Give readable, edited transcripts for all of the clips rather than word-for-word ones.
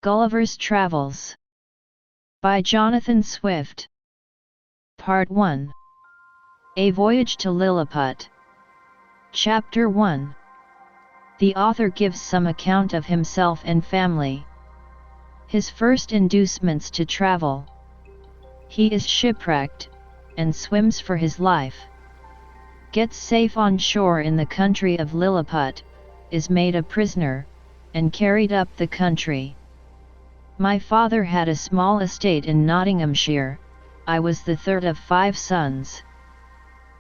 Gulliver's Travels by Jonathan Swift. Part 1. A Voyage to Lilliput. Chapter 1. The author gives some account of himself and family. His first inducements to travel. He is shipwrecked, and swims for his life. Gets safe on shore in the country of Lilliput, is made a prisoner, and carried up the country. My father had a small estate in Nottinghamshire. I was the third of 5 sons.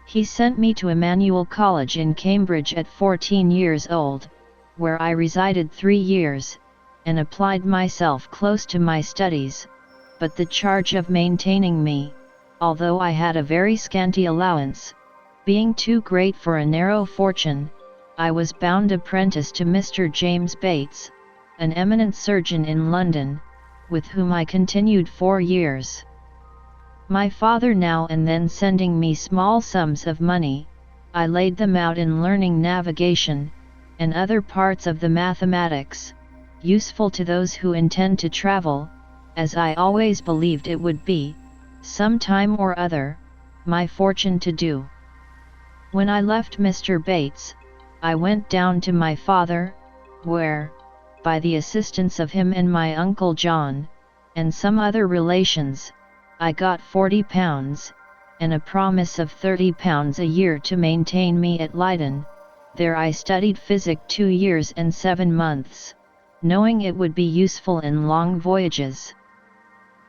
He sent me to Emmanuel College in Cambridge at 14 years old, where I resided 3 years, and applied myself close to my studies, but the charge of maintaining me, although I had a very scanty allowance, being too great for a narrow fortune, I was bound apprentice to Mr. James Bates, an eminent surgeon in London, with whom I continued 4 years. My father now and then sending me small sums of money, I laid them out in learning navigation, and other parts of the mathematics, useful to those who intend to travel, as I always believed it would be, some time or other, my fortune to do. When I left Mr. Bates, I went down to my father, where, by the assistance of him and my uncle John, and some other relations, I got £40, and a promise of £30 a year to maintain me at Leiden. There I studied physic 2 years and 7 months, knowing it would be useful in long voyages.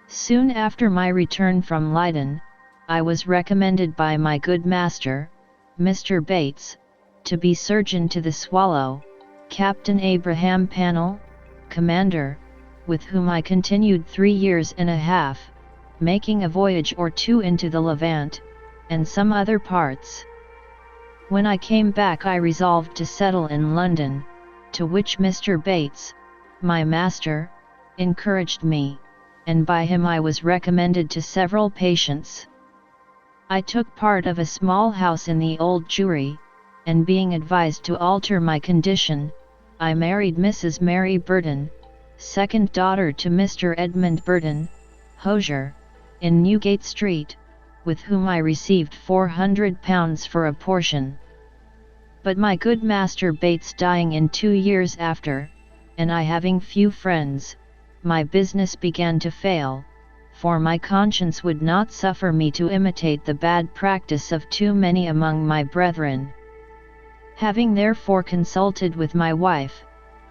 Soon after my return from Leiden, I was recommended by my good master, Mr. Bates, to be surgeon to the Swallow, Captain Abraham Pannell, commander, with whom I continued 3 years and a half, making a voyage or 2 into the Levant, and some other parts. When I came back I resolved to settle in London, to which Mr. Bates, my master, encouraged me, and by him I was recommended to several patients. I took part of a small house in the Old Jewry, and being advised to alter my condition, I married Mrs. Mary Burton, second daughter to Mr. Edmund Burton, hosier, in Newgate Street, with whom I received £400 for a portion. But my good master Bates dying in 2 years after, and I having few friends, my business began to fail, for my conscience would not suffer me to imitate the bad practice of too many among my brethren. Having therefore consulted with my wife,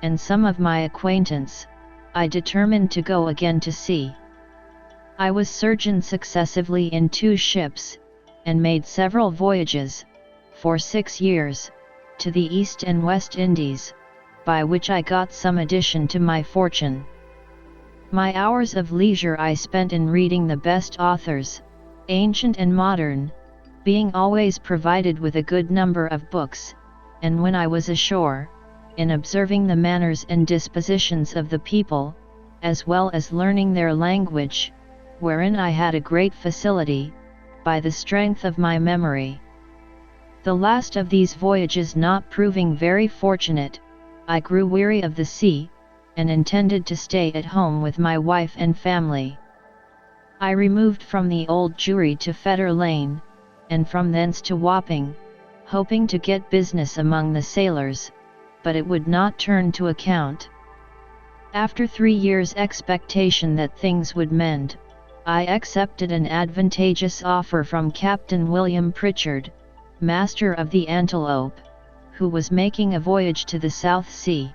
and some of my acquaintance, I determined to go again to sea. I was surgeon successively in 2 ships, and made several voyages, for 6 years, to the East and West Indies, by which I got some addition to my fortune. My hours of leisure I spent in reading the best authors, ancient and modern, being always provided with a good number of books, and when I was ashore, in observing the manners and dispositions of the people, as well as learning their language, wherein I had a great facility, by the strength of my memory. The last of these voyages not proving very fortunate, I grew weary of the sea, and intended to stay at home with my wife and family. I removed from the Old Jewry to Fetter Lane, and from thence to Wapping, hoping to get business among the sailors, but it would not turn to account. After 3 years' expectation that things would mend, I accepted an advantageous offer from Captain William Pritchard, master of the Antelope, who was making a voyage to the South Sea.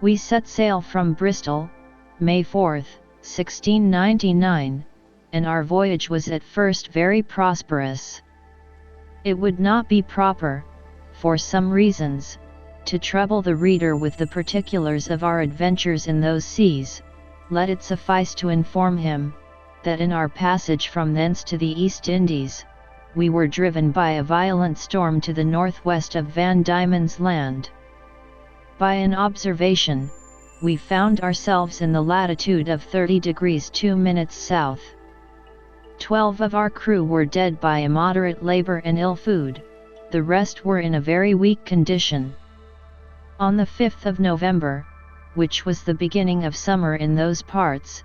We set sail from Bristol, May 4, 1699, and our voyage was at first very prosperous. It would not be proper, for some reasons, to trouble the reader with the particulars of our adventures in those seas. Let it suffice to inform him, that in our passage from thence to the East Indies, we were driven by a violent storm to the northwest of Van Diemen's Land. By an observation, we found ourselves in the latitude of 30 degrees 2 minutes south. 12 of our crew were dead by immoderate labor and ill food, the rest were in a very weak condition. On the 5th of November, which was the beginning of summer in those parts,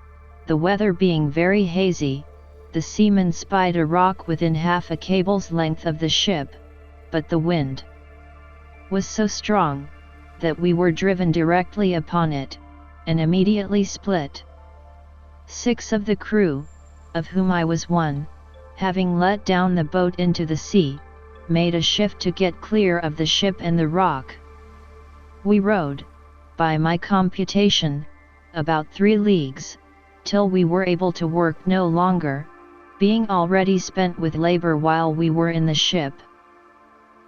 the weather being very hazy, the seamen spied a rock within half a cable's length of the ship, but the wind was so strong, that we were driven directly upon it, and immediately split. 6 of the crew, of whom I was one, having let down the boat into the sea, made a shift to get clear of the ship and the rock. We rowed, by my computation, about 3 leagues, till we were able to work no longer, being already spent with labor while we were in the ship.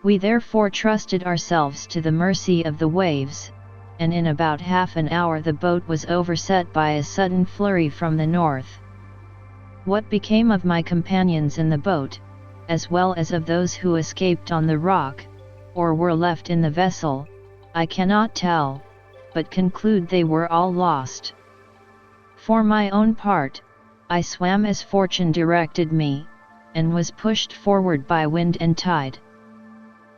We therefore trusted ourselves to the mercy of the waves, and in about half an hour the boat was overset by a sudden flurry from the north. What became of my companions in the boat, as well as of those who escaped on the rock, or were left in the vessel, I cannot tell, but conclude they were all lost. For my own part, I swam as fortune directed me, and was pushed forward by wind and tide.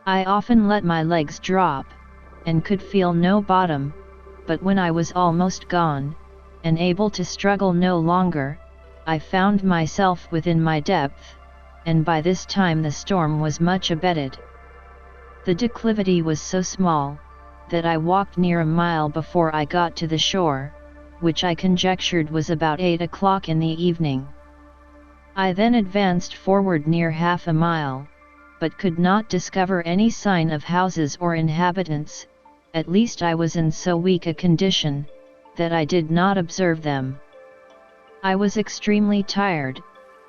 I often let my legs drop, and could feel no bottom, but when I was almost gone, and able to struggle no longer, I found myself within my depth, and by this time the storm was much abated. The declivity was so small, that I walked near a mile before I got to the shore, which I conjectured was about 8 o'clock in the evening. I then advanced forward near half a mile, but could not discover any sign of houses or inhabitants, at least I was in so weak a condition, that I did not observe them. I was extremely tired,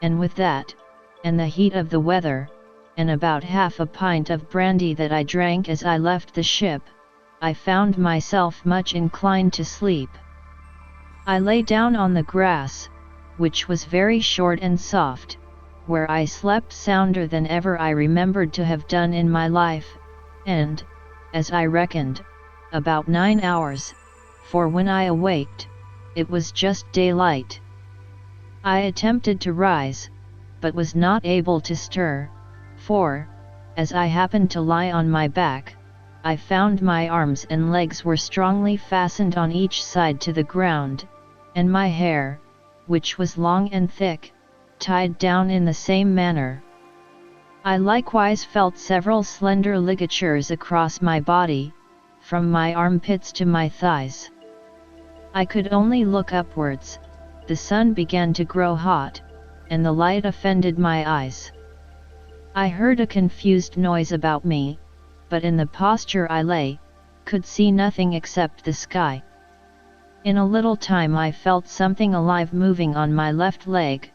and with that, and the heat of the weather, and about half a pint of brandy that I drank as I left the ship, I found myself much inclined to sleep. I lay down on the grass, which was very short and soft, where I slept sounder than ever I remembered to have done in my life, and, as I reckoned, about 9 hours, for when I awaked, it was just daylight. I attempted to rise, but was not able to stir, for, as I happened to lie on my back, I found my arms and legs were strongly fastened on each side to the ground, and my hair, which was long and thick, tied down in the same manner. I likewise felt several slender ligatures across my body, from my armpits to my thighs. I could only look upwards. The sun began to grow hot, and the light offended my eyes. I heard a confused noise about me, but in the posture I lay, could see nothing except the sky. In a little time I felt something alive moving on my left leg,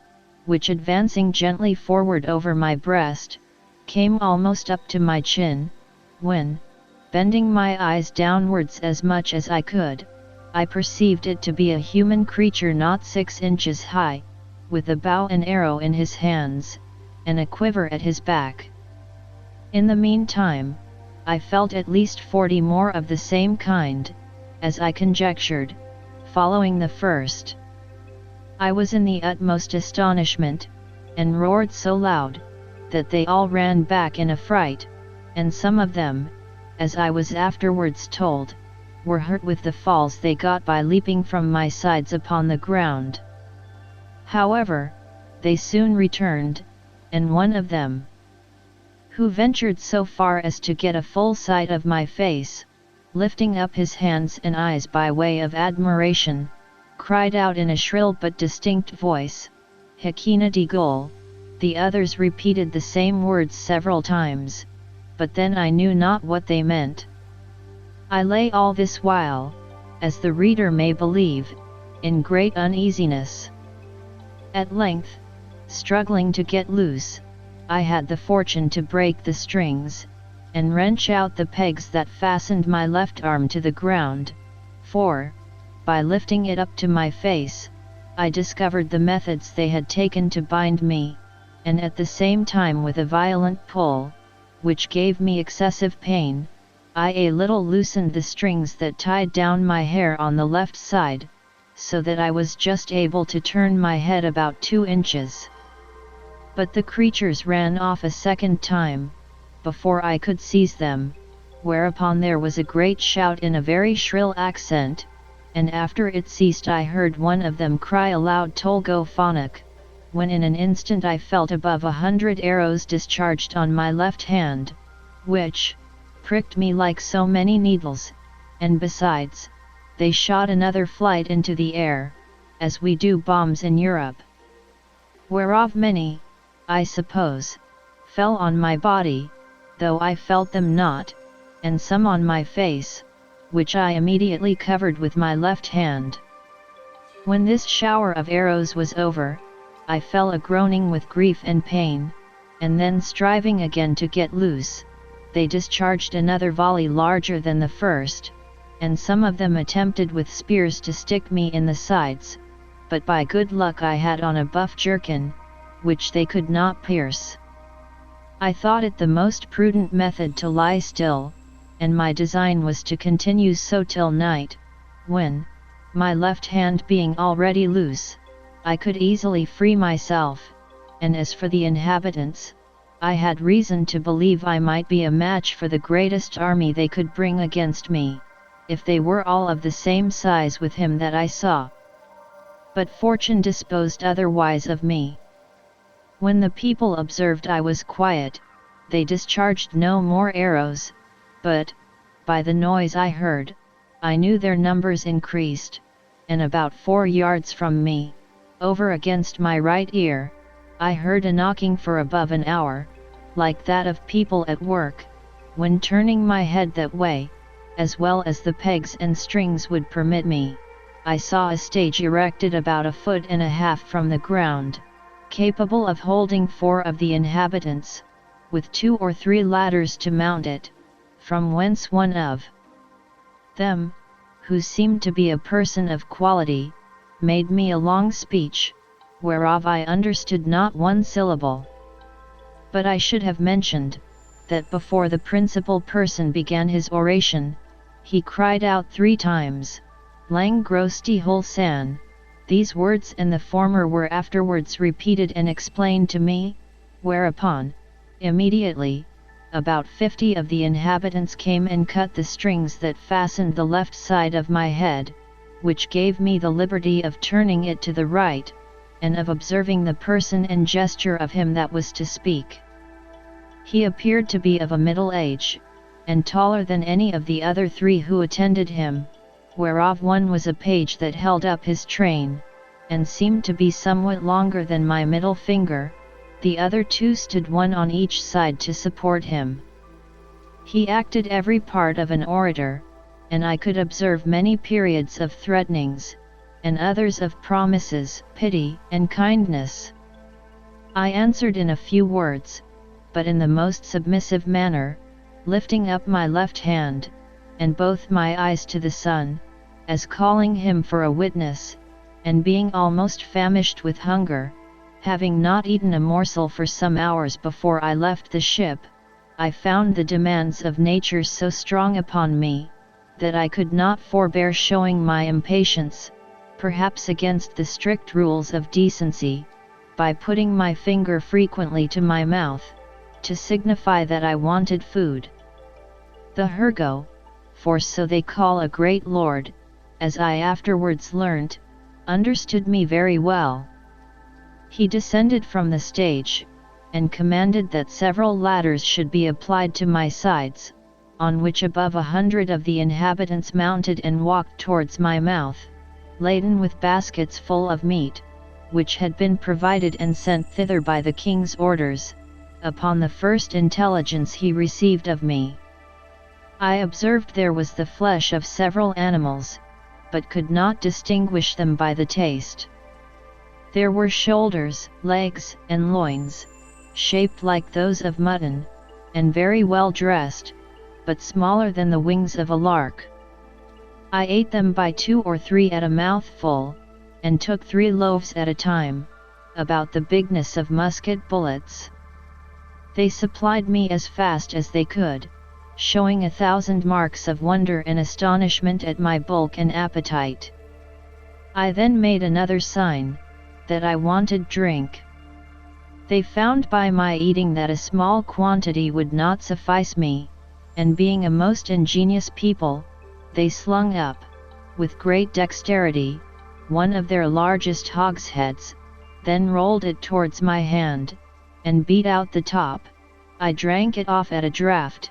which advancing gently forward over my breast, came almost up to my chin, when, bending my eyes downwards as much as I could, I perceived it to be a human creature not 6 inches high, with a bow and arrow in his hands, and a quiver at his back. In the meantime, I felt at least 40 more of the same kind, as I conjectured, following the first. I was in the utmost astonishment, and roared so loud, that they all ran back in a fright, and some of them, as I was afterwards told, were hurt with the falls they got by leaping from my sides upon the ground. However, they soon returned, and one of them, who ventured so far as to get a full sight of my face, lifting up his hands and eyes by way of admiration, cried out in a shrill but distinct voice, "Hakina di Gul." The others repeated the same words several times, but then I knew not what they meant. I lay all this while, as the reader may believe, in great uneasiness. At length, struggling to get loose, I had the fortune to break the strings, and wrench out the pegs that fastened my left arm to the ground, for, by lifting it up to my face, I discovered the methods they had taken to bind me, and at the same time with a violent pull, which gave me excessive pain, I a little loosened the strings that tied down my hair on the left side, so that I was just able to turn my head about 2 inches. But the creatures ran off a second time, before I could seize them, whereupon there was a great shout in a very shrill accent, and after it ceased I heard one of them cry aloud Tolgo phonic, when in an instant I felt above 100 arrows discharged on my left hand, which pricked me like so many needles, and besides, they shot another flight into the air, as we do bombs in Europe. Whereof many, I suppose, fell on my body, though I felt them not, and some on my face, which I immediately covered with my left hand. When this shower of arrows was over, I fell a groaning with grief and pain, and then striving again to get loose, they discharged another volley larger than the first, and some of them attempted with spears to stick me in the sides, but by good luck I had on a buff jerkin, which they could not pierce. I thought it the most prudent method to lie still, and my design was to continue so till night, when, my left hand being already loose, I could easily free myself, and as for the inhabitants, I had reason to believe I might be a match for the greatest army they could bring against me, if they were all of the same size with him that I saw. But fortune disposed otherwise of me. When the people observed I was quiet, they discharged no more arrows, but, by the noise I heard, I knew their numbers increased, and about 4 yards from me, over against my right ear, I heard a knocking for above an hour, like that of people at work, when turning my head that way, as well as the pegs and strings would permit me, I saw a stage erected about 1.5 feet from the ground, capable of holding 4 of the inhabitants, with 2 or 3 ladders to mount it, from whence one of them, who seemed to be a person of quality, made me a long speech, whereof I understood not one syllable. But I should have mentioned, that before the principal person began his oration, he cried out 3 times, Lang grosti hol san. These words and the former were afterwards repeated and explained to me, whereupon, immediately, about 50 of the inhabitants came and cut the strings that fastened the left side of my head, which gave me the liberty of turning it to the right, and of observing the person and gesture of him that was to speak. He appeared to be of a middle age, and taller than any of the other 3 who attended him, whereof one was a page that held up his train, and seemed to be somewhat longer than my middle finger, the other 2 stood one on each side to support him. He acted every part of an orator, and I could observe many periods of threatenings, and others of promises, pity, and kindness. I answered in a few words, but in the most submissive manner, lifting up my left hand, and both my eyes to the sun, as calling him for a witness, and being almost famished with hunger, having not eaten a morsel for some hours before I left the ship, I found the demands of nature so strong upon me, that I could not forbear showing my impatience, perhaps against the strict rules of decency, by putting my finger frequently to my mouth, to signify that I wanted food. The Hergo, for so they call a great lord, as I afterwards learnt, understood me very well. He descended from the stage, and commanded that several ladders should be applied to my sides, on which above 100 of the inhabitants mounted and walked towards my mouth, laden with baskets full of meat, which had been provided and sent thither by the king's orders, upon the first intelligence he received of me. I observed there was the flesh of several animals, but could not distinguish them by the taste. There were shoulders, legs, and loins, shaped like those of mutton, and very well dressed, but smaller than the wings of a lark. I ate them by 2 or 3 at a mouthful, and took 3 loaves at a time, about the bigness of musket bullets. They supplied me as fast as they could, showing 1,000 marks of wonder and astonishment at my bulk and appetite. I then made another sign, that I wanted drink. They found by my eating that a small quantity would not suffice me, and being a most ingenious people, they slung up, with great dexterity, one of their largest hogsheads, then rolled it towards my hand, and beat out the top. I drank it off at a draught,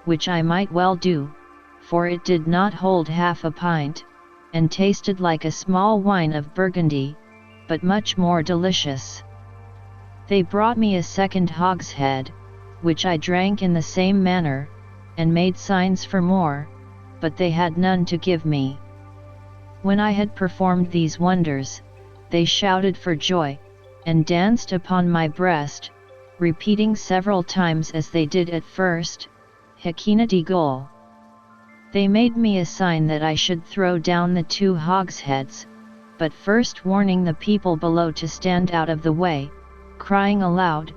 which I might well do, for it did not hold half a pint, and tasted like a small wine of Burgundy, but much more delicious. They brought me a second hogshead, which I drank in the same manner, and made signs for more, but they had none to give me. When I had performed these wonders, they shouted for joy, and danced upon my breast, repeating several times as they did at first, Hakina di Gol. They made me a sign that I should throw down the 2 hogsheads, but first warning the people below to stand out of the way, crying aloud,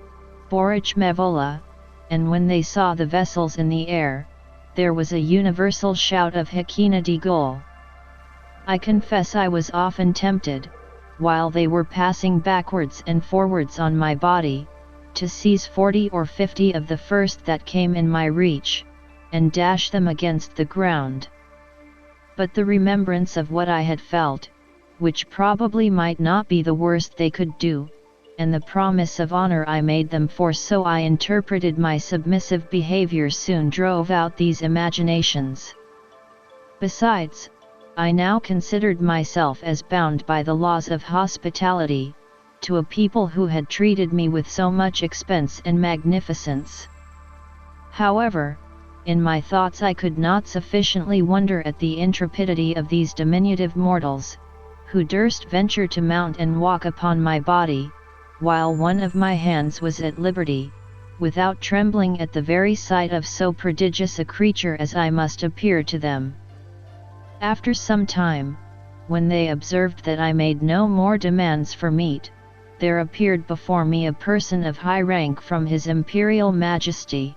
Borich Mevola, and when they saw the vessels in the air, there was a universal shout of Hakina di Gol. I confess I was often tempted, while they were passing backwards and forwards on my body, to seize 40 or 50 of the first that came in my reach, and dash them against the ground. But the remembrance of what I had felt, which probably might not be the worst they could do, and the promise of honor I made them, for so I interpreted my submissive behavior, soon drove out these imaginations. Besides, I now considered myself as bound by the laws of hospitality, to a people who had treated me with so much expense and magnificence. However, in my thoughts I could not sufficiently wonder at the intrepidity of these diminutive mortals, who durst venture to mount and walk upon my body, while one of my hands was at liberty, without trembling at the very sight of so prodigious a creature as I must appear to them. After some time, when they observed that I made no more demands for meat, there appeared before me a person of high rank from His Imperial Majesty.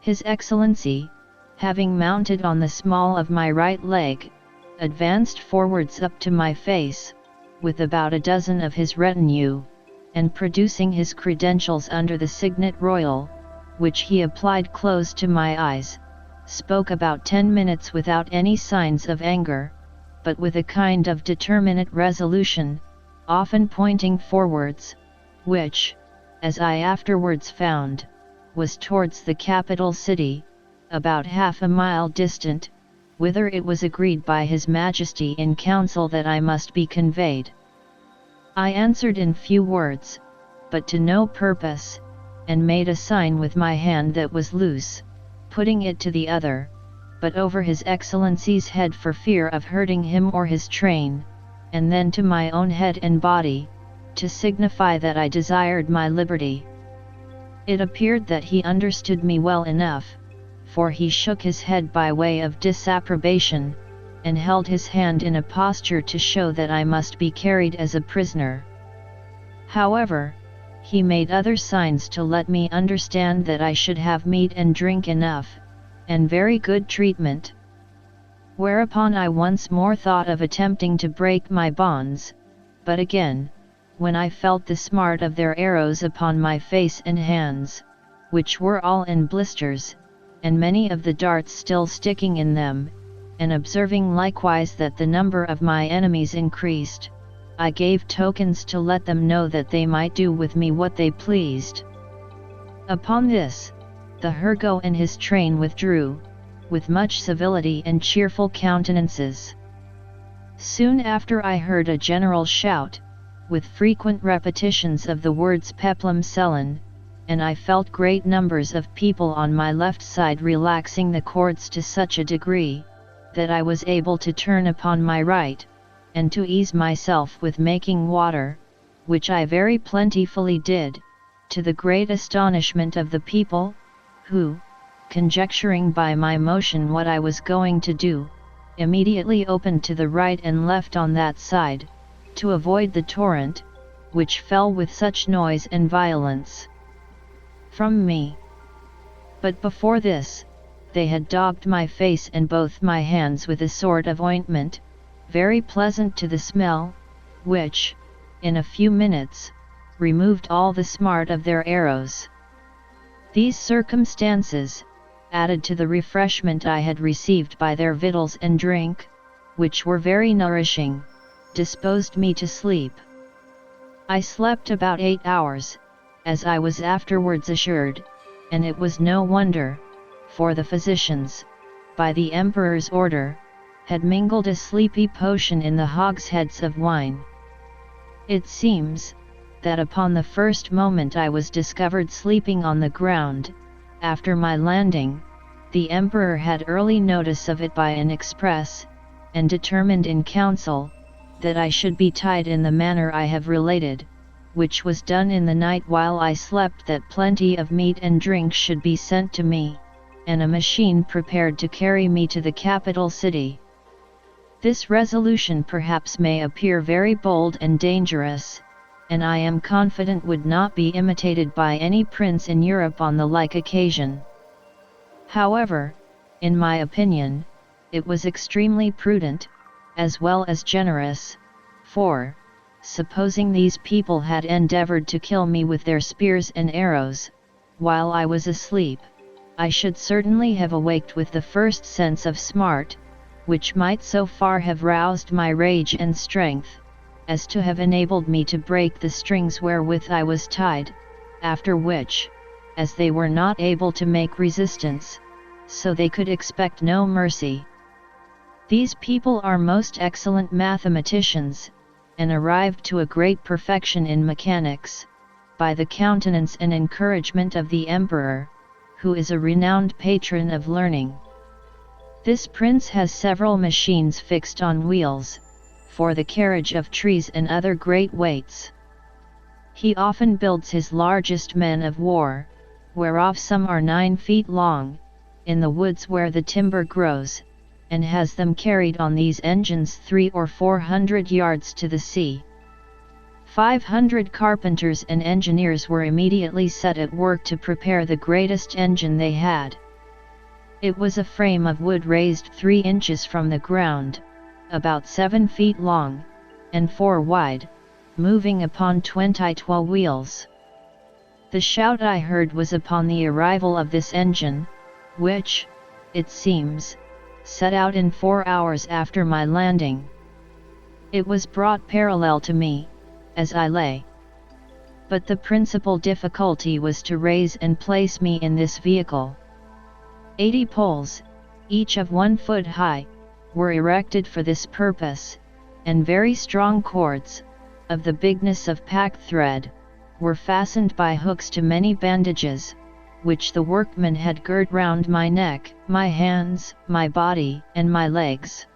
His Excellency, having mounted on the small of my right leg, advanced forwards up to my face, with about a dozen of his retinue, and producing his credentials under the signet royal, which he applied close to my eyes, spoke about 10 minutes without any signs of anger, but with a kind of determinate resolution, often pointing forwards, which, as I afterwards found, was towards the capital city, about half a mile distant, whither it was agreed by His Majesty in council that I must be conveyed. I answered in few words, but to no purpose, and made a sign with my hand that was loose, putting it to the other, but over His Excellency's head for fear of hurting him or his train, and then to my own head and body, to signify that I desired my liberty. It appeared that he understood me well enough, for he shook his head by way of disapprobation, and held his hand in a posture to show that I must be carried as a prisoner. However, he made other signs to let me understand that I should have meat and drink enough, and very good treatment. Whereupon I once more thought of attempting to break my bonds, but again, when I felt the smart of their arrows upon my face and hands, which were all in blisters, and many of the darts still sticking in them, and observing likewise that the number of my enemies increased, I gave tokens to let them know that they might do with me what they pleased. Upon this, the Hergo and his train withdrew, with much civility and cheerful countenances. Soon after I heard a general shout, with frequent repetitions of the words peplum selen, and I felt great numbers of people on my left side relaxing the cords to such a degree, that I was able to turn upon my right, and to ease myself with making water, which I very plentifully did, to the great astonishment of the people, who, conjecturing by my motion what I was going to do, immediately opened to the right and left on that side, to avoid the torrent, which fell with such noise and violence from me. But before this, they had daubed my face and both my hands with a sort of ointment, very pleasant to the smell, which, in a few minutes, removed all the smart of their arrows. These circumstances, added to the refreshment I had received by their victuals and drink, which were very nourishing, disposed me to sleep. I slept about 8 hours, as I was afterwards assured, and it was no wonder, for the physicians, by the emperor's order, had mingled a sleepy potion in the hogsheads of wine. It seems, that upon the first moment I was discovered sleeping on the ground, after my landing, the emperor had early notice of it by an express, and determined in council, that I should be tied in the manner I have related, which was done in the night while I slept, that plenty of meat and drink should be sent to me, and a machine prepared to carry me to the capital city. This resolution perhaps may appear very bold and dangerous, and I am confident would not be imitated by any prince in Europe on the like occasion. However, in my opinion, it was extremely prudent, as well as generous, for, supposing these people had endeavored to kill me with their spears and arrows, while I was asleep, I should certainly have awaked with the first sense of smart, which might so far have roused my rage and strength, as to have enabled me to break the strings wherewith I was tied, after which, as they were not able to make resistance, so they could expect no mercy. These people are most excellent mathematicians, and arrived to a great perfection in mechanics, by the countenance and encouragement of the emperor, who is a renowned patron of learning. This prince has several machines fixed on wheels, for the carriage of trees and other great weights. He often builds his largest men of war, whereof some are 9 feet long, in the woods where the timber grows, and has them carried on these engines 300 or 400 yards to the sea. 500 carpenters and engineers were immediately set at work to prepare the greatest engine they had. It was a frame of wood raised 3 inches from the ground, about 7 feet long, and 4 wide, moving upon 22 wheels. The shout I heard was upon the arrival of this engine, which, it seems, set out in 4 hours after my landing. It was brought parallel to me, as I lay. But the principal difficulty was to raise and place me in this vehicle. 80 poles, each of 1 foot high, were erected for this purpose, and very strong cords, of the bigness of pack-thread, were fastened by hooks to many bandages, which the workmen had girt round my neck, my hands, my body, and my legs.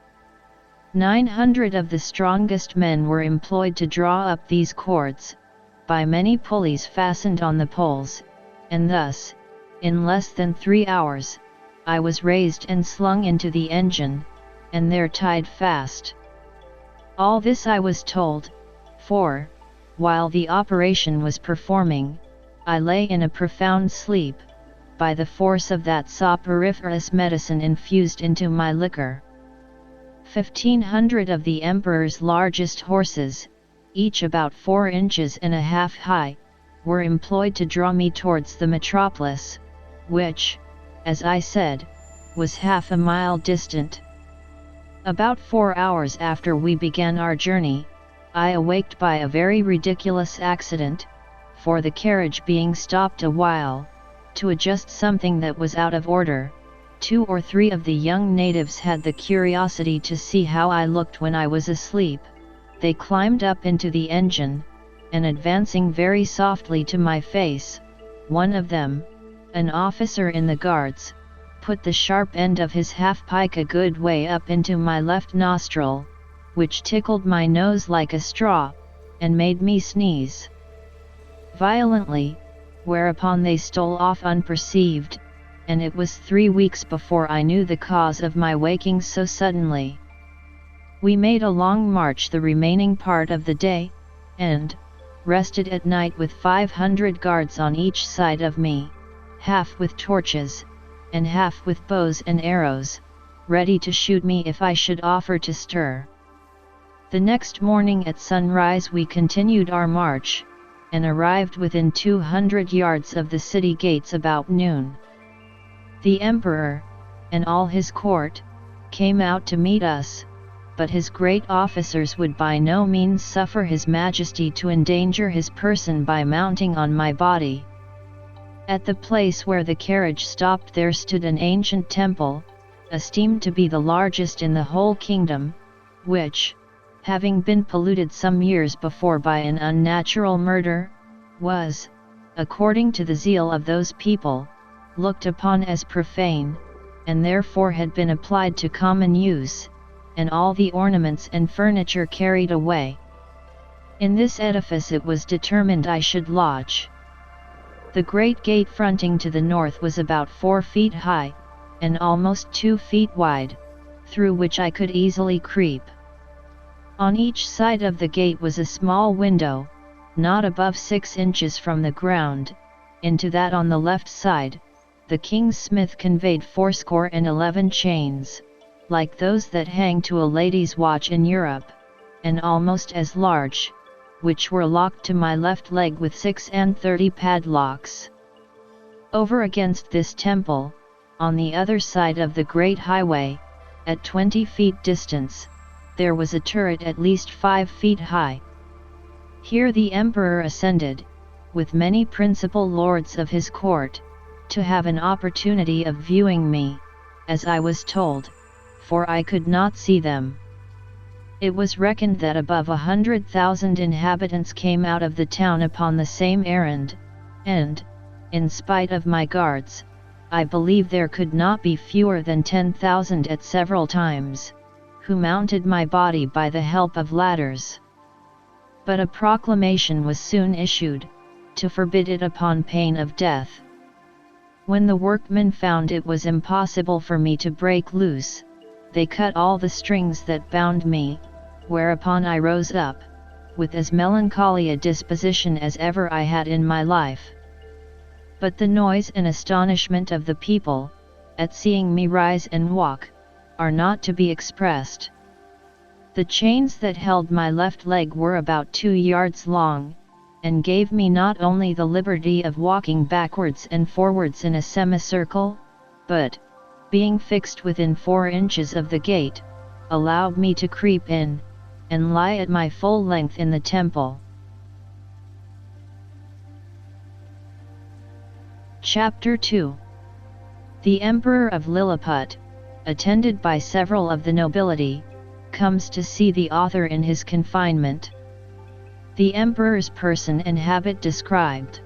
900 of the strongest men were employed to draw up these cords, by many pulleys fastened on the poles, and thus, in less than 3 hours, I was raised and slung into the engine, and there tied fast. All this I was told, for, while the operation was performing, I lay in a profound sleep, by the force of that soporiferous medicine infused into my liquor. 1,500 of the emperor's largest horses, each about 4 inches and a half high, were employed to draw me towards the metropolis, which, as I said, was half a mile distant. About 4 hours after we began our journey, I awaked by a very ridiculous accident, for the carriage being stopped a while, to adjust something that was out of order, 2 or 3 of the young natives had the curiosity to see how I looked when I was asleep. They climbed up into the engine, and advancing very softly to my face, one of them, an officer in the guards, put the sharp end of his half-pike a good way up into my left nostril, which tickled my nose like a straw, and made me sneeze violently, whereupon they stole off unperceived, and it was 3 weeks before I knew the cause of my waking so suddenly. We made a long march the remaining part of the day, and rested at night with 500 guards on each side of me, half with torches, and half with bows and arrows, ready to shoot me if I should offer to stir. The next morning at sunrise we continued our march, and arrived within 200 yards of the city gates about noon. The emperor, and all his court, came out to meet us, but his great officers would by no means suffer his majesty to endanger his person by mounting on my body. At the place where the carriage stopped there stood an ancient temple, esteemed to be the largest in the whole kingdom, which, having been polluted some years before by an unnatural murder, was, according to the zeal of those people, looked upon as profane, and therefore had been applied to common use, and all the ornaments and furniture carried away. In this edifice it was determined I should lodge. The great gate fronting to the north was about 4 feet high, and almost 2 feet wide, through which I could easily creep. On each side of the gate was a small window, not above 6 inches from the ground. Into that on the left side, the king's smith conveyed 11 chains, like those that hang to a lady's watch in Europe, and almost as large, which were locked to my left leg with 36 padlocks. Over against this temple, on the other side of the great highway, at 20 feet distance, there was a turret at least 5 feet high. Here the emperor ascended, with many principal lords of his court, to have an opportunity of viewing me, as I was told, for I could not see them. It was reckoned that above 100,000 inhabitants came out of the town upon the same errand, and, in spite of my guards, I believe there could not be fewer than 10,000 at several times, who mounted my body by the help of ladders. But a proclamation was soon issued, to forbid it upon pain of death. When the workmen found it was impossible for me to break loose, they cut all the strings that bound me, whereupon I rose up, with as melancholy a disposition as ever I had in my life. But the noise and astonishment of the people, at seeing me rise and walk, are not to be expressed. The chains that held my left leg were about 2 yards long, and gave me not only the liberty of walking backwards and forwards in a semicircle, but, being fixed within 4 inches of the gate, allowed me to creep in, and lie at my full length in the temple. Chapter 2. The Emperor of Lilliput, attended by several of the nobility, comes to see the author in his confinement. The Emperor's person and habit described.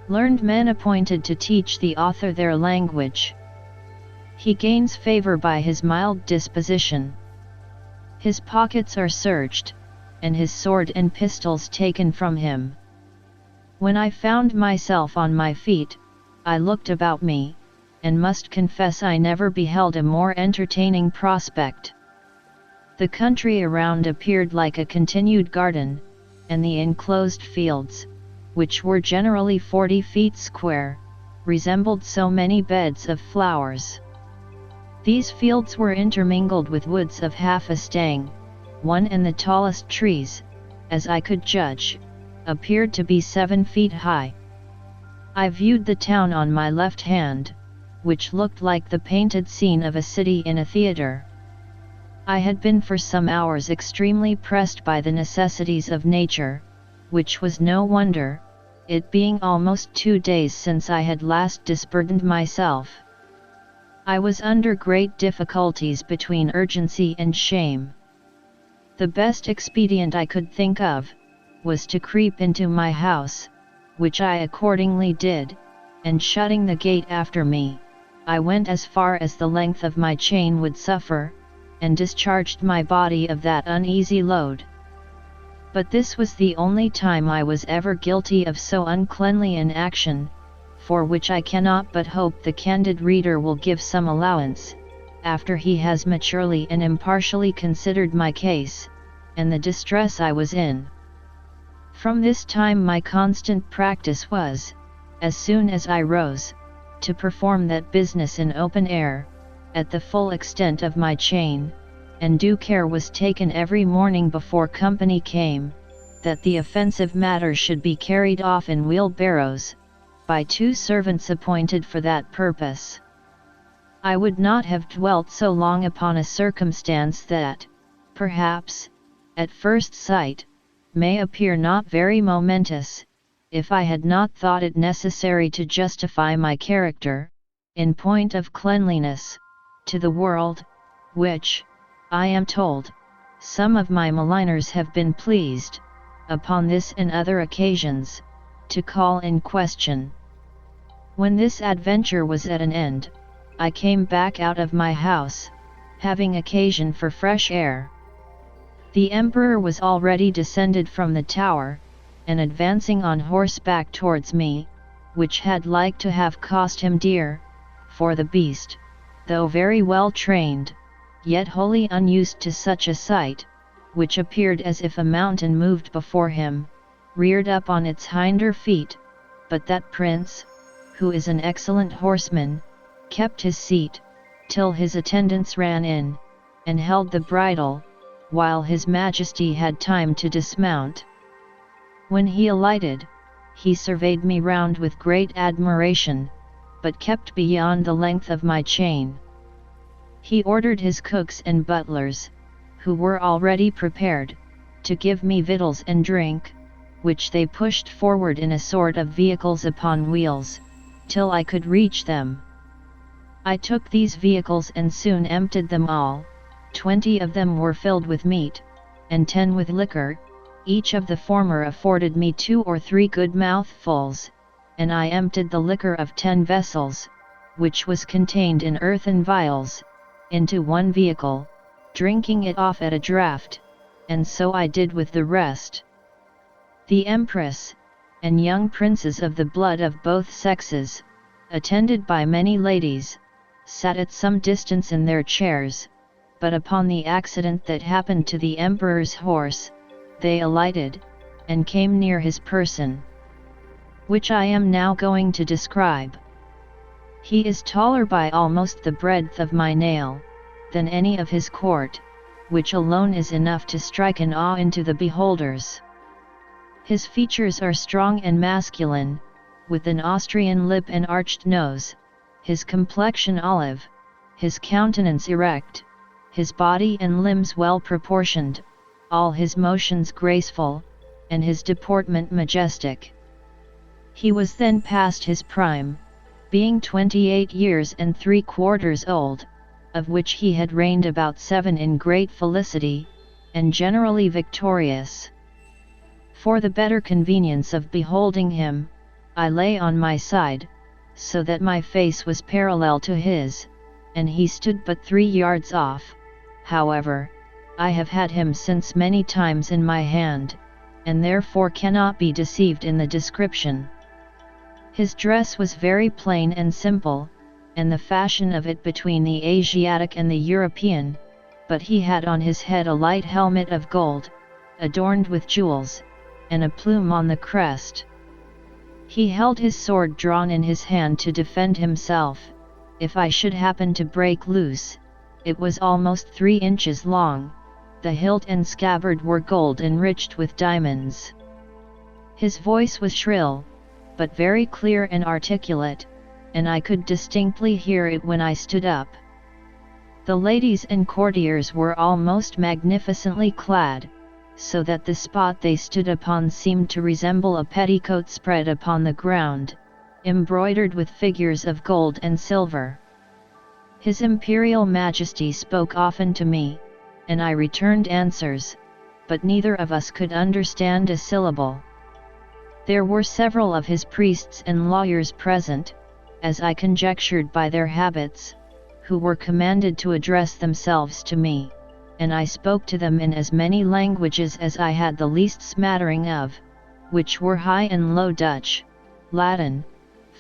Learned men appointed to teach the author their language. He gains favor by his mild disposition. His pockets are searched, and his sword and pistols taken from him. When I found myself on my feet, I looked about me, and must confess I never beheld a more entertaining prospect. The country around appeared like a continued garden, and the enclosed fields, which were generally 40 feet square, resembled so many beds of flowers. These fields were intermingled with woods of half a stang, one and the tallest trees, as I could judge, appeared to be 7 feet high. I viewed the town on my left hand, which looked like the painted scene of a city in a theatre. I had been for some hours extremely pressed by the necessities of nature, which was no wonder, it being almost 2 days since I had last disburdened myself. I was under great difficulties between urgency and shame. The best expedient I could think of, was to creep into my house, which I accordingly did, and shutting the gate after me, I went as far as the length of my chain would suffer, and discharged my body of that uneasy load. But this was the only time I was ever guilty of so uncleanly an action, for which I cannot but hope the candid reader will give some allowance, after he has maturely and impartially considered my case, and the distress I was in. From this time my constant practice was, as soon as I rose, to perform that business in open air, at the full extent of my chain, and due care was taken every morning before company came, that the offensive matter should be carried off in wheelbarrows, by 2 servants appointed for that purpose. I would not have dwelt so long upon a circumstance that, perhaps, at first sight, may appear not very momentous, if I had not thought it necessary to justify my character, in point of cleanliness, to the world, which, I am told, some of my maligners have been pleased, upon this and other occasions, to call in question. When this adventure was at an end, I came back out of my house, having occasion for fresh air. The emperor was already descended from the tower, and advancing on horseback towards me, which had like to have cost him dear, for the beast, though very well trained, yet wholly unused to such a sight, which appeared as if a mountain moved before him, reared up on its hinder feet, but that prince, who is an excellent horseman, kept his seat, till his attendants ran in, and held the bridle, while his majesty had time to dismount. When he alighted, he surveyed me round with great admiration, but kept beyond the length of my chain. He ordered his cooks and butlers, who were already prepared, to give me victuals and drink, which they pushed forward in a sort of vehicles upon wheels, till I could reach them. I took these vehicles and soon emptied them all. 20 of them were filled with meat, and 10 with liquor. Each of the former afforded me 2 or 3 good mouthfuls, and I emptied the liquor of 10 vessels, which was contained in earthen vials, into one vehicle, drinking it off at a draught, and so I did with the rest. The empress, and young princes of the blood of both sexes, attended by many ladies, sat at some distance in their chairs, but upon the accident that happened to the emperor's horse, they alighted, and came near his person, which I am now going to describe. He is taller by almost the breadth of my nail, than any of his court, which alone is enough to strike an awe into the beholders. His features are strong and masculine, with an Austrian lip and arched nose, his complexion olive, his countenance erect, his body and limbs well proportioned, all his motions graceful, and his deportment majestic. He was then past his prime, being 28 years and 3/4 old, of which he had reigned about 7 in great felicity, and generally victorious. For the better convenience of beholding him, I lay on my side, so that my face was parallel to his, and he stood but 3 yards off. However, I have had him since many times in my hand, and therefore cannot be deceived in the description. His dress was very plain and simple, and the fashion of it between the Asiatic and the European, but he had on his head a light helmet of gold, adorned with jewels, and a plume on the crest. He held his sword drawn in his hand to defend himself, if I should happen to break loose. It was almost 3 inches long, the hilt and scabbard were gold enriched with diamonds. His voice was shrill, but very clear and articulate, and I could distinctly hear it when I stood up. The ladies and courtiers were all most magnificently clad, so that the spot they stood upon seemed to resemble a petticoat spread upon the ground, embroidered with figures of gold and silver. His Imperial Majesty spoke often to me, and I returned answers, but neither of us could understand a syllable. There were several of his priests and lawyers present, as I conjectured by their habits, who were commanded to address themselves to me, and I spoke to them in as many languages as I had the least smattering of, which were High and Low Dutch, Latin,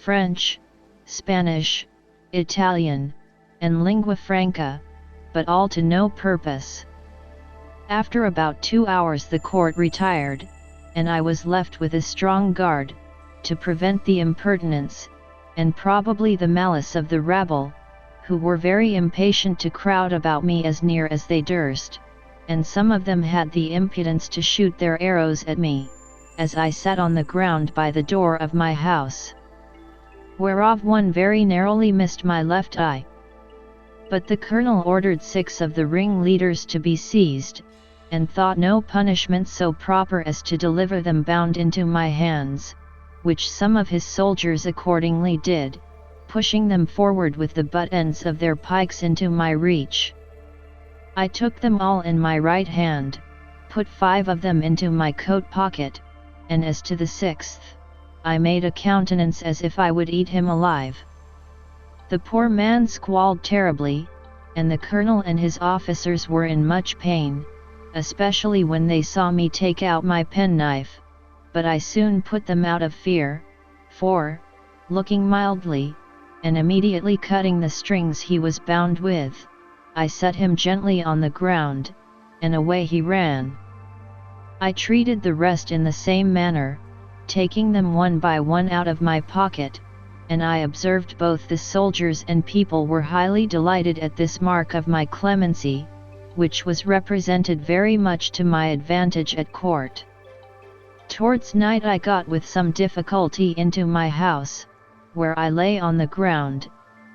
French, Spanish, Italian, and lingua franca, but all to no purpose. After about 2 hours the court retired, and I was left with a strong guard, to prevent the impertinence, and probably the malice of the rabble, who were very impatient to crowd about me as near as they durst, and some of them had the impudence to shoot their arrows at me, as I sat on the ground by the door of my house, whereof one very narrowly missed my left eye. But the colonel ordered 6 of the ringleaders to be seized, and thought no punishment so proper as to deliver them bound into my hands, which some of his soldiers accordingly did, pushing them forward with the butt ends of their pikes into my reach. I took them all in my right hand, put 5 of them into my coat pocket, and as to the 6th, I made a countenance as if I would eat him alive. The poor man squalled terribly, and the colonel and his officers were in much pain, especially when they saw me take out my penknife, but I soon put them out of fear, for, looking mildly, and immediately cutting the strings he was bound with, I set him gently on the ground, and away he ran. I treated the rest in the same manner, taking them one by one out of my pocket, and I observed both the soldiers and people were highly delighted at this mark of my clemency, which was represented very much to my advantage at court. Towards night I got with some difficulty into my house, where I lay on the ground,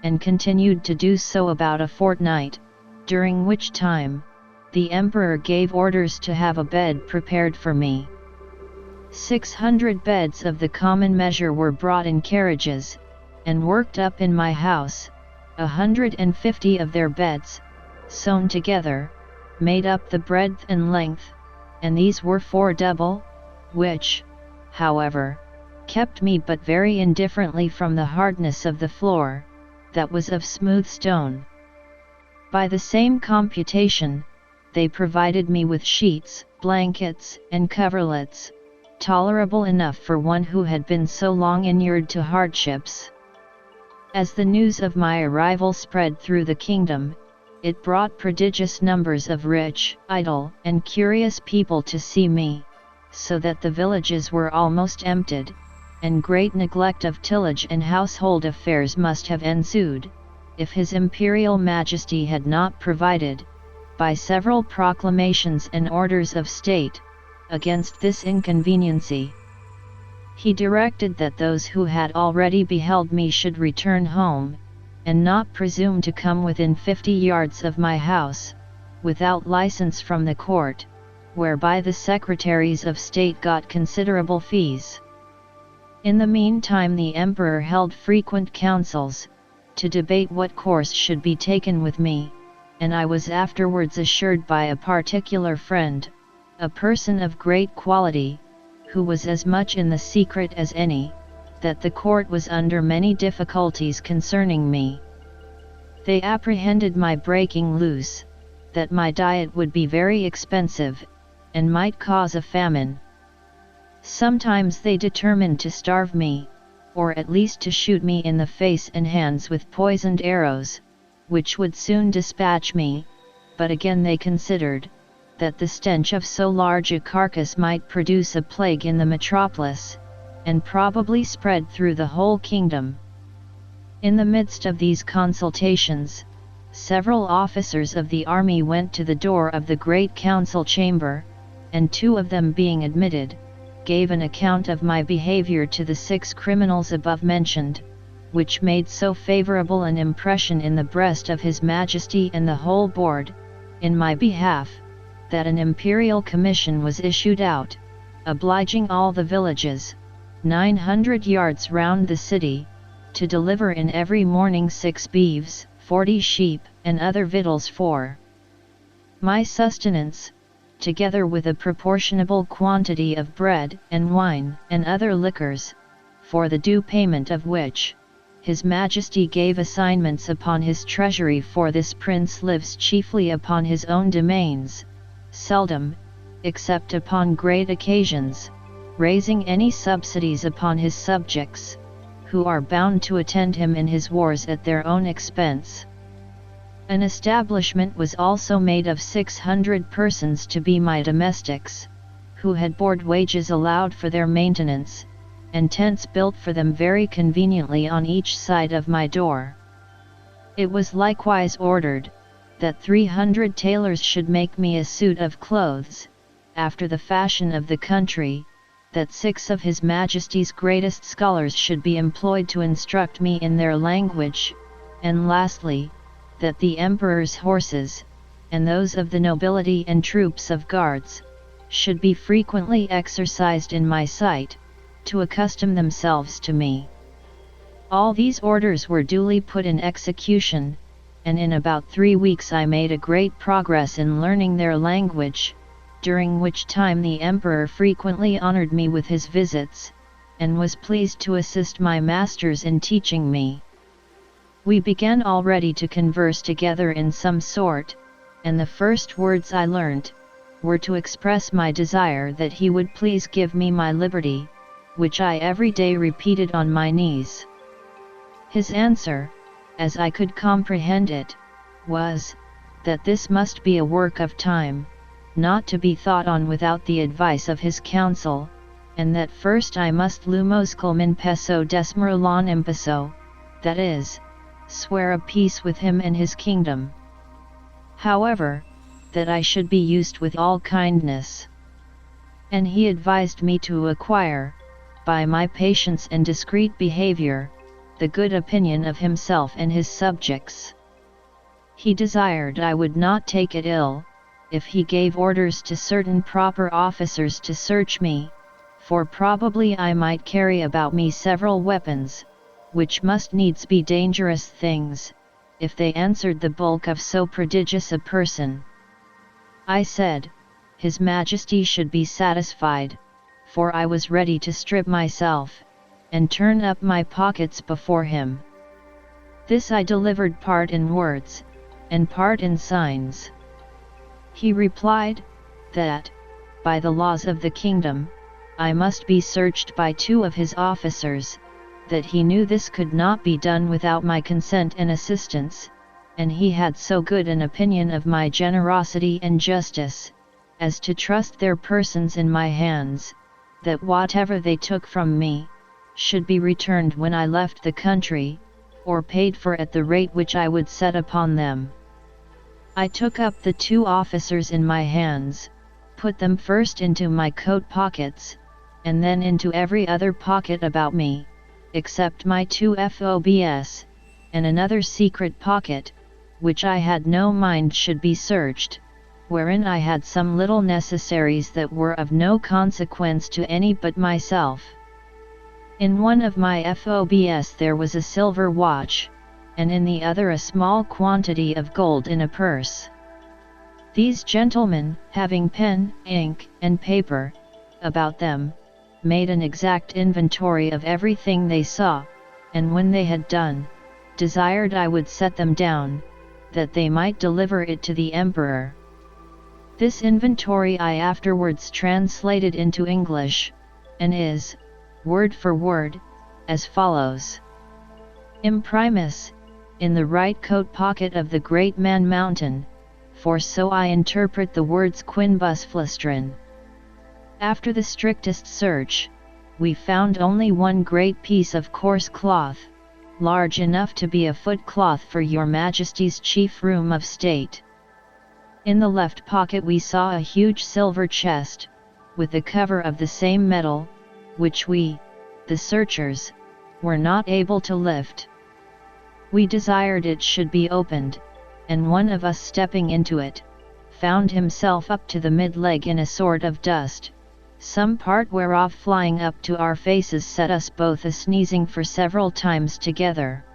and continued to do so about a fortnight, during which time, the emperor gave orders to have a bed prepared for me. 600 beds of the common measure were brought in carriages, and worked up in my house. 150 of their beds, sewn together, made up the breadth and length, and these were 4 double, which, however, kept me but very indifferently from the hardness of the floor, that was of smooth stone. By the same computation, they provided me with sheets, blankets, and coverlets, tolerable enough for one who had been so long inured to hardships. As the news of my arrival spread through the kingdom, it brought prodigious numbers of rich, idle, and curious people to see me, so that the villages were almost emptied, and great neglect of tillage and household affairs must have ensued, if His Imperial Majesty had not provided, by several proclamations and orders of state, against this inconveniency. He directed that those who had already beheld me should return home, and not presume to come within 50 yards of my house, without license from the court, whereby the secretaries of state got considerable fees. In the meantime the emperor held frequent councils, to debate what course should be taken with me, and I was afterwards assured by a particular friend, a person of great quality, who was as much in the secret as any, that the court was under many difficulties concerning me. They apprehended my breaking loose, that my diet would be very expensive, and might cause a famine. Sometimes they determined to starve me, or at least to shoot me in the face and hands with poisoned arrows, which would soon dispatch me, but again they considered, that the stench of so large a carcass might produce a plague in the metropolis, and probably spread through the whole kingdom. In the midst of these consultations, several officers of the army went to the door of the great council chamber, and 2 of them being admitted, gave an account of my behavior to the 6 criminals above mentioned, which made so favorable an impression in the breast of His Majesty and the whole board, in my behalf, that an imperial commission was issued out, obliging all the villages, 900 yards round the city, to deliver in every morning 6 beeves, 40 sheep, and other victuals for my sustenance, together with a proportionable quantity of bread and wine and other liquors, for the due payment of which, His Majesty gave assignments upon his treasury, for this prince lives chiefly upon his own domains, seldom, except upon great occasions, raising any subsidies upon his subjects, who are bound to attend him in his wars at their own expense. An establishment was also made of 600 persons to be my domestics, who had board wages allowed for their maintenance, and tents built for them very conveniently on each side of my door. It was likewise ordered, that 300 tailors should make me a suit of clothes, after the fashion of the country, that 6 of His Majesty's greatest scholars should be employed to instruct me in their language, and lastly, that the emperor's horses, and those of the nobility and troops of guards, should be frequently exercised in my sight, to accustom themselves to me. All these orders were duly put in execution, and in about 3 weeks I made a great progress in learning their language, during which time the emperor frequently honored me with his visits, and was pleased to assist my masters in teaching me. We began already to converse together in some sort, and the first words I learnt, were to express my desire that he would please give me my liberty, which I every day repeated on my knees. His answer, as I could comprehend it, was, that this must be a work of time, not to be thought on without the advice of his council, and that first I must lumos culmin peso desmerolon impeso, that is, swear a peace with him and his kingdom. However, that I should be used with all kindness. And he advised me to acquire, by my patience and discreet behavior, the good opinion of himself and his subjects. He desired I would not take it ill, if he gave orders to certain proper officers to search me, for probably I might carry about me several weapons, which must needs be dangerous things, if they answered the bulk of so prodigious a person. I said, His Majesty should be satisfied, for I was ready to strip myself, and turn up my pockets before him. This I delivered part in words, and part in signs. He replied, that, by the laws of the kingdom, I must be searched by 2 of his officers, that he knew this could not be done without my consent and assistance, and he had so good an opinion of my generosity and justice, as to trust their persons in my hands, that whatever they took from me, should be returned when I left the country, or paid for at the rate which I would set upon them. I took up the 2 officers in my hands, put them first into my coat pockets, and then into every other pocket about me, except my 2 fobs, and another secret pocket, which I had no mind should be searched, wherein I had some little necessaries that were of no consequence to any but myself. In one of my fobs there was a silver watch, and in the other a small quantity of gold in a purse. These gentlemen, having pen, ink, and paper about them, made an exact inventory of everything they saw, and when they had done, desired I would set them down, that they might deliver it to the emperor. This inventory I afterwards translated into English, and is, word for word, as follows. Imprimis, in the right coat pocket of the great man Mountain, for so I interpret the words quinbus flustrin. After the strictest search, we found only one great piece of coarse cloth, large enough to be a footcloth for your Majesty's chief room of state. In the left pocket we saw a huge silver chest, with a cover of the same metal, which we, the searchers, were not able to lift. We desired it should be opened, and one of us stepping into it, found himself up to the mid-leg in a sort of dust, some part whereof flying up to our faces set us both a-sneezing for several times together.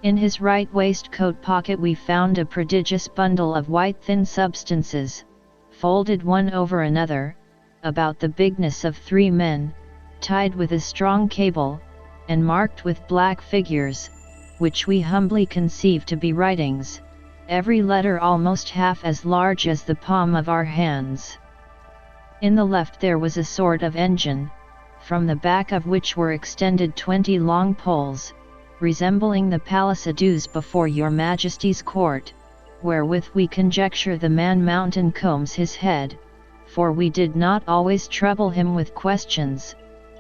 In his right waistcoat pocket we found a prodigious bundle of white thin substances, folded one over another, about the bigness of 3 men, tied with a strong cable, and marked with black figures, which we humbly conceive to be writings, every letter almost half as large as the palm of our hands. In the left there was a sort of engine, from the back of which were extended 20 long poles, resembling the palisades before your Majesty's court, wherewith we conjecture the man Mountain combs his head, for we did not always trouble him with questions,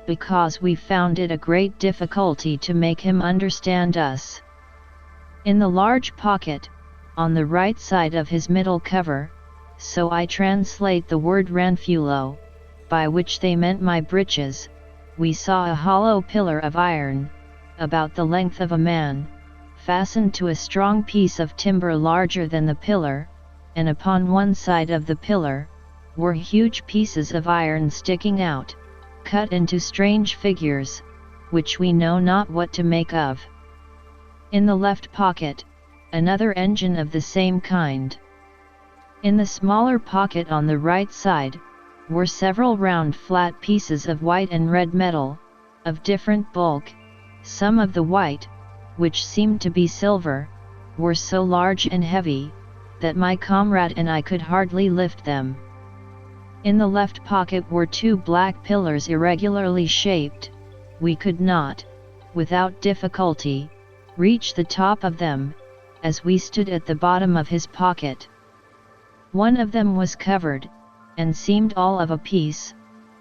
because we found it a great difficulty to make him understand us. In the large pocket, on the right side of his middle cover, so I translate the word ranfulo, by which they meant my breeches, we saw a hollow pillar of iron, about the length of a man, fastened to a strong piece of timber larger than the pillar, and upon one side of the pillar were huge pieces of iron sticking out, cut into strange figures, which we know not what to make of. In the left pocket, another engine of the same kind. In the smaller pocket on the right side, were several round flat pieces of white and red metal, of different bulk. Some of the white, which seemed to be silver, were so large and heavy, that my comrade and I could hardly lift them. In the left pocket were two black pillars irregularly shaped. We could not, without difficulty, reach the top of them, as we stood at the bottom of his pocket. One of them was covered, and seemed all of a piece,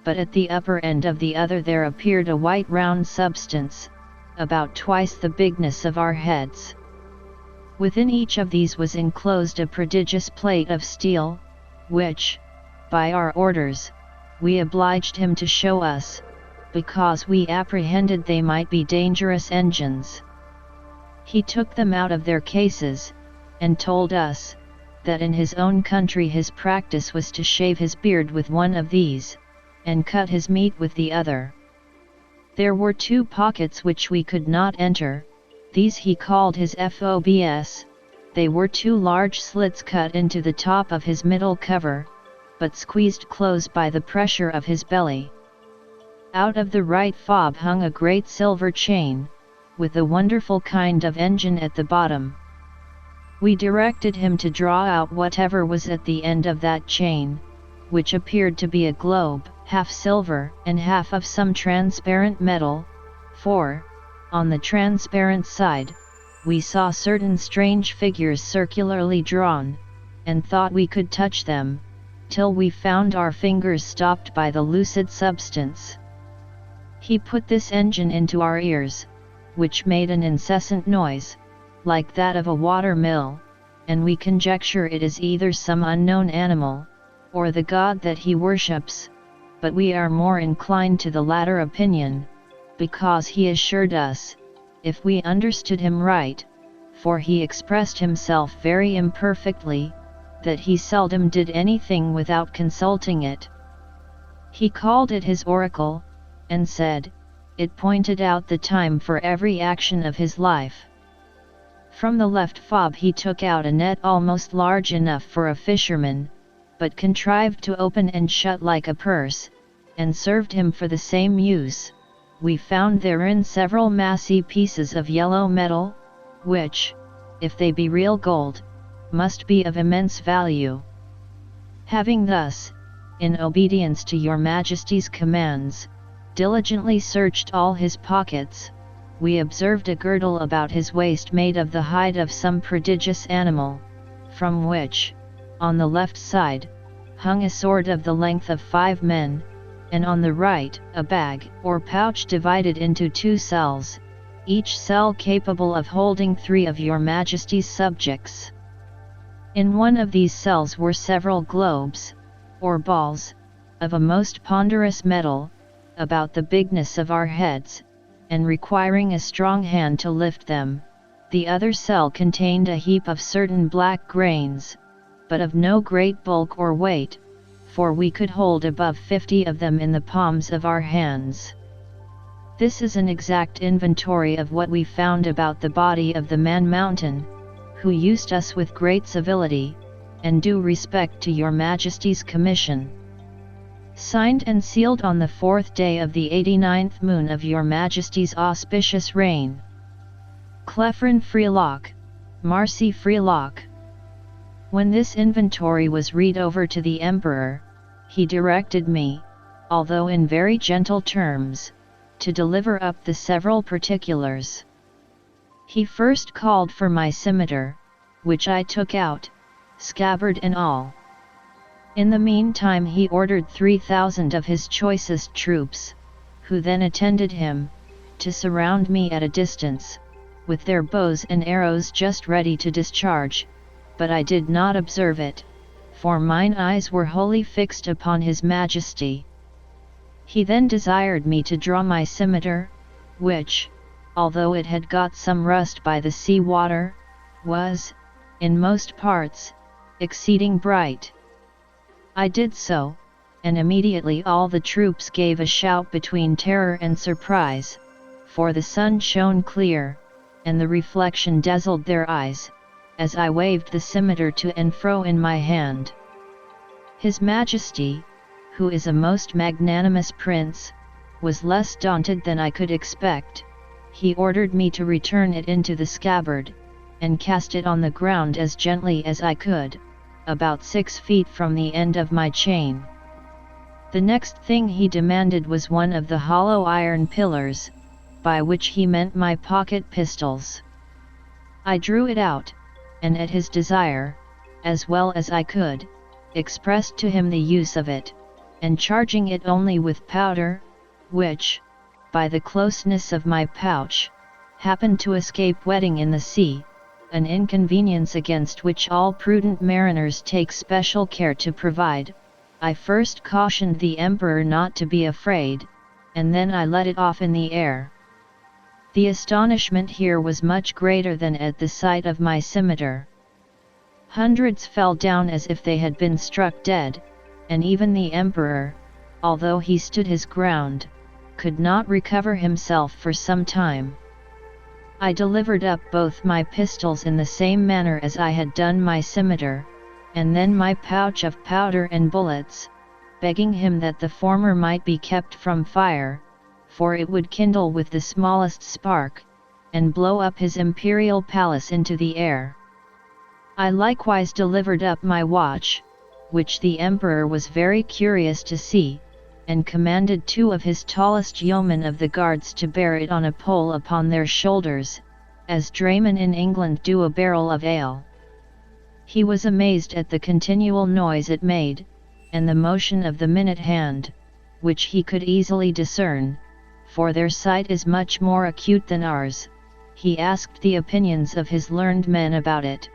but at the upper end of the other there appeared a white round substance, about twice the bigness of our heads. Within each of these was enclosed a prodigious plate of steel, which, by our orders, we obliged him to show us, because we apprehended they might be dangerous engines. He took them out of their cases, and told us, that in his own country his practice was to shave his beard with one of these, and cut his meat with the other. There were two pockets which we could not enter. These he called his fobs. They were two large slits cut into the top of his middle cover, but squeezed close by the pressure of his belly. Out of the right fob hung a great silver chain, with a wonderful kind of engine at the bottom. We directed him to draw out whatever was at the end of that chain, which appeared to be a globe, half silver and half of some transparent metal, for, on the transparent side, we saw certain strange figures circularly drawn, and thought we could touch them, till we found our fingers stopped by the lucid substance. He put this engine into our ears, which made an incessant noise, like that of a water mill, and we conjecture it is either some unknown animal, or the god that he worships, but we are more inclined to the latter opinion, because he assured us, if we understood him right, for he expressed himself very imperfectly, that he seldom did anything without consulting it. He called it his oracle, and said, it pointed out the time for every action of his life. From the left fob he took out a net almost large enough for a fisherman, but contrived to open and shut like a purse, and served him for the same use. We found therein several massy pieces of yellow metal, which, if they be real gold, must be of immense value. Having thus, in obedience to your Majesty's commands, diligently searched all his pockets, we observed a girdle about his waist made of the hide of some prodigious animal, from which, on the left side, hung a sword of the length of 5 men, and on the right, a bag or pouch divided into 2 cells, each cell capable of holding 3 of your Majesty's subjects. In one of these cells were several globes, or balls, of a most ponderous metal, about the bigness of our heads, and requiring a strong hand to lift them. The other cell contained a heap of certain black grains, but of no great bulk or weight, for we could hold above 50 of them in the palms of our hands. This is an exact inventory of what we found about the body of the man Mountain, who used us with great civility, and due respect to your Majesty's commission. Signed and sealed on the 4th day of the 89th moon of your Majesty's auspicious reign. Clefrin Freelock, Marcy Freelock. When this inventory was read over to the Emperor, he directed me, although in very gentle terms, to deliver up the several particulars. He first called for my scimitar, which I took out, scabbard and all. In the meantime he ordered 3,000 of his choicest troops, who then attended him, to surround me at a distance, with their bows and arrows just ready to discharge, but I did not observe it, for mine eyes were wholly fixed upon his Majesty. He then desired me to draw my scimitar, which, although it had got some rust by the sea water, was, in most parts, exceeding bright. I did so, and immediately all the troops gave a shout between terror and surprise, for the sun shone clear, and the reflection dazzled their eyes, as I waved the scimitar to and fro in my hand. His Majesty, who is a most magnanimous prince, was less daunted than I could expect. He ordered me to return it into the scabbard, and cast it on the ground as gently as I could, about 6 feet from the end of my chain. The next thing he demanded was one of the hollow iron pillars, by which he meant my pocket pistols. I drew it out, and at his desire, as well as I could, expressed to him the use of it, and charging it only with powder, which, by the closeness of my pouch, happened to escape wetting in the sea, an inconvenience against which all prudent mariners take special care to provide, I first cautioned the Emperor not to be afraid, and then I let it off in the air. The astonishment here was much greater than at the sight of my scimitar. Hundreds fell down as if they had been struck dead, and even the Emperor, although he stood his ground, could not recover himself for some time. I delivered up both my pistols in the same manner as I had done my scimitar, and then my pouch of powder and bullets, begging him that the former might be kept from fire, for it would kindle with the smallest spark, and blow up his imperial palace into the air. I likewise delivered up my watch, which the Emperor was very curious to see, and commanded 2 of his tallest yeomen of the guards to bear it on a pole upon their shoulders, as draymen in England do a barrel of ale. He was amazed at the continual noise it made, and the motion of the minute hand, which he could easily discern, for their sight is much more acute than ours. He asked the opinions of his learned men about it,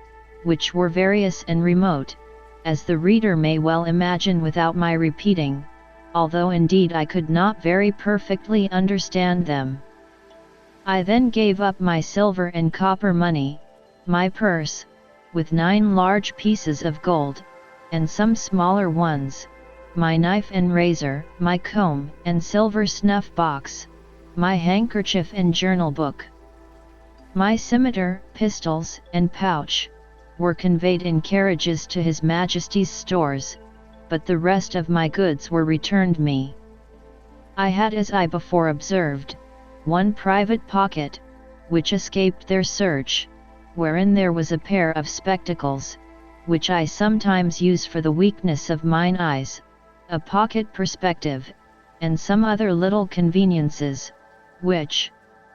which were various and remote, as the reader may well imagine without my repeating, although indeed I could not very perfectly understand them. I then gave up my silver and copper money, my purse, with 9 large pieces of gold, and some smaller ones, my knife and razor, my comb and silver snuff box, my handkerchief and journal book. My scimitar, pistols, and pouch were conveyed in carriages to His Majesty's stores, but the rest of my goods were returned me. I had, as I before observed, 1 private pocket, which escaped their search, wherein there was a pair of spectacles, which I sometimes use for the weakness of mine eyes, a pocket perspective, and some other little conveniences, which,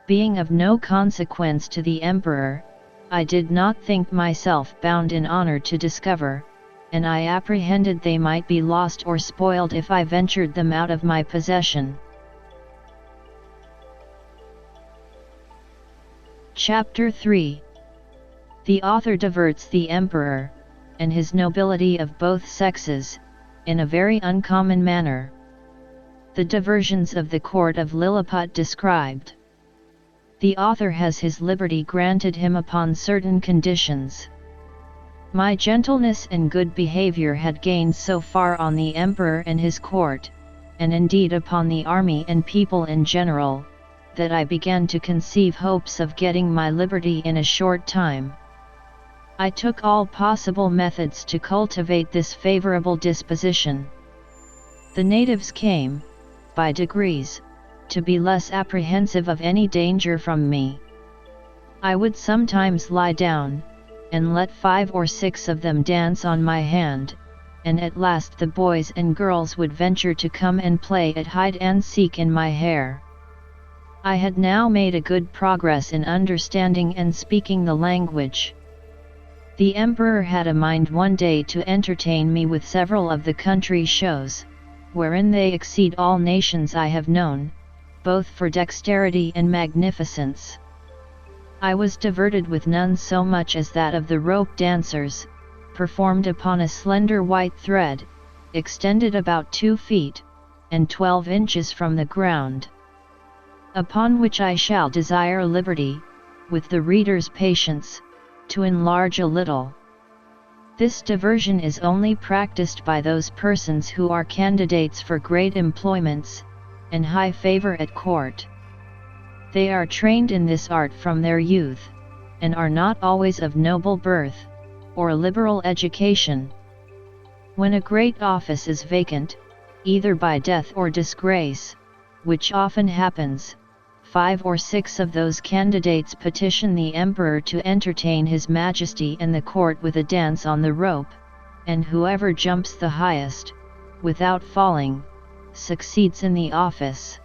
being of no consequence to the Emperor, I did not think myself bound in honor to discover, and I apprehended they might be lost or spoiled if I ventured them out of my possession. Chapter 3. The author diverts the Emperor, and his nobility of both sexes, in a very uncommon manner. The diversions of the court of Lilliput described. The author has his liberty granted him upon certain conditions. My gentleness and good behavior had gained so far on the Emperor and his court, and indeed upon the army and people in general, that I began to conceive hopes of getting my liberty in a short time. I took all possible methods to cultivate this favorable disposition. The natives came, by degrees, to be less apprehensive of any danger from me. I would sometimes lie down, and let 5 or 6 of them dance on my hand, and at last the boys and girls would venture to come and play at hide and seek in my hair. I had now made a good progress in understanding and speaking the language. The Emperor had a mind one day to entertain me with several of the country shows, wherein they exceed all nations I have known, both for dexterity and magnificence. I was diverted with none so much as that of the rope dancers, performed upon a slender white thread, extended about 2 feet, and 12 inches from the ground. Upon which I shall desire liberty, with the reader's patience, to enlarge a little. This diversion is only practiced by those persons who are candidates for great employments, and high favor at court. They are trained in this art from their youth, and are not always of noble birth, or liberal education. When a great office is vacant, either by death or disgrace, which often happens, 5 or 6 of those candidates petition the emperor to entertain his majesty and the court with a dance on the rope, and whoever jumps the highest, without falling, succeeds in the office.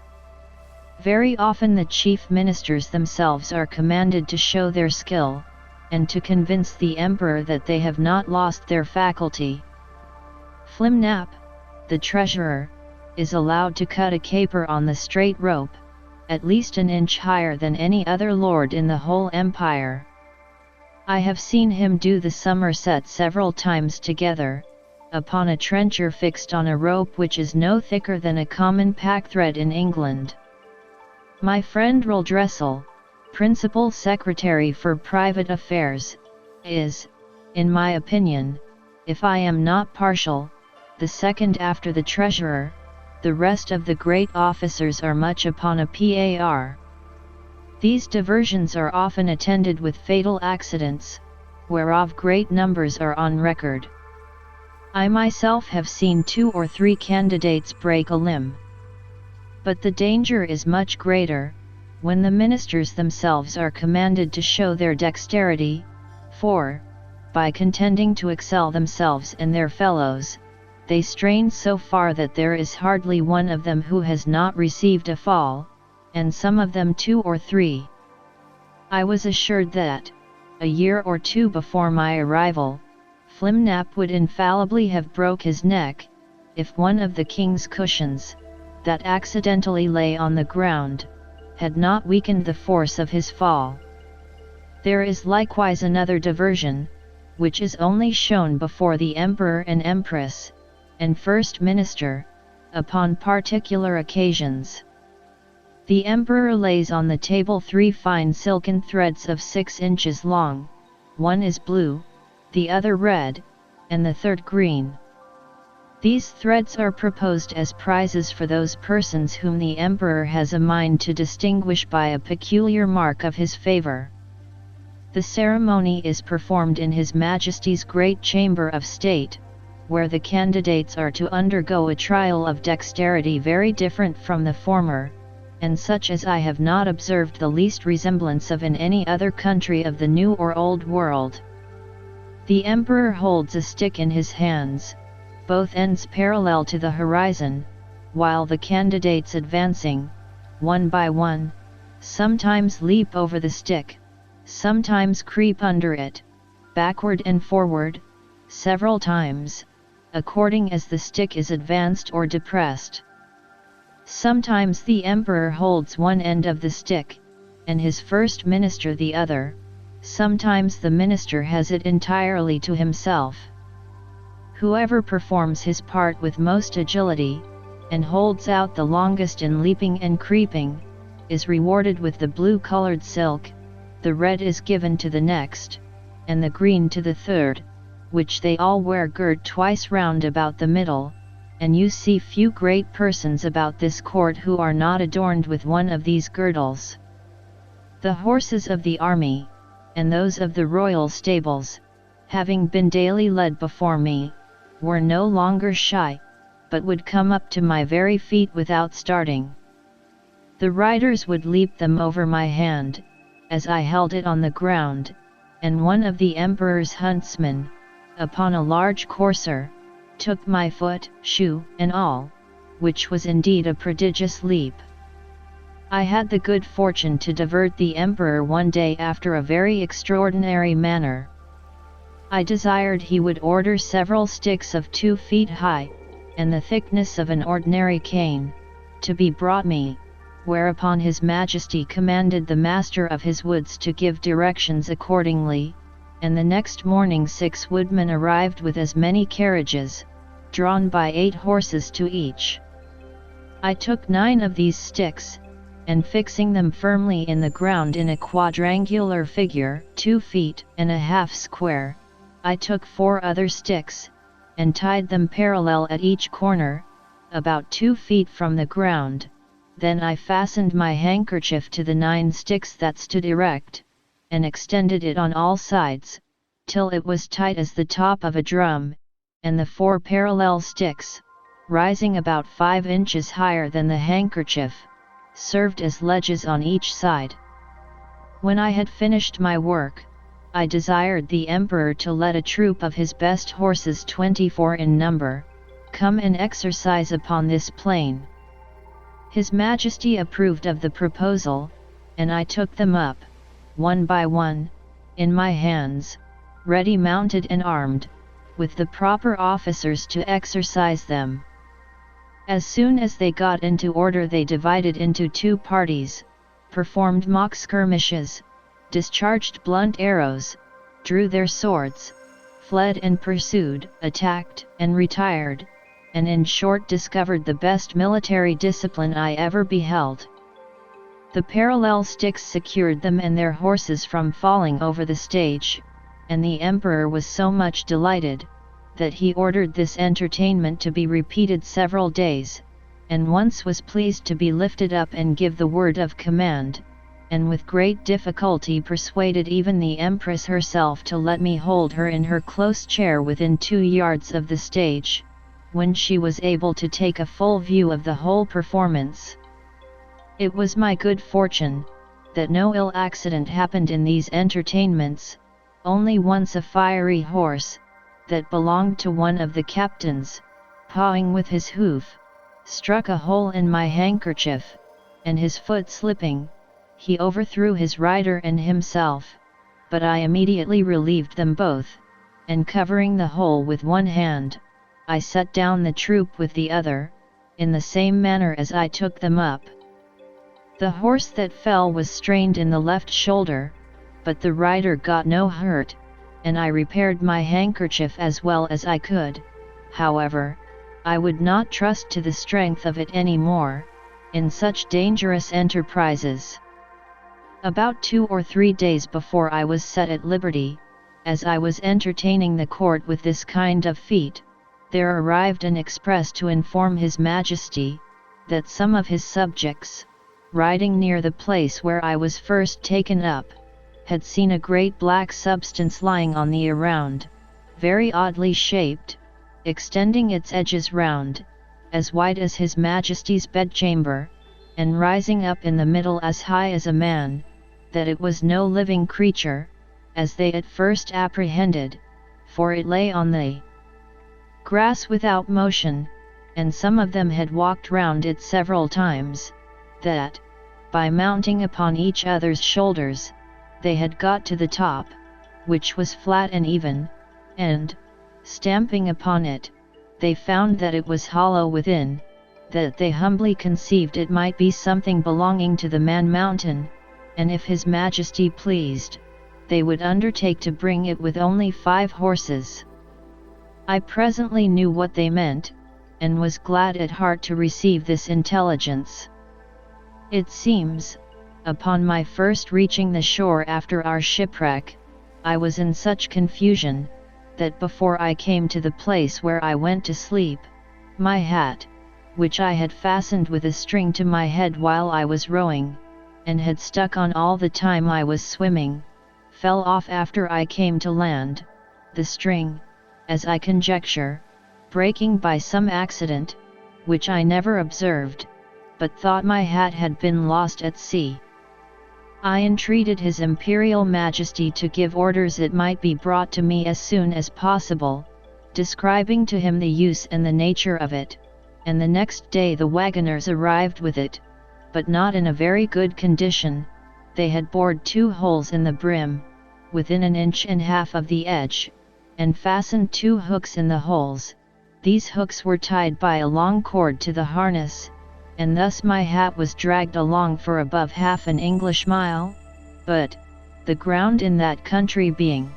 Very often the chief ministers themselves are commanded to show their skill, and to convince the emperor that they have not lost their faculty. Flimnap, the treasurer, is allowed to cut a caper on the straight rope, at least an inch higher than any other lord in the whole empire. I have seen him do the somerset several times together, upon a trencher fixed on a rope which is no thicker than a common packthread in England. My friend Reldressel, principal secretary for private affairs, is, in my opinion, if I am not partial, the second after the treasurer. The rest of the great officers are much upon a par. These diversions are often attended with fatal accidents, whereof great numbers are on record. I myself have seen 2 or 3 candidates break a limb. But the danger is much greater, when the ministers themselves are commanded to show their dexterity, for, by contending to excel themselves and their fellows, they strain so far that there is hardly one of them who has not received a fall, and some of them 2 or 3. I was assured that, a year or 2 before my arrival, Flimnap would infallibly have broke his neck, if one of the king's cushions, that accidentally lay on the ground, had not weakened the force of his fall. There is likewise another diversion, which is only shown before the emperor and empress, and first minister, upon particular occasions. The emperor lays on the table 3 fine silken threads of 6 inches long, one is blue, the other red, and the third green. These threads are proposed as prizes for those persons whom the emperor has a mind to distinguish by a peculiar mark of his favor. The ceremony is performed in His Majesty's great chamber of state, where the candidates are to undergo a trial of dexterity very different from the former, and such as I have not observed the least resemblance of in any other country of the New or Old World. The emperor holds a stick in his hands, both ends parallel to the horizon, while the candidates advancing, one by one, sometimes leap over the stick, sometimes creep under it, backward and forward, several times, according as the stick is advanced or depressed. Sometimes the emperor holds one end of the stick, and his first minister the other, sometimes the minister has it entirely to himself. Whoever performs his part with most agility, and holds out the longest in leaping and creeping, is rewarded with the blue-colored silk, the red is given to the next, and the green to the third, which they all wear girt twice round about the middle, and you see few great persons about this court who are not adorned with one of these girdles. The horses of the army, and those of the royal stables, having been daily led before me, were no longer shy, but would come up to my very feet without starting. The riders would leap them over my hand, as I held it on the ground, and one of the emperor's huntsmen, upon a large courser, took my foot, shoe, and all, which was indeed a prodigious leap. I had the good fortune to divert the emperor one day after a very extraordinary manner. I desired he would order several sticks of 2 feet high, and the thickness of an ordinary cane, to be brought me, whereupon His Majesty commanded the master of his woods to give directions accordingly, and the next morning 6 woodmen arrived with as many carriages, drawn by 8 horses to each. I took 9 of these sticks, and fixing them firmly in the ground in a quadrangular figure, 2.5 feet square, I took 4 other sticks, and tied them parallel at each corner, about 2 feet from the ground. Then I fastened my handkerchief to the 9 sticks that stood erect, and extended it on all sides, till it was tight as the top of a drum, and the 4 parallel sticks, rising about 5 inches higher than the handkerchief, served as ledges on each side. When I had finished my work, I desired the emperor to let a troop of his best horses, 24 in number, come and exercise upon this plain. His Majesty approved of the proposal, and I took them up, one by one, in my hands, ready mounted and armed, with the proper officers to exercise them. As soon as they got into order, they divided into 2 parties, performed mock skirmishes, discharged blunt arrows, drew their swords, fled and pursued, attacked and retired, and in short discovered the best military discipline I ever beheld. The parallel sticks secured them and their horses from falling over the stage, and the emperor was so much delighted, that he ordered this entertainment to be repeated several days, and once was pleased to be lifted up and give the word of command, and with great difficulty persuaded even the empress herself to let me hold her in her close chair within 2 yards of the stage, when she was able to take a full view of the whole performance. It was my good fortune, that no ill accident happened in these entertainments. Only once a fiery horse, that belonged to one of the captains, pawing with his hoof, struck a hole in my handkerchief, and his foot slipping, he overthrew his rider and himself, but I immediately relieved them both, and covering the hole with one hand, I set down the troop with the other, in the same manner as I took them up. The horse that fell was strained in the left shoulder, but the rider got no hurt, and I repaired my handkerchief as well as I could. However, I would not trust to the strength of it any more, in such dangerous enterprises. About 2 or 3 days before I was set at liberty, as I was entertaining the court with this kind of feat, there arrived an express to inform His Majesty, that some of his subjects, riding near the place where I was first taken up, had seen a great black substance lying on the around, very oddly shaped, extending its edges round, as wide as His Majesty's bedchamber, and rising up in the middle as high as a man, that it was no living creature, as they at first apprehended, for it lay on the grass without motion, and some of them had walked round it several times, that, by mounting upon each other's shoulders, they had got to the top, which was flat and even, and, stamping upon it, they found that it was hollow within, that they humbly conceived it might be something belonging to the man-mountain, and if His Majesty pleased, they would undertake to bring it with only 5 horses. I presently knew what they meant, and was glad at heart to receive this intelligence. It seems, upon my first reaching the shore after our shipwreck, I was in such confusion, that before I came to the place where I went to sleep, my hat, which I had fastened with a string to my head while I was rowing, and had stuck on all the time I was swimming, fell off after I came to land, the string, as I conjecture, breaking by some accident, which I never observed, but thought my hat had been lost at sea. I entreated His Imperial Majesty to give orders it might be brought to me as soon as possible, describing to him the use and the nature of it, and the next day the wagoners arrived with it, but not in a very good condition. They had bored 2 holes in the brim, within 1.5 inches of the edge, and fastened 2 hooks in the holes. These hooks were tied by a long cord to the harness, and thus my hat was dragged along for above half an English mile, but, the ground in that country being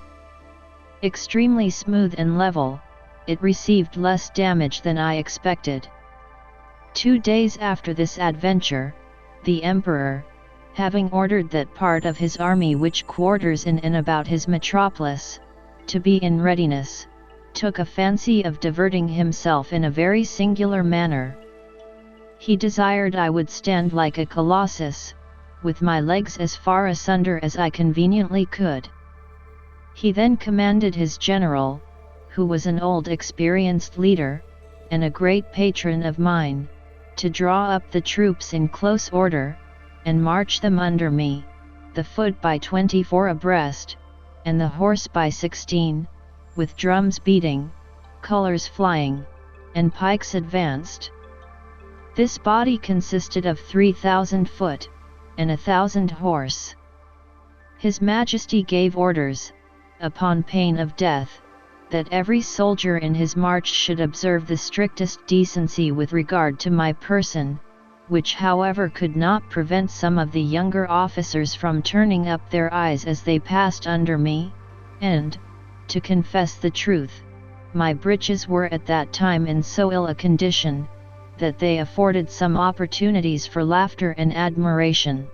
extremely smooth and level, it received less damage than I expected. 2 days after this adventure, the emperor, having ordered that part of his army which quarters in and about his metropolis, to be in readiness, took a fancy of diverting himself in a very singular manner. He desired I would stand like a colossus, with my legs as far asunder as I conveniently could. He then commanded his general, who was an old experienced leader, and a great patron of mine, to draw up the troops in close order, and march them under me, the foot by 24 abreast, and the horse by 16, with drums beating, colours flying, and pikes advanced. This body consisted of 3,000 foot, and 1,000 horse. His Majesty gave orders, upon pain of death, that every soldier in his march should observe the strictest decency with regard to my person, which however could not prevent some of the younger officers from turning up their eyes as they passed under me, and, to confess the truth, my breeches were at that time in so ill a condition, that they afforded some opportunities for laughter and admiration.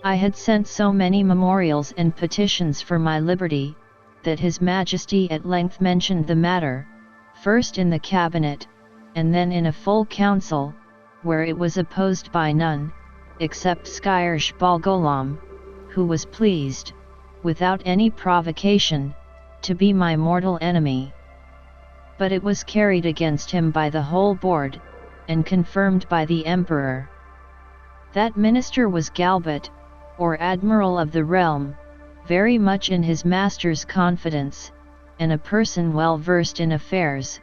I had sent so many memorials and petitions for my liberty, that His Majesty at length mentioned the matter, first in the cabinet, and then in a full council, where it was opposed by none, except Skyrish Balgolam, who was pleased, without any provocation, to be my mortal enemy. But it was carried against him by the whole board, and confirmed by the emperor. That minister was Galbot, or admiral of the realm, very much in his master's confidence, and a person well versed in affairs,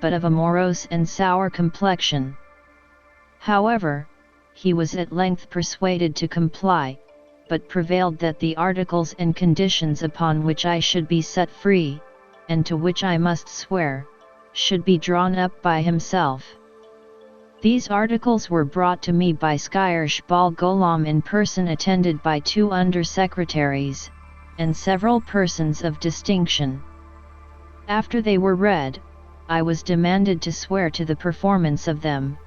but of a morose and sour complexion. However, he was at length persuaded to comply, but prevailed that the articles and conditions upon which I should be set free, and to which I must swear, should be drawn up by himself. These articles were brought to me by Skyrish Balgolam in person, attended by 2 under-secretaries, and several persons of distinction. After they were read, I was demanded to swear to the performance of them,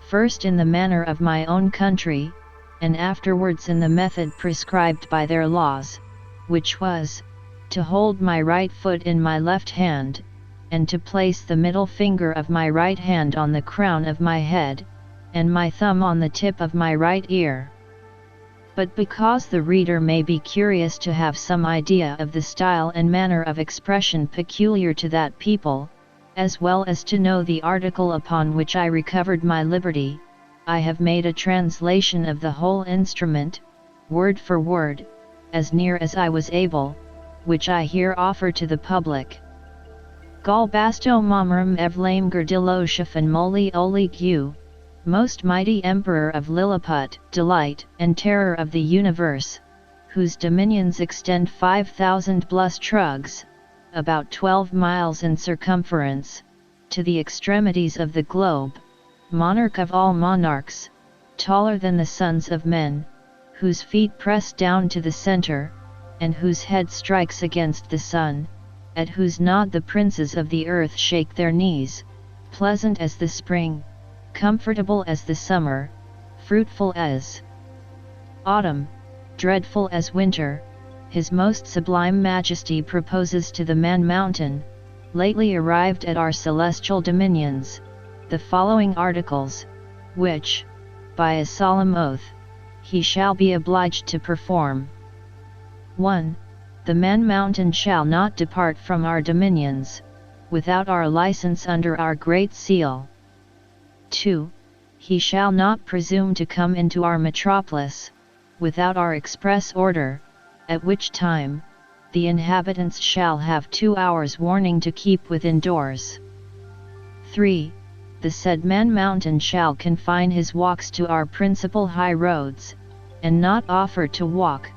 first in the manner of my own country, and afterwards in the method prescribed by their laws, which was, to hold my right foot in my left hand, and to place the middle finger of my right hand on the crown of my head, and my thumb on the tip of my right ear. But because the reader may be curious to have some idea of the style and manner of expression peculiar to that people, as well as to know the article upon which I recovered my liberty, I have made a translation of the whole instrument, word for word, as near as I was able, which I here offer to the public. Galbasto Momram Evlame Gerdiloshafen Moli Olik U, most mighty Emperor of Lilliput, delight and terror of the universe, whose dominions extend 5,000 trugs, about 12 miles in circumference, to the extremities of the globe, monarch of all monarchs, taller than the sons of men, whose feet press down to the center, and whose head strikes against the sun, at whose nod the princes of the earth shake their knees, pleasant as the spring, comfortable as the summer, fruitful as autumn, dreadful as winter, His most sublime Majesty proposes to the Man Mountain, lately arrived at our celestial dominions, the following articles, which, by a solemn oath, he shall be obliged to perform. 1. The Man Mountain shall not depart from our dominions, without our license under our great seal. 2. He shall not presume to come into our metropolis, without our express order, at which time, the inhabitants shall have 2 hours warning to keep within doors. 3. The said Man Mountain shall confine his walks to our principal high roads, and not offer to walk,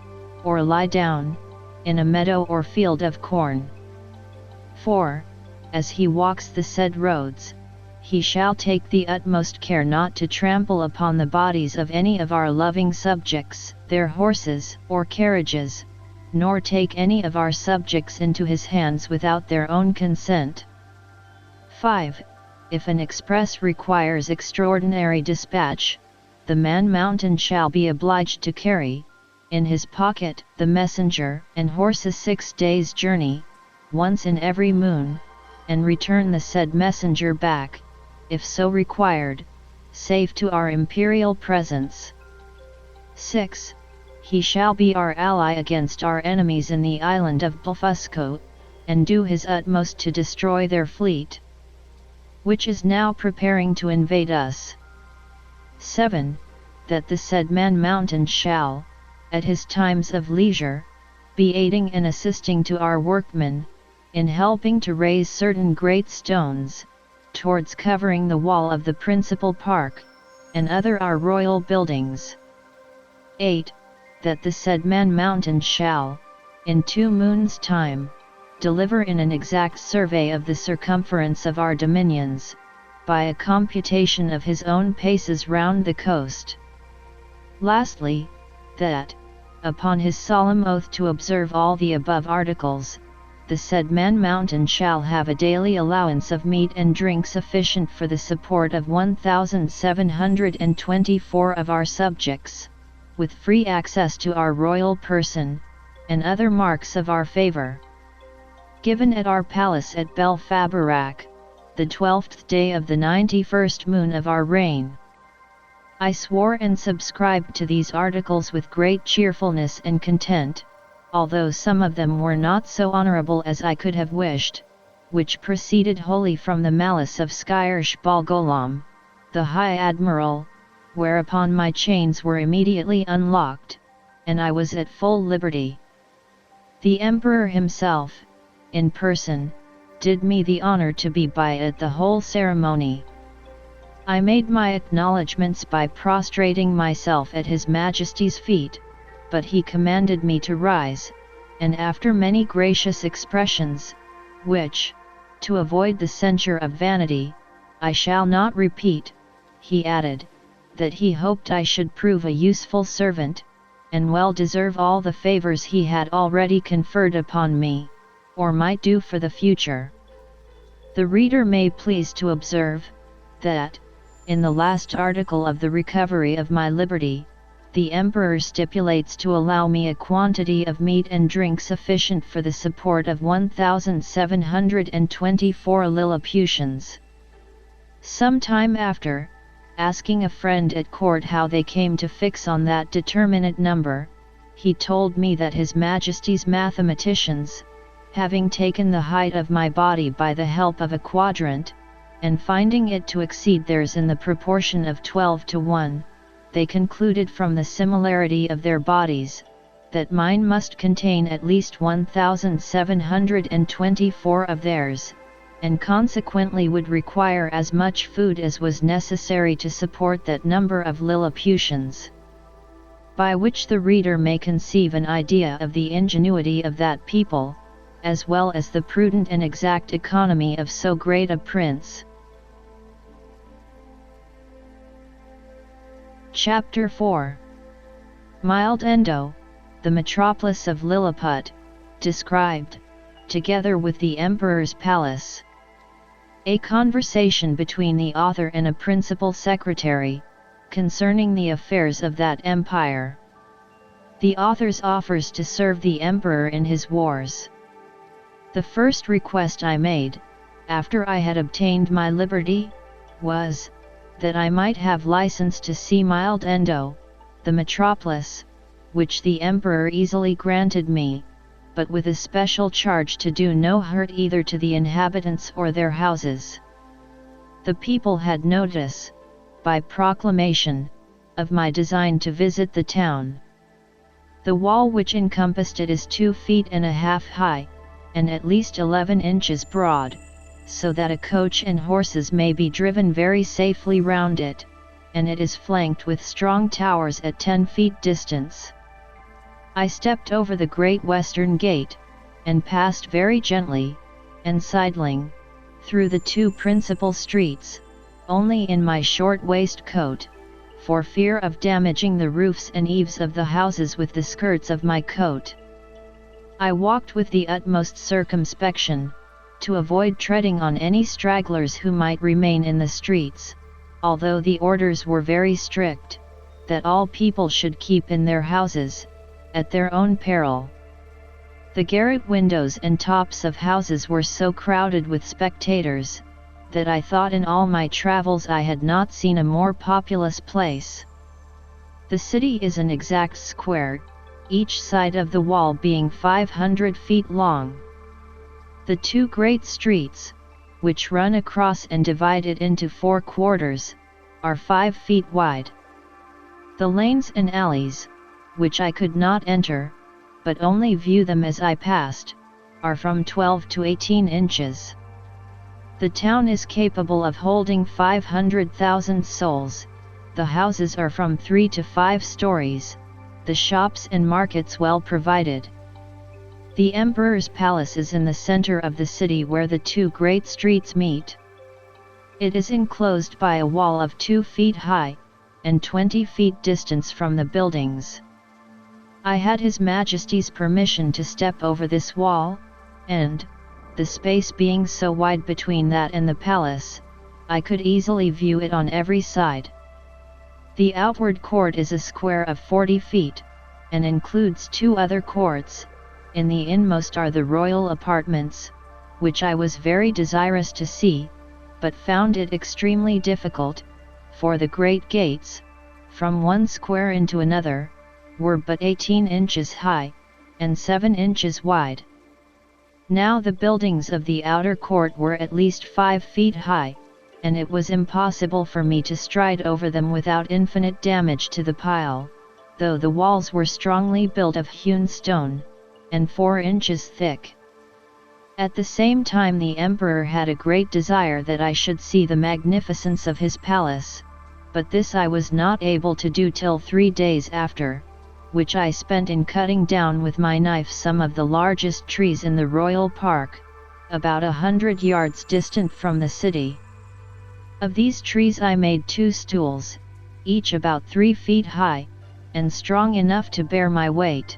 or lie down, in a meadow or field of corn. 4. As he walks the said roads, he shall take the utmost care not to trample upon the bodies of any of our loving subjects, their horses or carriages, nor take any of our subjects into his hands without their own consent. 5. If an express requires extraordinary dispatch, the man-mountain shall be obliged to carry, in his pocket, the messenger and horse a 6 days' journey, once in every moon, and return the said messenger back, if so required, safe to our imperial presence. 6. He shall be our ally against our enemies in the island of Blefusco, and do his utmost to destroy their fleet, which is now preparing to invade us. 7. That the said man-mountain shall, at his times of leisure, be aiding and assisting to our workmen, in helping to raise certain great stones, towards covering the wall of the principal park, and other our royal buildings. 8. That the said man-mountain shall, in 2 moons' time, deliver in an exact survey of the circumference of our dominions, by a computation of his own paces round the coast. Lastly, that, upon his solemn oath to observe all the above articles, the said man-mountain shall have a daily allowance of meat and drink sufficient for the support of 1,724 of our subjects, with free access to our royal person, and other marks of our favour. Given at our palace at Belfaborac, the 12th day of the 91st moon of our reign. I swore and subscribed to these articles with great cheerfulness and content, although some of them were not so honourable as I could have wished, which proceeded wholly from the malice of Skyresh Bolgolam, the High Admiral, whereupon my chains were immediately unlocked, and I was at full liberty. The Emperor himself, in person, did me the honour to be by at the whole ceremony. I made my acknowledgments by prostrating myself at His Majesty's feet, but he commanded me to rise, and after many gracious expressions, which, to avoid the censure of vanity, I shall not repeat, he added, that he hoped I should prove a useful servant, and well deserve all the favours he had already conferred upon me, or might do for the future. The reader may please to observe, that, in the last article of the recovery of my liberty, the Emperor stipulates to allow me a quantity of meat and drink sufficient for the support of 1,724 Lilliputians. Some time after, asking a friend at court how they came to fix on that determinate number, he told me that His Majesty's mathematicians, having taken the height of my body by the help of a quadrant, and finding it to exceed theirs in the proportion of 12 to 1, they concluded from the similarity of their bodies, that mine must contain at least 1,724 of theirs, and consequently would require as much food as was necessary to support that number of Lilliputians. By which the reader may conceive an idea of the ingenuity of that people, as well as the prudent and exact economy of so great a prince. Chapter 4. Mild Endo, the metropolis of Lilliput, described, together with the Emperor's palace. A conversation between the author and a principal secretary, concerning the affairs of that empire. The author's offers to serve the Emperor in his wars. The first request I made, after I had obtained my liberty, was, that I might have license to see Mild Endo, the metropolis, which the Emperor easily granted me, but with a special charge to do no hurt either to the inhabitants or their houses. The people had notice, by proclamation, of my design to visit the town. The wall which encompassed it is 2 feet and a half high, and at least 11 inches broad, so that a coach and horses may be driven very safely round it, and it is flanked with strong towers at 10 feet distance. I stepped over the great western gate, and passed very gently, and sidling, through the 2 principal streets, only in my short waistcoat, for fear of damaging the roofs and eaves of the houses with the skirts of my coat. I walked with the utmost circumspection, to avoid treading on any stragglers who might remain in the streets, although the orders were very strict. that all people should keep in their houses, at their own peril. The garret windows and tops of houses were so crowded with spectators, that I thought in all my travels I had not seen a more populous place. The city is an exact square, each side of the wall being 500 feet long. The two great streets, which run across and divide it into 4 quarters, are 5 feet wide. The lanes and alleys, which I could not enter, but only view them as I passed, are from 12 to 18 inches. The town is capable of holding 500,000 souls, the houses are from 3 to 5 stories, the shops and markets well provided. The emperor's palace is in the center of the city where the two great streets meet. It is enclosed by a wall of 2 feet high, and 20 feet distance from the buildings. I had His Majesty's permission to step over this wall, and, the space being so wide between that and the palace, I could easily view it on every side. The outward court is a square of 40 feet, and includes 2 other courts. In the inmost are the royal apartments, which I was very desirous to see, but found it extremely difficult, for the great gates, from one square into another, were but 18 inches high, and 7 inches wide. Now the buildings of the outer court were at least 5 feet high, and it was impossible for me to stride over them without infinite damage to the pile, though the walls were strongly built of hewn stone, and 4 inches thick. At the same time the emperor had a great desire that I should see the magnificence of his palace, but this I was not able to do till 3 days after, which I spent in cutting down with my knife some of the largest trees in the royal park, about 100 yards distant from the city. Of these trees I made 2 stools, each about 3 feet high, and strong enough to bear my weight.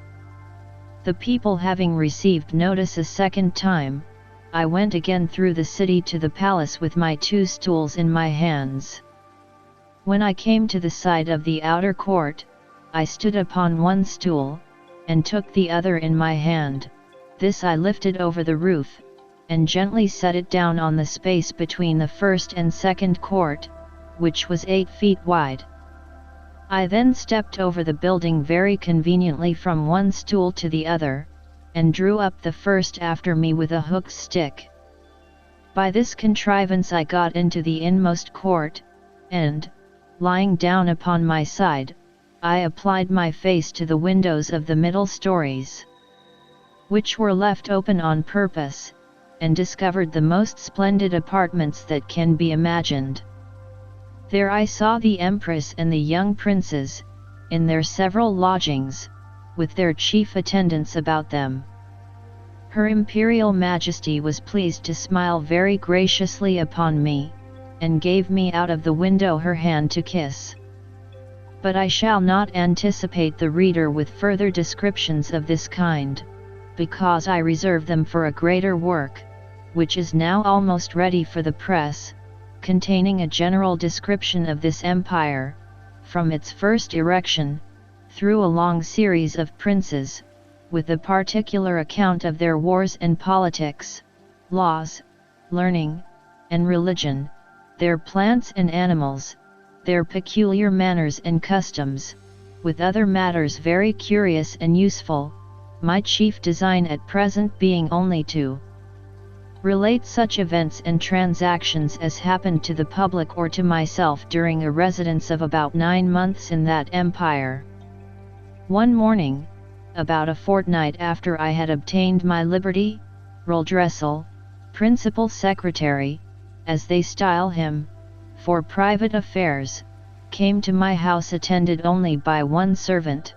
The people having received notice a second time, I went again through the city to the palace with my 2 stools in my hands. When I came to the side of the outer court, I stood upon one stool, and took the other in my hand. This I lifted over the roof, and gently set it down on the space between the first and second court, which was 8 feet wide. I then stepped over the building very conveniently from one stool to the other, and drew up the first after me with a hook stick. By this contrivance I got into the inmost court, and, lying down upon my side, I applied my face to the windows of the middle stories, which were left open on purpose, and discovered the most splendid apartments that can be imagined. There I saw the Empress and the young princes, in their several lodgings, with their chief attendants about them. Her Imperial Majesty was pleased to smile very graciously upon me, and gave me out of the window her hand to kiss. But I shall not anticipate the reader with further descriptions of this kind, because I reserve them for a greater work, which is now almost ready for the press, containing a general description of this empire, from its first erection, through a long series of princes, with a particular account of their wars and politics, laws, learning, and religion, their plants and animals, their peculiar manners and customs, with other matters very curious and useful, my chief design at present being only to relate such events and transactions as happened to the public or to myself during a residence of about 9 months in that empire. One morning, about a fortnight after I had obtained my liberty, Reldressel, principal secretary, as they style him, for private affairs, came to my house attended only by one servant.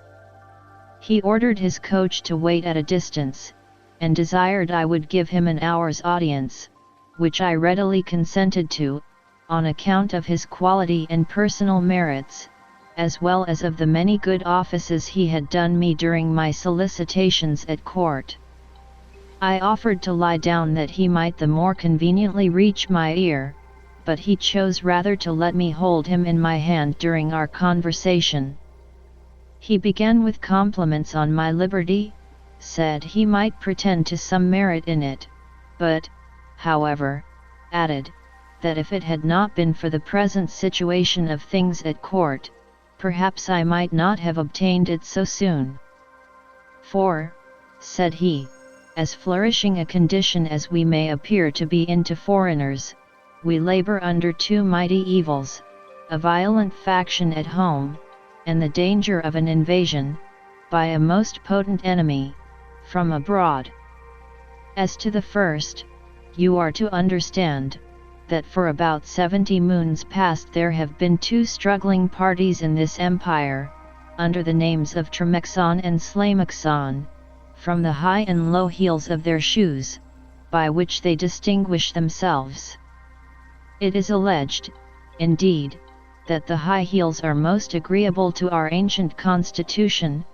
He ordered his coach to wait at a distance, and desired I would give him an hour's audience, which I readily consented to, on account of his quality and personal merits, as well as of the many good offices he had done me during my solicitations at court. I offered to lie down that he might the more conveniently reach my ear, but he chose rather to let me hold him in my hand during our conversation, He began with compliments on my liberty, said he might pretend to some merit in it, but, however, added, that if it had not been for the present situation of things at court, perhaps I might not have obtained it so soon. For, said he, as flourishing a condition as we may appear to be in to foreigners, we labor under two mighty evils, a violent faction at home, and the danger of an invasion, by a most potent enemy, from abroad. As to the first, you are to understand, that for about 70 moons past there have been two struggling parties in this empire, under the names of Tremexon and Slamexon, from the high and low heels of their shoes, by which they distinguish themselves. It is alleged, indeed, that the high heels are most agreeable to our ancient constitution,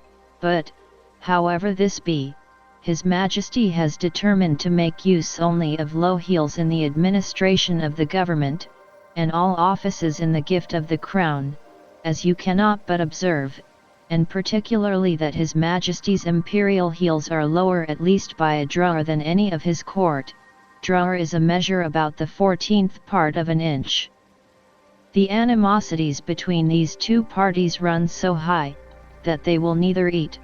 but, however this be, His Majesty has determined to make use only of low heels in the administration of the government, and all offices in the gift of the crown, as you cannot but observe, and particularly that His Majesty's imperial heels are lower at least by a drawer than any of his court. Drawer is a measure about the 14th part of an inch. The animosities between these two parties run so high, that they will neither eat,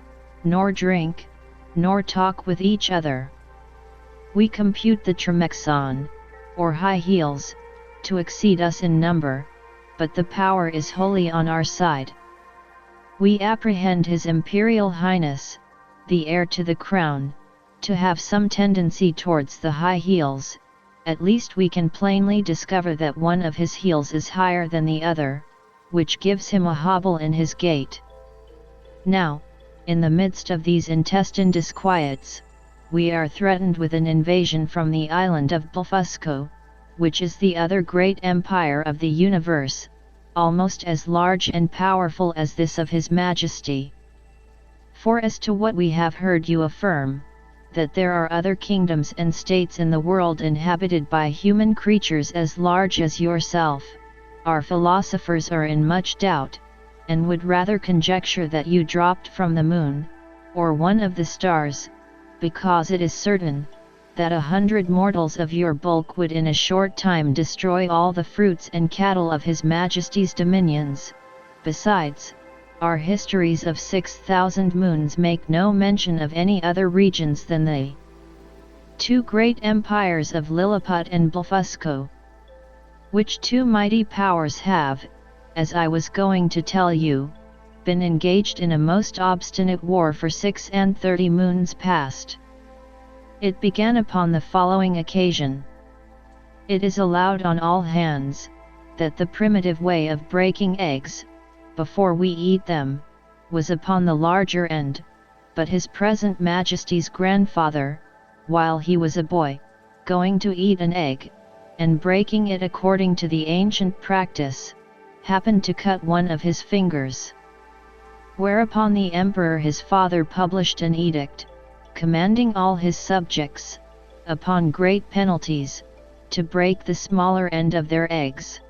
nor drink, nor talk with each other. We compute the Tremexon, or high heels, to exceed us in number, but the power is wholly on our side. We apprehend His Imperial Highness, the heir to the crown, to have some tendency towards the high heels. At least we can plainly discover that one of his heels is higher than the other, which gives him a hobble in his gait. Now, in the midst of these intestine disquiets, we are threatened with an invasion from the island of Blefusco, which is the other great empire of the universe, almost as large and powerful as this of His Majesty. For as to what we have heard you affirm, that there are other kingdoms and states in the world inhabited by human creatures as large as yourself, our philosophers are in much doubt, and would rather conjecture that you dropped from the moon, or one of the stars, because it is certain, that 100 mortals of your bulk would in a short time destroy all the fruits and cattle of His Majesty's dominions. Besides, our histories of 6,000 moons make no mention of any other regions than the two great empires of Lilliput and Blefusco, which two mighty powers have, as I was going to tell you, been engaged in a most obstinate war for 36 moons past. It began upon the following occasion. It is allowed on all hands, that the primitive way of breaking eggs, before we eat them, was upon the larger end, but His present Majesty's grandfather, while he was a boy, going to eat an egg, and breaking it according to the ancient practice, happened to cut one of his fingers. Whereupon the emperor his father published an edict, commanding all his subjects, upon great penalties, to break the smaller end of their eggs.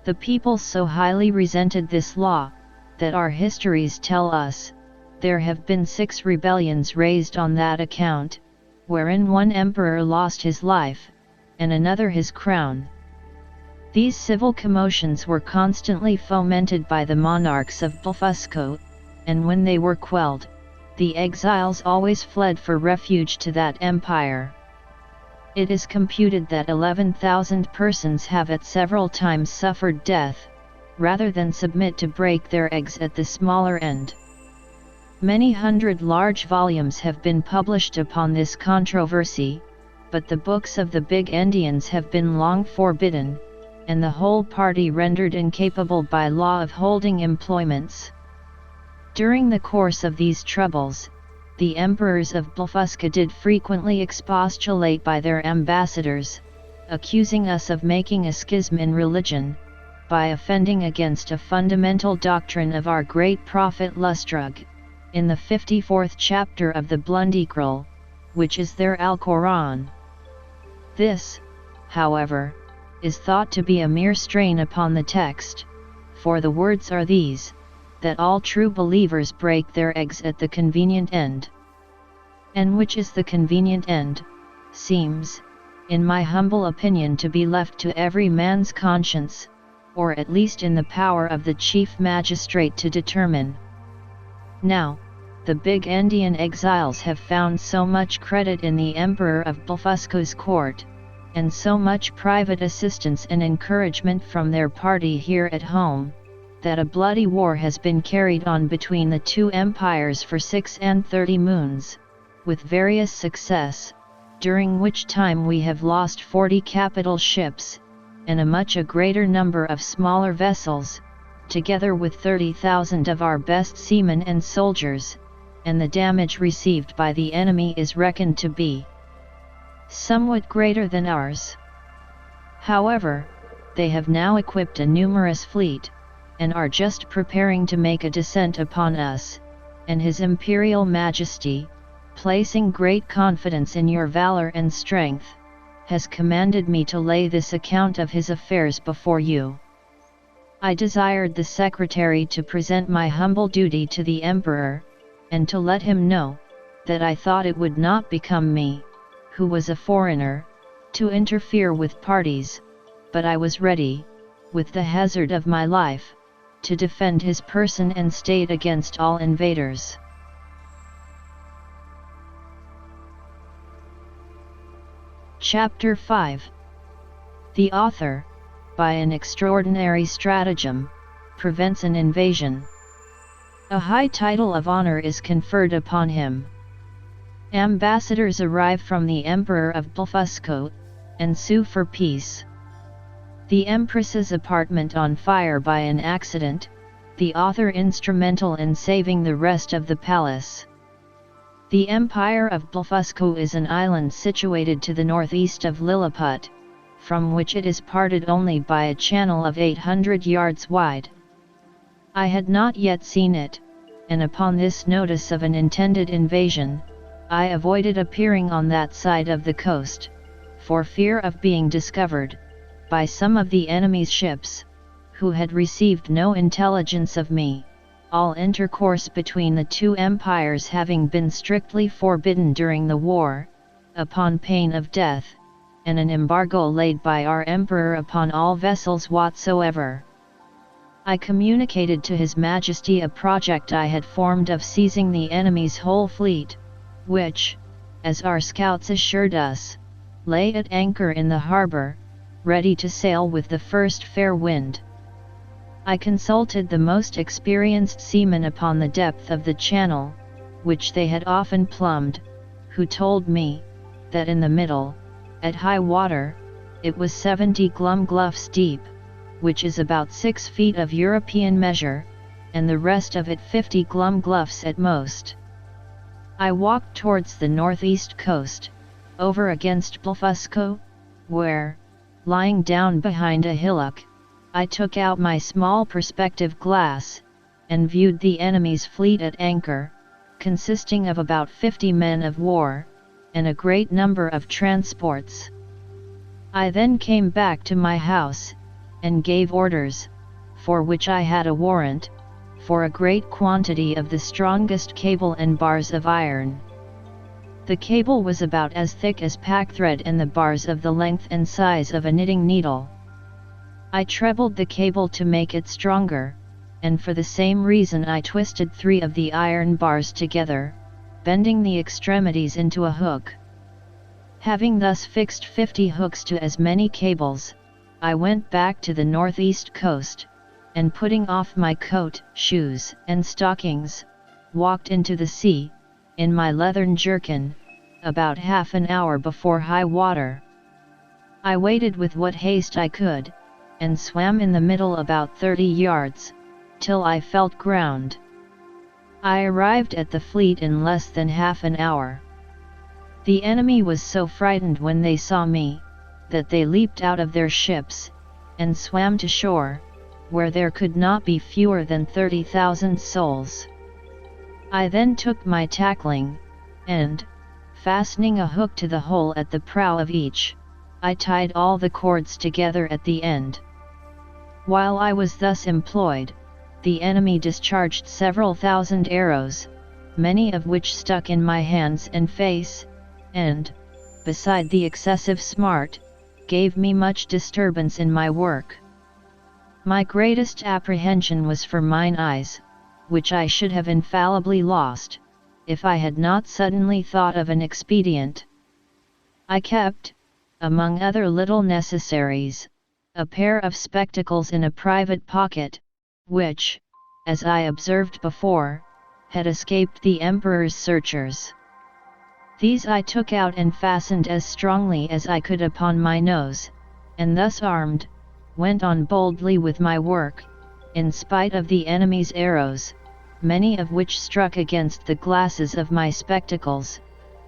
The people so highly resented this law, that our histories tell us, there have been 6 rebellions raised on that account, wherein one emperor lost his life, and another his crown. These civil commotions were constantly fomented by the monarchs of Blefusco, and when they were quelled, the exiles always fled for refuge to that empire. It is computed that 11,000 persons have at several times suffered death, rather than submit to break their eggs at the smaller end. Many hundred large volumes have been published upon this controversy, but the books of the big Indians have been long forbidden, and the whole party rendered incapable by law of holding employments. During the course of these troubles, the emperors of Blefusca did frequently expostulate by their ambassadors, accusing us of making a schism in religion, by offending against a fundamental doctrine of our great prophet Lustrug, in the 54th chapter of the Blundikrul, which is their Alcoran. This, however, is thought to be a mere strain upon the text, for the words are these, that all true believers break their eggs at the convenient end. And which is the convenient end, seems, in my humble opinion, to be left to every man's conscience, or at least in the power of the chief magistrate to determine. Now, the big Indian exiles have found so much credit in the Emperor of Blefuscu's court, and so much private assistance and encouragement from their party here at home, that a bloody war has been carried on between the two empires for 36 moons, with various success, during which time we have lost 40 capital ships, and a greater number of smaller vessels, together with 30,000 of our best seamen and soldiers, and the damage received by the enemy is reckoned to be somewhat greater than ours. However, they have now equipped a numerous fleet, and are just preparing to make a descent upon us, and His Imperial Majesty, placing great confidence in your valor and strength, has commanded me to lay this account of his affairs before you. I desired the secretary to present my humble duty to the Emperor, and to let him know, that I thought it would not become me, who was a foreigner, to interfere with parties, but I was ready, with the hazard of my life, to defend his person and state against all invaders. Chapter 5. The author, by an extraordinary stratagem, prevents an invasion. A high title of honor is conferred upon him. Ambassadors arrive from the Emperor of Blefuscu, and sue for peace. The Empress's apartment on fire by an accident, the author instrumental in saving the rest of the palace. The Empire of Blefuscu is an island situated to the northeast of Lilliput, from which it is parted only by a channel of 800 yards wide. I had not yet seen it, and upon this notice of an intended invasion, I avoided appearing on that side of the coast, for fear of being discovered, by some of the enemy's ships, who had received no intelligence of me, all intercourse between the two empires having been strictly forbidden during the war, upon pain of death, and an embargo laid by our Emperor upon all vessels whatsoever. I communicated to His Majesty a project I had formed of seizing the enemy's whole fleet, which, as our scouts assured us, lay at anchor in the harbour, ready to sail with the first fair wind. I consulted the most experienced seamen upon the depth of the channel, which they had often plumbed, who told me, that in the middle, at high water, it was 70 glumgluffs deep, which is about 6 feet of European measure, and the rest of it 50 glumgluffs at most. I walked towards the northeast coast, over against Blefuscu, where, lying down behind a hillock, I took out my small perspective glass, and viewed the enemy's fleet at anchor, consisting of about 50 men of war, and a great number of transports. I then came back to my house, and gave orders, for which I had a warrant, for a great quantity of the strongest cable and bars of iron. The cable was about as thick as packthread, and the bars of the length and size of a knitting needle. I trebled the cable to make it stronger, and for the same reason I twisted 3 of the iron bars together, bending the extremities into a hook. Having thus fixed 50 hooks to as many cables, I went back to the northeast coast, and putting off my coat, shoes, and stockings, walked into the sea, in my leathern jerkin, about half an hour before high water. I waded with what haste I could, and swam in the middle about 30 yards, till I felt ground. I arrived at the fleet in less than half an hour. The enemy was so frightened when they saw me, that they leaped out of their ships, and swam to shore, where there could not be fewer than 30,000 souls. I then took my tackling, and, fastening a hook to the hole at the prow of each, I tied all the cords together at the end. While I was thus employed, the enemy discharged several thousand arrows, many of which stuck in my hands and face, and, beside the excessive smart, gave me much disturbance in my work. My greatest apprehension was for mine eyes, which I should have infallibly lost, if I had not suddenly thought of an expedient. I kept, among other little necessaries, a pair of spectacles in a private pocket, which, as I observed before, had escaped the emperor's searchers. These I took out and fastened as strongly as I could upon my nose, and thus armed, went on boldly with my work, in spite of the enemy's arrows, many of which struck against the glasses of my spectacles,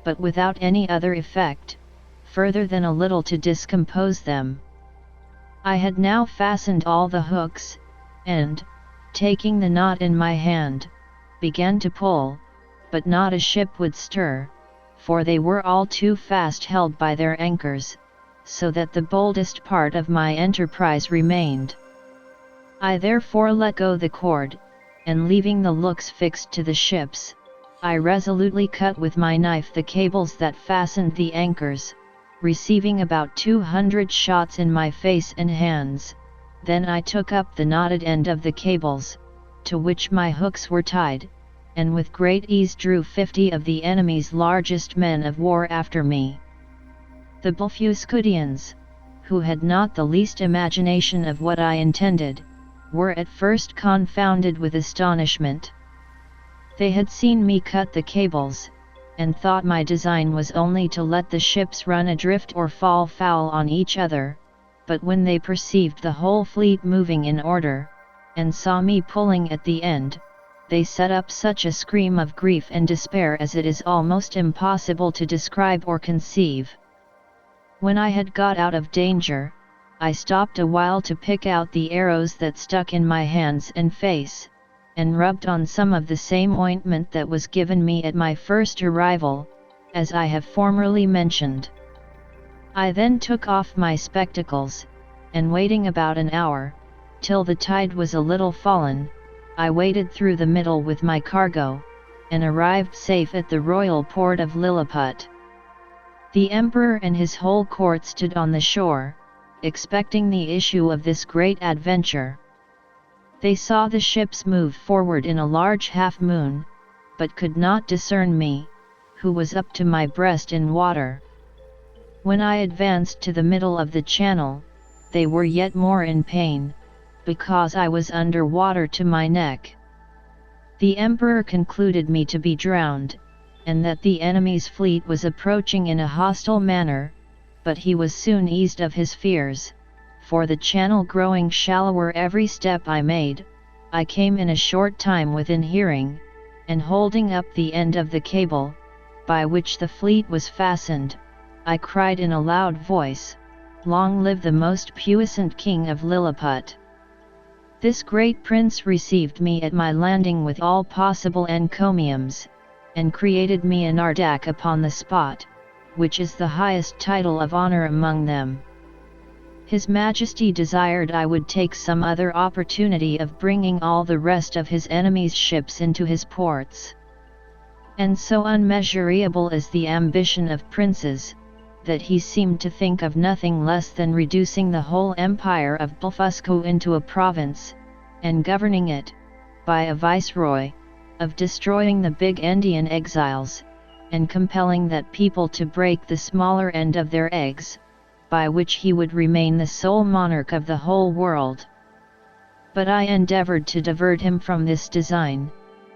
but without any other effect, further than a little to discompose them. I had now fastened all the hooks, and, taking the knot in my hand, began to pull, but not a ship would stir, for they were all too fast held by their anchors, so that the boldest part of my enterprise remained. I therefore let go the cord, and leaving the looks fixed to the ships, I resolutely cut with my knife the cables that fastened the anchors, receiving about 200 shots in my face and hands. Then I took up the knotted end of the cables, to which my hooks were tied, and with great ease drew 50 of the enemy's largest men of war after me. The Blefuscudians, who had not the least imagination of what I intended, were at first confounded with astonishment. They had seen me cut the cables, and thought my design was only to let the ships run adrift or fall foul on each other, but when they perceived the whole fleet moving in order, and saw me pulling at the end, they set up such a scream of grief and despair as it is almost impossible to describe or conceive. When I had got out of danger, I stopped a while to pick out the arrows that stuck in my hands and face, and rubbed on some of the same ointment that was given me at my first arrival, as I have formerly mentioned. I then took off my spectacles, and waiting about an hour, till the tide was a little fallen, I waded through the middle with my cargo, and arrived safe at the royal port of Lilliput. The emperor and his whole court stood on the shore, expecting the issue of this great adventure. They saw the ships move forward in a large half-moon, but could not discern me, who was up to my breast in water. When I advanced to the middle of the channel, they were yet more in pain, because I was under water to my neck. The emperor concluded me to be drowned, and that the enemy's fleet was approaching in a hostile manner, but he was soon eased of his fears, for the channel growing shallower every step I made, I came in a short time within hearing, and holding up the end of the cable, by which the fleet was fastened, I cried in a loud voice, "Long live the most puissant king of Lilliput!" This great prince received me at my landing with all possible encomiums, and created me an ardak upon the spot, which is the highest title of honor among them. His Majesty desired I would take some other opportunity of bringing all the rest of his enemies' ships into his ports. And so unmeasurable is the ambition of princes, that he seemed to think of nothing less than reducing the whole empire of Blefuscu into a province, and governing it, by a viceroy, of destroying the big Indian exiles, and compelling that people to break the smaller end of their eggs, by which he would remain the sole monarch of the whole world. But I endeavored to divert him from this design,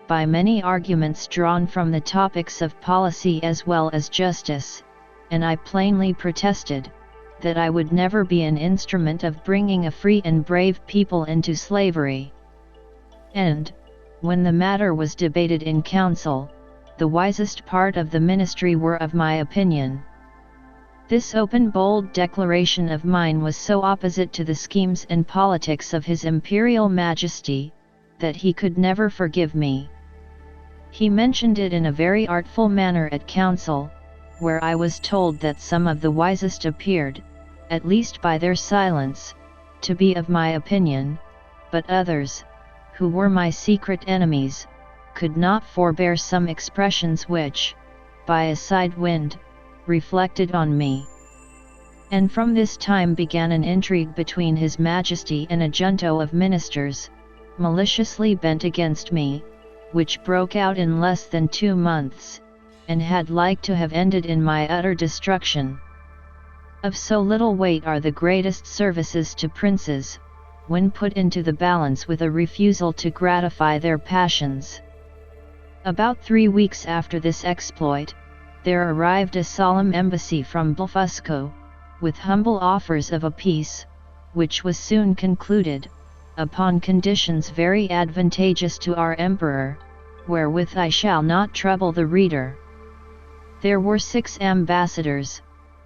by many arguments drawn from the topics of policy as well as justice, and I plainly protested, that I would never be an instrument of bringing a free and brave people into slavery. And, when the matter was debated in council, the wisest part of the ministry were of my opinion. This open bold declaration of mine was so opposite to the schemes and politics of His Imperial Majesty, that he could never forgive me. He mentioned it in a very artful manner at council, where I was told that some of the wisest appeared, at least by their silence, to be of my opinion, but others, who were my secret enemies, could not forbear some expressions which, by a side wind, reflected on me. And from this time began an intrigue between His Majesty and a junto of ministers, maliciously bent against me, which broke out in less than 2 months, and had like to have ended in my utter destruction. Of so little weight are the greatest services to princes, when put into the balance with a refusal to gratify their passions. About 3 weeks after this exploit, there arrived a solemn embassy from Blefusco, with humble offers of a peace, which was soon concluded, upon conditions very advantageous to our emperor, wherewith I shall not trouble the reader. There were 6 ambassadors,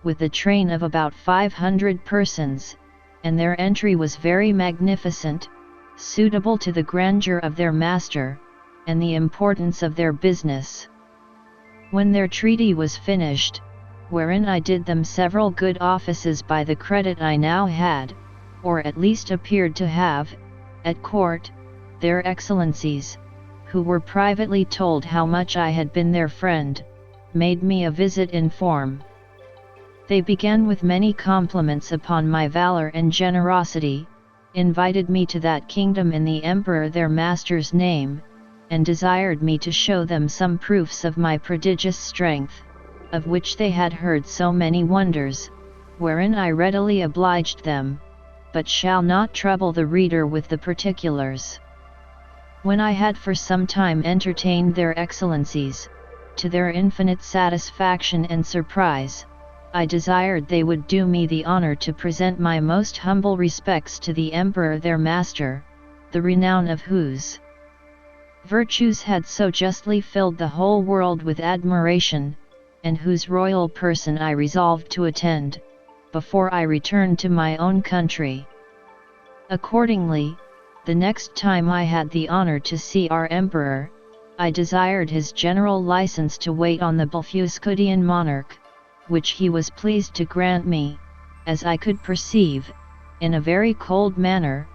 with a train of about 500 persons, and their entry was very magnificent, suitable to the grandeur of their master, and the importance of their business. When their treaty was finished, wherein I did them several good offices by the credit I now had, or at least appeared to have, at court, their excellencies, who were privately told how much I had been their friend, made me a visit in form. They began with many compliments upon my valor and generosity, invited me to that kingdom in the emperor their master's name, and desired me to show them some proofs of my prodigious strength, of which they had heard so many wonders, wherein I readily obliged them, but shall not trouble the reader with the particulars. When I had for some time entertained their excellencies, to their infinite satisfaction and surprise, I desired they would do me the honor to present my most humble respects to the emperor their master, the renown of whose virtues had so justly filled the whole world with admiration, and whose royal person I resolved to attend, before I returned to my own country. Accordingly, the next time I had the honor to see our emperor, I desired his general license to wait on the Blefuscudian monarch, which he was pleased to grant me, as I could perceive, in a very cold manner,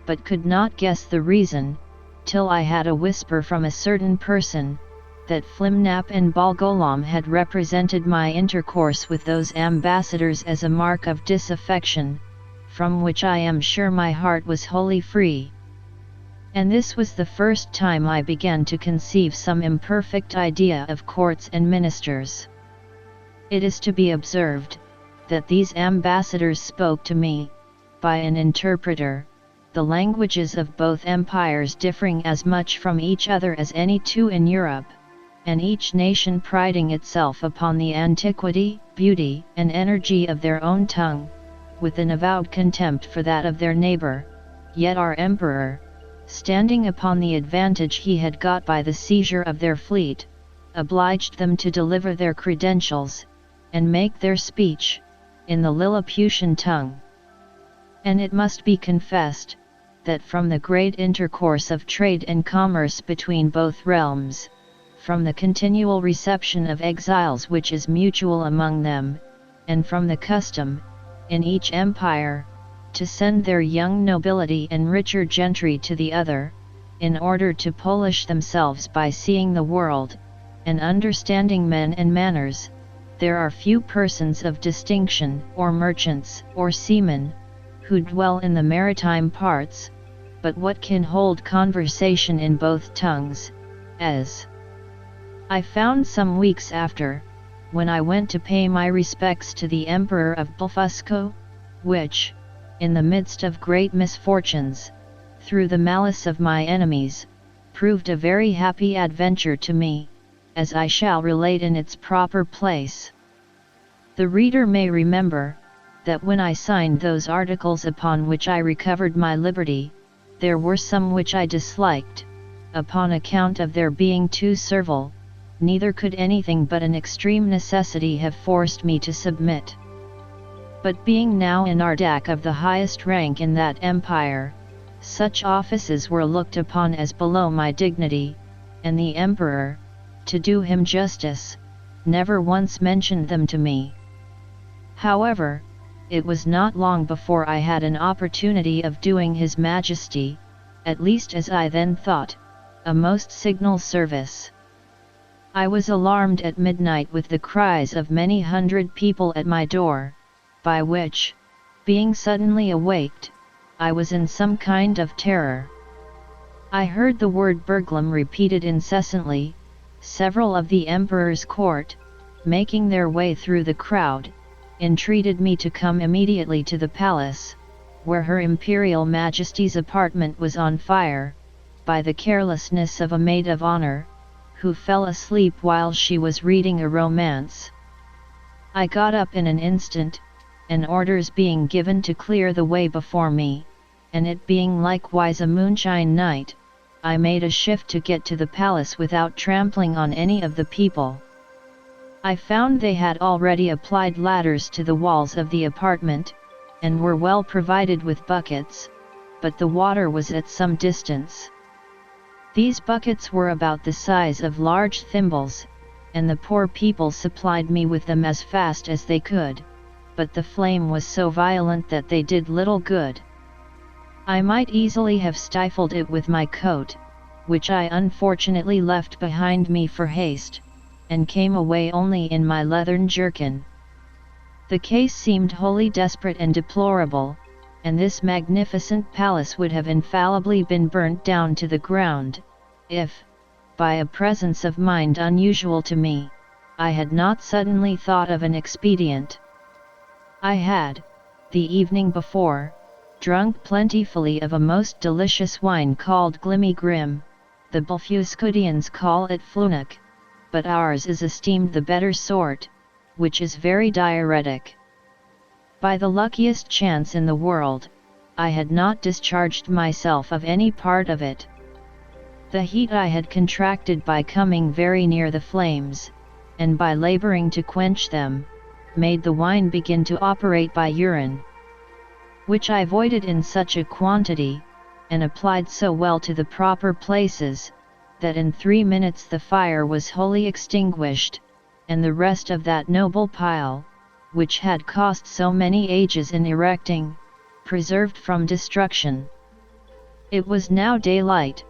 but could not guess the reason, till I had a whisper from a certain person, that Flimnap and Bolgolam had represented my intercourse with those ambassadors as a mark of disaffection, from which I am sure my heart was wholly free. And this was the first time I began to conceive some imperfect idea of courts and ministers. It is to be observed, that these ambassadors spoke to me, by an interpreter, the languages of both empires differing as much from each other as any two in Europe, and each nation priding itself upon the antiquity, beauty, and energy of their own tongue, with an avowed contempt for that of their neighbor. Yet our emperor, standing upon the advantage he had got by the seizure of their fleet, obliged them to deliver their credentials, and make their speech, in the Lilliputian tongue. And it must be confessed, that from the great intercourse of trade and commerce between both realms, from the continual reception of exiles which is mutual among them, and from the custom, in each empire, to send their young nobility and richer gentry to the other, in order to polish themselves by seeing the world, and understanding men and manners, there are few persons of distinction, or merchants, or seamen, who dwell in the maritime parts, but what can hold conversation in both tongues, as I found some weeks after, when I went to pay my respects to the Emperor of Blefusco, which, in the midst of great misfortunes, through the malice of my enemies, proved a very happy adventure to me, as I shall relate in its proper place. The reader may remember, that when I signed those articles upon which I recovered my liberty, there were some which I disliked, upon account of their being too servile, neither could anything but an extreme necessity have forced me to submit. But being now an Ardak of the highest rank in that empire, such offices were looked upon as below my dignity, and the emperor, to do him justice, never once mentioned them to me. However, it was not long before I had an opportunity of doing His Majesty, at least as I then thought, a most signal service. I was alarmed at midnight with the cries of many hundred people at my door, by which, being suddenly awaked, I was in some kind of terror. I heard the word burglum repeated incessantly. Several of the emperor's court, making their way through the crowd, entreated me to come immediately to the palace, where her imperial majesty's apartment was on fire, by the carelessness of a maid of honor, who fell asleep while she was reading a romance. I got up in an instant, and orders being given to clear the way before me, and it being likewise a moonshine night, I made a shift to get to the palace without trampling on any of the people. I found they had already applied ladders to the walls of the apartment, and were well provided with buckets, but the water was at some distance. These buckets were about the size of large thimbles, and the poor people supplied me with them as fast as they could, but the flame was so violent that they did little good. I might easily have stifled it with my coat, which I unfortunately left behind me for haste, and came away only in my leathern jerkin. The case seemed wholly desperate and deplorable, and this magnificent palace would have infallibly been burnt down to the ground, if, by a presence of mind unusual to me, I had not suddenly thought of an expedient. I had, the evening before, drunk plentifully of a most delicious wine called Glim, the Bulfuscudians call it Flunuc, but ours is esteemed the better sort, which is very diuretic. By the luckiest chance in the world, I had not discharged myself of any part of it. The heat I had contracted by coming very near the flames, and by laboring to quench them, made the wine begin to operate by urine, which I voided in such a quantity, and applied so well to the proper places, that in 3 minutes the fire was wholly extinguished, and the rest of that noble pile, which had cost so many ages in erecting, preserved from destruction. It was now daylight,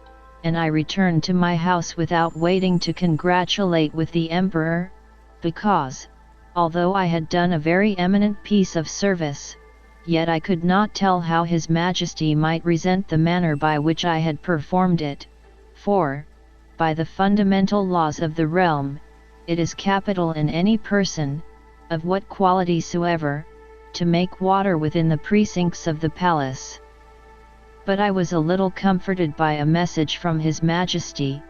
and I returned to my house without waiting to congratulate with the emperor, because, although I had done a very eminent piece of service, yet I could not tell how His Majesty might resent the manner by which I had performed it, for, by the fundamental laws of the realm, it is capital in any person, of what quality soever, to make water within the precincts of the palace. But I was a little comforted by a message from His Majesty,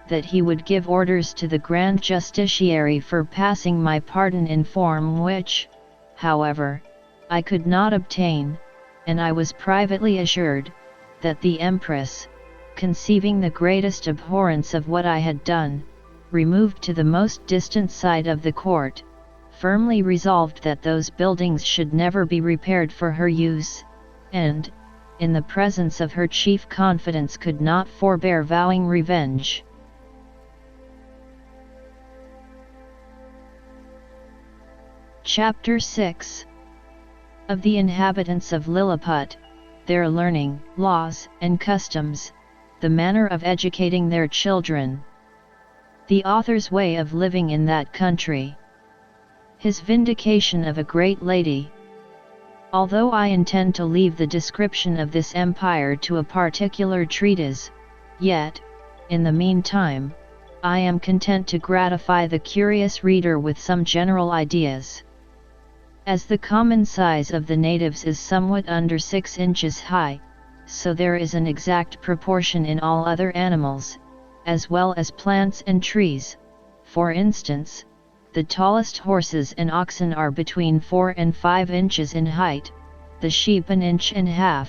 that he would give orders to the Grand Justiciary for passing my pardon in form which, however, I could not obtain, and I was privately assured, that the Empress, conceiving the greatest abhorrence of what I had done, removed to the most distant side of the court, firmly resolved that those buildings should never be repaired for her use, and, in the presence of her chief confidants, could not forbear vowing revenge. Chapter 6. Of the inhabitants of Lilliput, their learning, laws, and customs, the manner of educating their children. The author's way of living in that country. His vindication of a great lady. Although I intend to leave the description of this empire to a particular treatise, yet, in the meantime, I am content to gratify the curious reader with some general ideas. As the common size of the natives is somewhat under 6 inches high, so there is an exact proportion in all other animals, as well as plants and trees. For instance, the tallest horses and oxen are between 4 and 5 inches in height, the sheep 1.5 inches,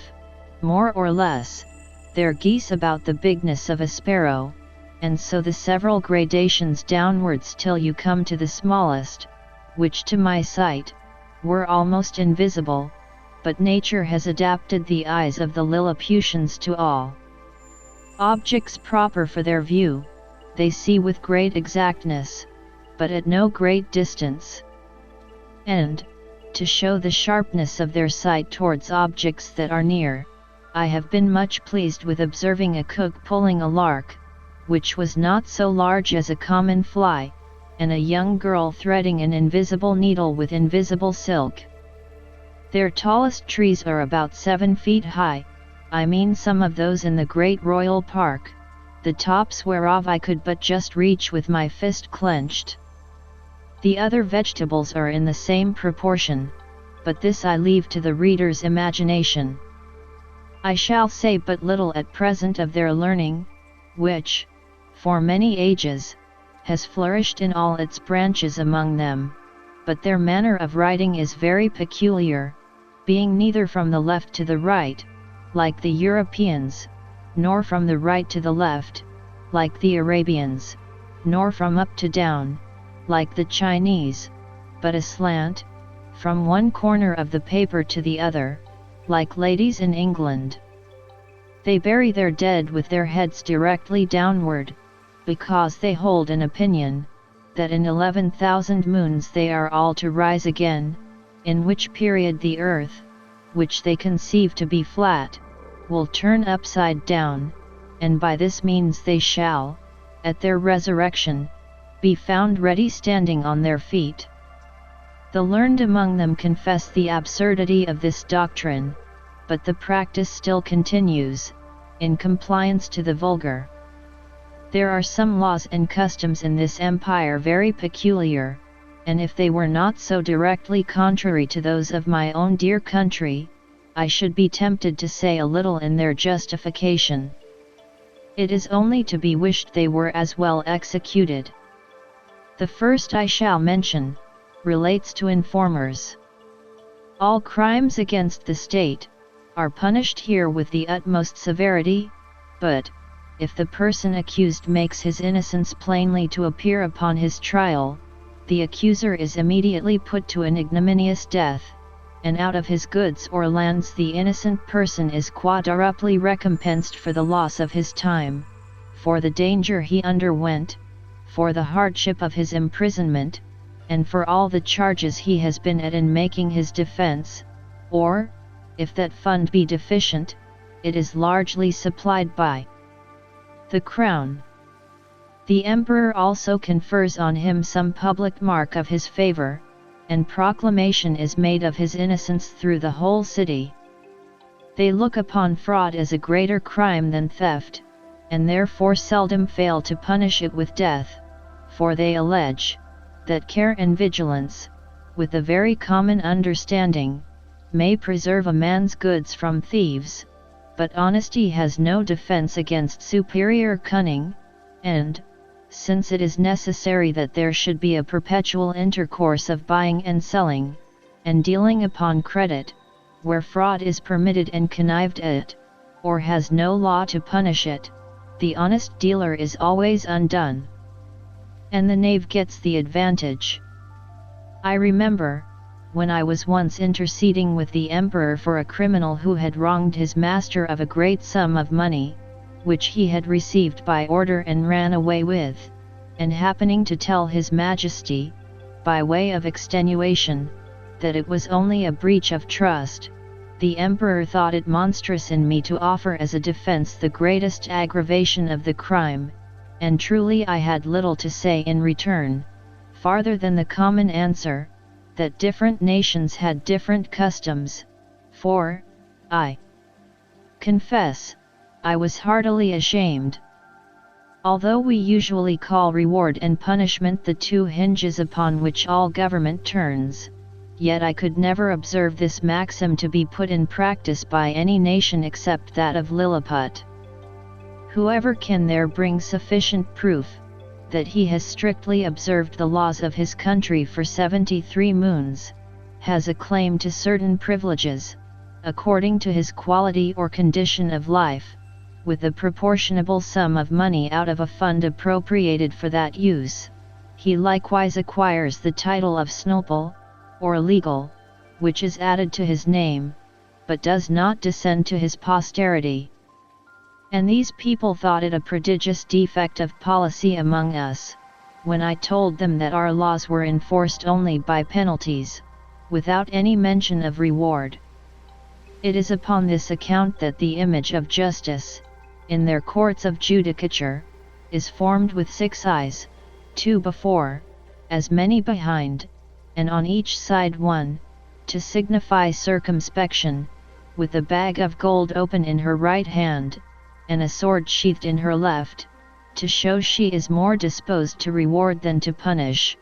more or less, their geese about the bigness of a sparrow, and so the several gradations downwards till you come to the smallest, which to my sight, were almost invisible, but nature has adapted the eyes of the Lilliputians to all objects proper for their view. They see with great exactness, but at no great distance. And, to show the sharpness of their sight towards objects that are near, I have been much pleased with observing a cook pulling a lark, which was not so large as a common fly, and a young girl threading an invisible needle with invisible silk. Their tallest trees are about 7 feet high, I mean some of those in the great royal park, the tops whereof I could but just reach with my fist clenched. The other vegetables are in the same proportion, but this I leave to the reader's imagination. I shall say but little at present of their learning, which, for many ages, has flourished in all its branches among them, but their manner of writing is very peculiar, being neither from the left to the right, like the Europeans, nor from the right to the left, like the Arabians, nor from up to down, like the Chinese, but aslant, from one corner of the paper to the other, like ladies in England. They bury their dead with their heads directly downward, because they hold an opinion, that in 11,000 moons they are all to rise again, in which period the earth, which they conceive to be flat, will turn upside down, and by this means they shall, at their resurrection, be found ready standing on their feet. The learned among them confess the absurdity of this doctrine, but the practice still continues, in compliance to the vulgar. There are some laws and customs in this empire very peculiar, and if they were not so directly contrary to those of my own dear country, I should be tempted to say a little in their justification. It is only to be wished they were as well executed. The first I shall mention, relates to informers. All crimes against the state, are punished here with the utmost severity, but, if the person accused makes his innocence plainly to appear upon his trial, the accuser is immediately put to an ignominious death, and out of his goods or lands the innocent person is quadruply recompensed for the loss of his time, for the danger he underwent, for the hardship of his imprisonment, and for all the charges he has been at in making his defense, or, if that fund be deficient, it is largely supplied by the Crown. The Emperor also confers on him some public mark of his favor, and proclamation is made of his innocence through the whole city. They look upon fraud as a greater crime than theft, and therefore seldom fail to punish it with death, for they allege, that care and vigilance, with a very common understanding, may preserve a man's goods from thieves, but honesty has no defense against superior cunning, and, since it is necessary that there should be a perpetual intercourse of buying and selling, and dealing upon credit, where fraud is permitted and connived at, or has no law to punish it, the honest dealer is always undone, and the knave gets the advantage. I remember, when I was once interceding with the Emperor for a criminal who had wronged his master of a great sum of money, which he had received by order and ran away with, and happening to tell his Majesty, by way of extenuation, that it was only a breach of trust, the Emperor thought it monstrous in me to offer as a defense the greatest aggravation of the crime, and truly I had little to say in return, farther than the common answer, that different nations had different customs, for, I confess, I was heartily ashamed. Although we usually call reward and punishment the two hinges upon which all government turns, yet I could never observe this maxim to be put in practice by any nation except that of Lilliput. Whoever can there bring sufficient proof, that he has strictly observed the laws of his country for 73 moons, has a claim to certain privileges, according to his quality or condition of life, with a proportionable sum of money out of a fund appropriated for that use. He likewise acquires the title of Snopel, or legal, which is added to his name, but does not descend to his posterity. And these people thought it a prodigious defect of policy among us, when I told them that our laws were enforced only by penalties, without any mention of reward. It is upon this account that the image of justice, in their courts of judicature, is formed with 6 eyes, 2 before, as many behind, and on each side 1, to signify circumspection, with a bag of gold open in her right hand, and a sword sheathed in her left, to show she is more disposed to reward than to punish.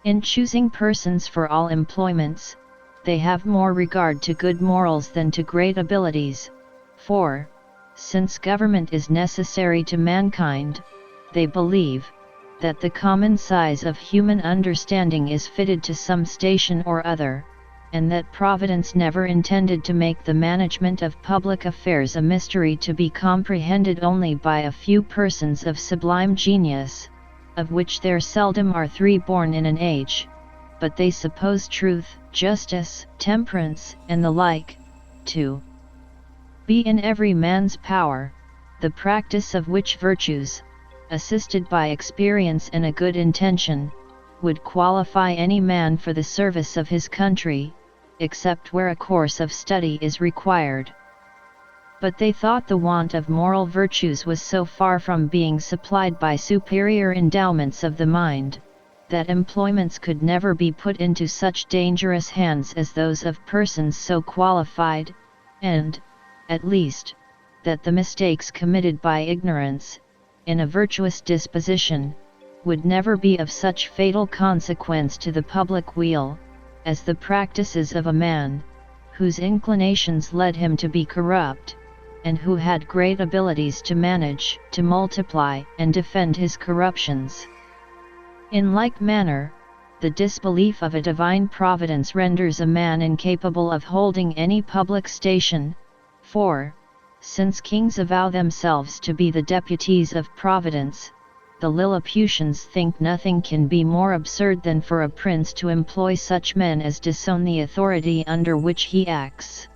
In choosing persons for all employments, they have more regard to good morals than to great abilities, for, since government is necessary to mankind, they believe, that the common size of human understanding is fitted to some station or other, and that Providence never intended to make the management of public affairs a mystery to be comprehended only by a few persons of sublime genius, of which there seldom are 3 born in an age, but they suppose truth, justice, temperance, and the like, to be in every man's power, the practice of which virtues, assisted by experience and a good intention, would qualify any man for the service of his country, except where a course of study is required. But they thought the want of moral virtues was so far from being supplied by superior endowments of the mind, that employments could never be put into such dangerous hands as those of persons so qualified, and, at least, that the mistakes committed by ignorance, in a virtuous disposition, would never be of such fatal consequence to the public weal, as the practices of a man, whose inclinations led him to be corrupt, and who had great abilities to manage, to multiply, and defend his corruptions. In like manner, the disbelief of a divine providence renders a man incapable of holding any public station, for, since kings avow themselves to be the deputies of Providence, the Lilliputians think nothing can be more absurd than for a prince to employ such men as disown the authority under which he acts.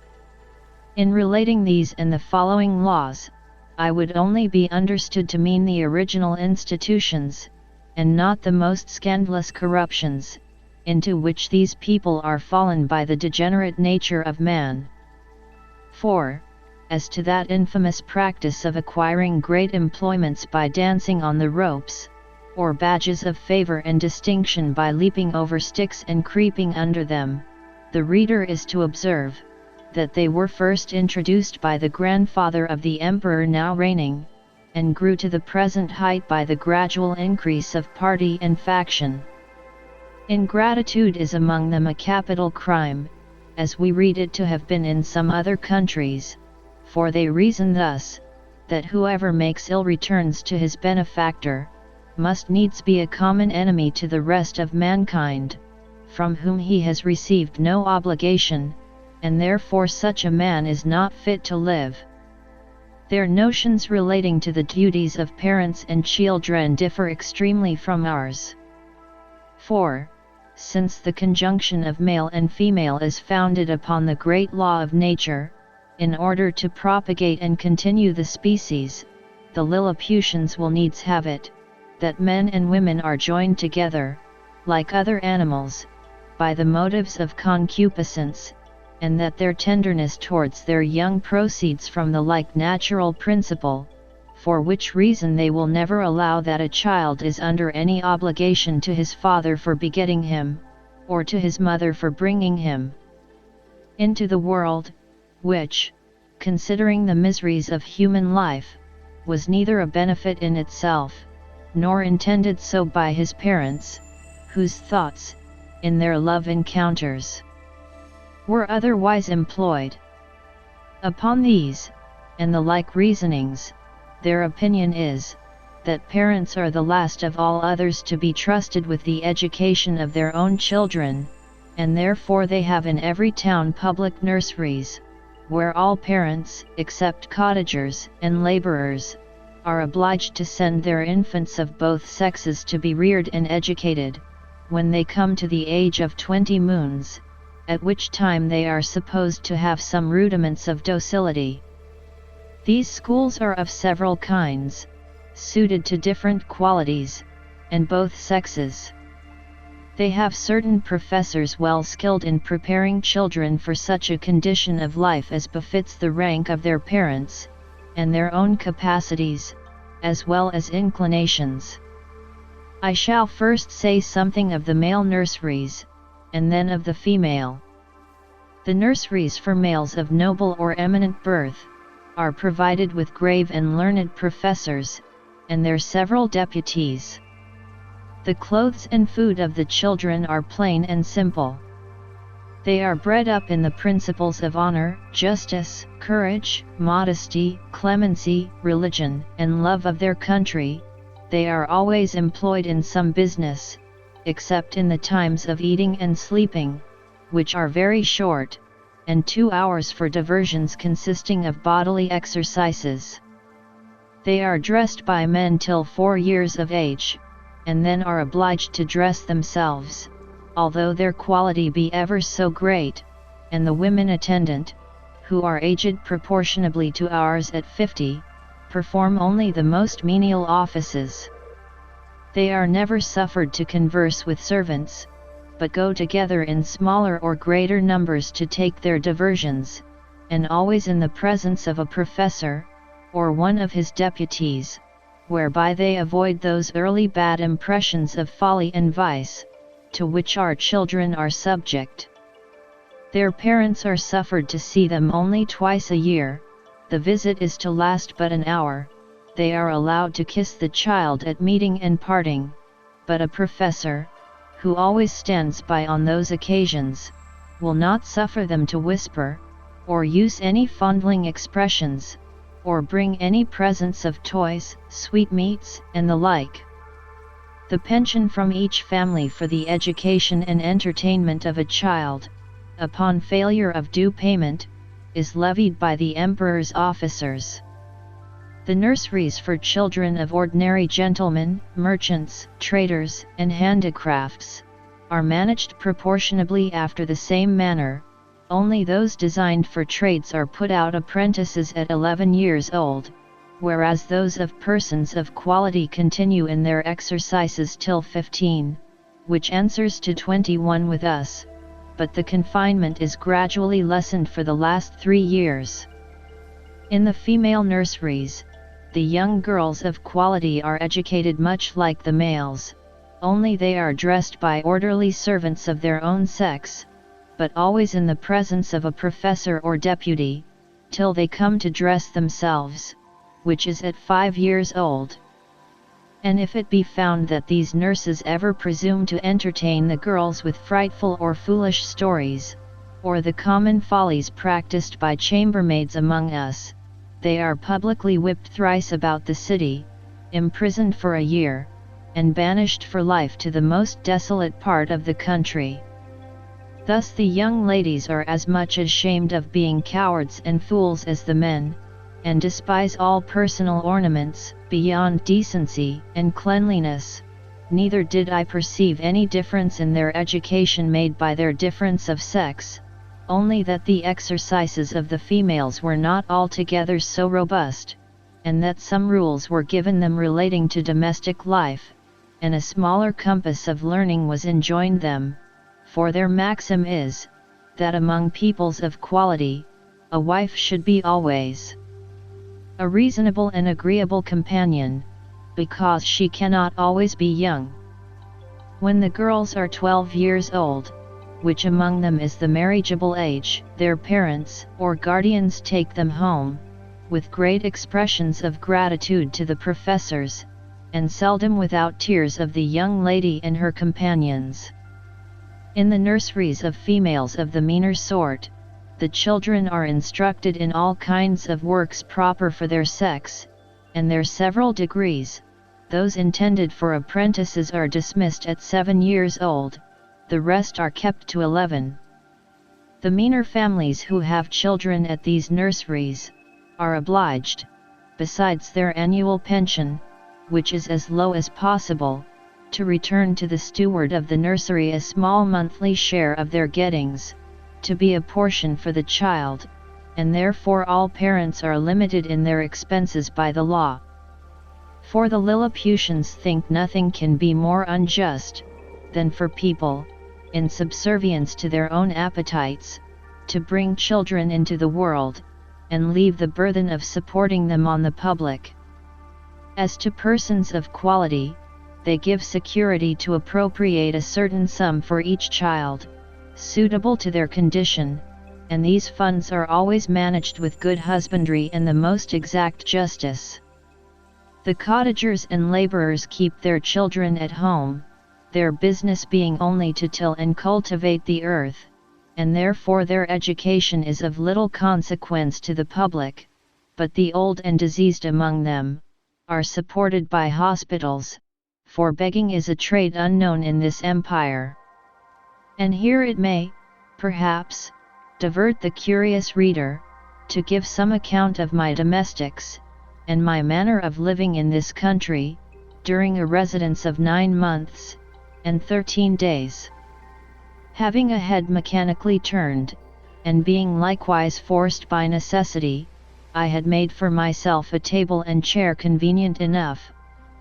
In relating these and the following laws, I would only be understood to mean the original institutions, and not the most scandalous corruptions, into which these people are fallen by the degenerate nature of man. For, as to that infamous practice of acquiring great employments by dancing on the ropes, or badges of favor and distinction by leaping over sticks and creeping under them, the reader is to observe, that they were first introduced by the grandfather of the emperor now reigning, and grew to the present height by the gradual increase of party and faction. Ingratitude is among them a capital crime, as we read it to have been in some other countries, for they reason thus, that whoever makes ill returns to his benefactor, must needs be a common enemy to the rest of mankind, from whom he has received no obligation, and therefore such a man is not fit to live. Their notions relating to the duties of parents and children differ extremely from ours. For, since the conjunction of male and female is founded upon the great law of nature, in order to propagate and continue the species, the Lilliputians will needs have it, that men and women are joined together, like other animals, by the motives of concupiscence, and that their tenderness towards their young proceeds from the like natural principle, for which reason they will never allow that a child is under any obligation to his father for begetting him, or to his mother for bringing him into the world, which, considering the miseries of human life, was neither a benefit in itself, nor intended so by his parents, whose thoughts, in their love encounters, were otherwise employed. Upon these, and the like reasonings, their opinion is, that parents are the last of all others to be trusted with the education of their own children, and therefore they have in every town public nurseries, where all parents, except cottagers and laborers, are obliged to send their infants of both sexes to be reared and educated, when they come to the age of 20 moons, at which time they are supposed to have some rudiments of docility. These schools are of several kinds, suited to different qualities, and both sexes. They have certain professors well skilled in preparing children for such a condition of life as befits the rank of their parents, and their own capacities, as well as inclinations. I shall first say something of the male nurseries, and then of the female. The nurseries for males of noble or eminent birth are provided with grave and learned professors, and their several deputies. The clothes and food of the children are plain and simple. They are bred up in the principles of honor, justice, courage, modesty, clemency, religion, and love of their country. They are always employed in some business, except in the times of eating and sleeping, which are very short, and 2 hours for diversions consisting of bodily exercises. They are dressed by men till 4 years of age, and then are obliged to dress themselves, although their quality be ever so great, and the women attendant, who are aged proportionably to ours at 50, perform only the most menial offices. They are never suffered to converse with servants, but go together in smaller or greater numbers to take their diversions, and always in the presence of a professor, or one of his deputies, whereby they avoid those early bad impressions of folly and vice, to which our children are subject. Their parents are suffered to see them only twice a year. The visit is to last but an hour. They are allowed to kiss the child at meeting and parting, but a professor, who always stands by on those occasions, will not suffer them to whisper, or use any fondling expressions, or bring any presents of toys, sweetmeats, and the like. The pension from each family for the education and entertainment of a child, upon failure of due payment, is levied by the emperor's officers. The nurseries for children of ordinary gentlemen, merchants, traders, and handicrafts, are managed proportionably after the same manner. Only those designed for trades are put out apprentices at 11 years old, whereas those of persons of quality continue in their exercises till 15, which answers to 21 with us, but the confinement is gradually lessened for the last 3 years. In the female nurseries, the young girls of quality are educated much like the males, only they are dressed by orderly servants of their own sex, but always in the presence of a professor or deputy, till they come to dress themselves, which is at 5 years old. And if it be found that these nurses ever presume to entertain the girls with frightful or foolish stories, or the common follies practiced by chambermaids among us, they are publicly whipped thrice about the city, imprisoned for a year, and banished for life to the most desolate part of the country. Thus the young ladies are as much ashamed of being cowards and fools as the men, and despise all personal ornaments, beyond decency and cleanliness. Neither did I perceive any difference in their education made by their difference of sex, only that the exercises of the females were not altogether so robust, and that some rules were given them relating to domestic life, and a smaller compass of learning was enjoined them, for their maxim is, that among peoples of quality, a wife should be always a reasonable and agreeable companion, because she cannot always be young. When the girls are 12 years old, which among them is the marriageable age, their parents or guardians take them home, with great expressions of gratitude to the professors, and seldom without tears of the young lady and her companions. In the nurseries of females of the meaner sort, the children are instructed in all kinds of works proper for their sex, and their several degrees. Those intended for apprentices are dismissed at 7 years old, the rest are kept to 11. The meaner families who have children at these nurseries, are obliged, besides their annual pension, which is as low as possible, to return to the steward of the nursery a small monthly share of their gettings, to be a portion for the child, and therefore all parents are limited in their expenses by the law. For the Lilliputians think nothing can be more unjust, than for people, in subservience to their own appetites, to bring children into the world, and leave the burthen of supporting them on the public. As to persons of quality, they give security to appropriate a certain sum for each child, suitable to their condition, and these funds are always managed with good husbandry and the most exact justice. The cottagers and labourers keep their children at home, their business being only to till and cultivate the earth, and therefore their education is of little consequence to the public, but the old and diseased among them are supported by hospitals, for begging is a trade unknown in this empire. And here it may, perhaps, divert the curious reader, to give some account of my domestics, and my manner of living in this country, during a residence of 9 months, and 13 days. Having a head mechanically turned, and being likewise forced by necessity, I had made for myself a table and chair convenient enough,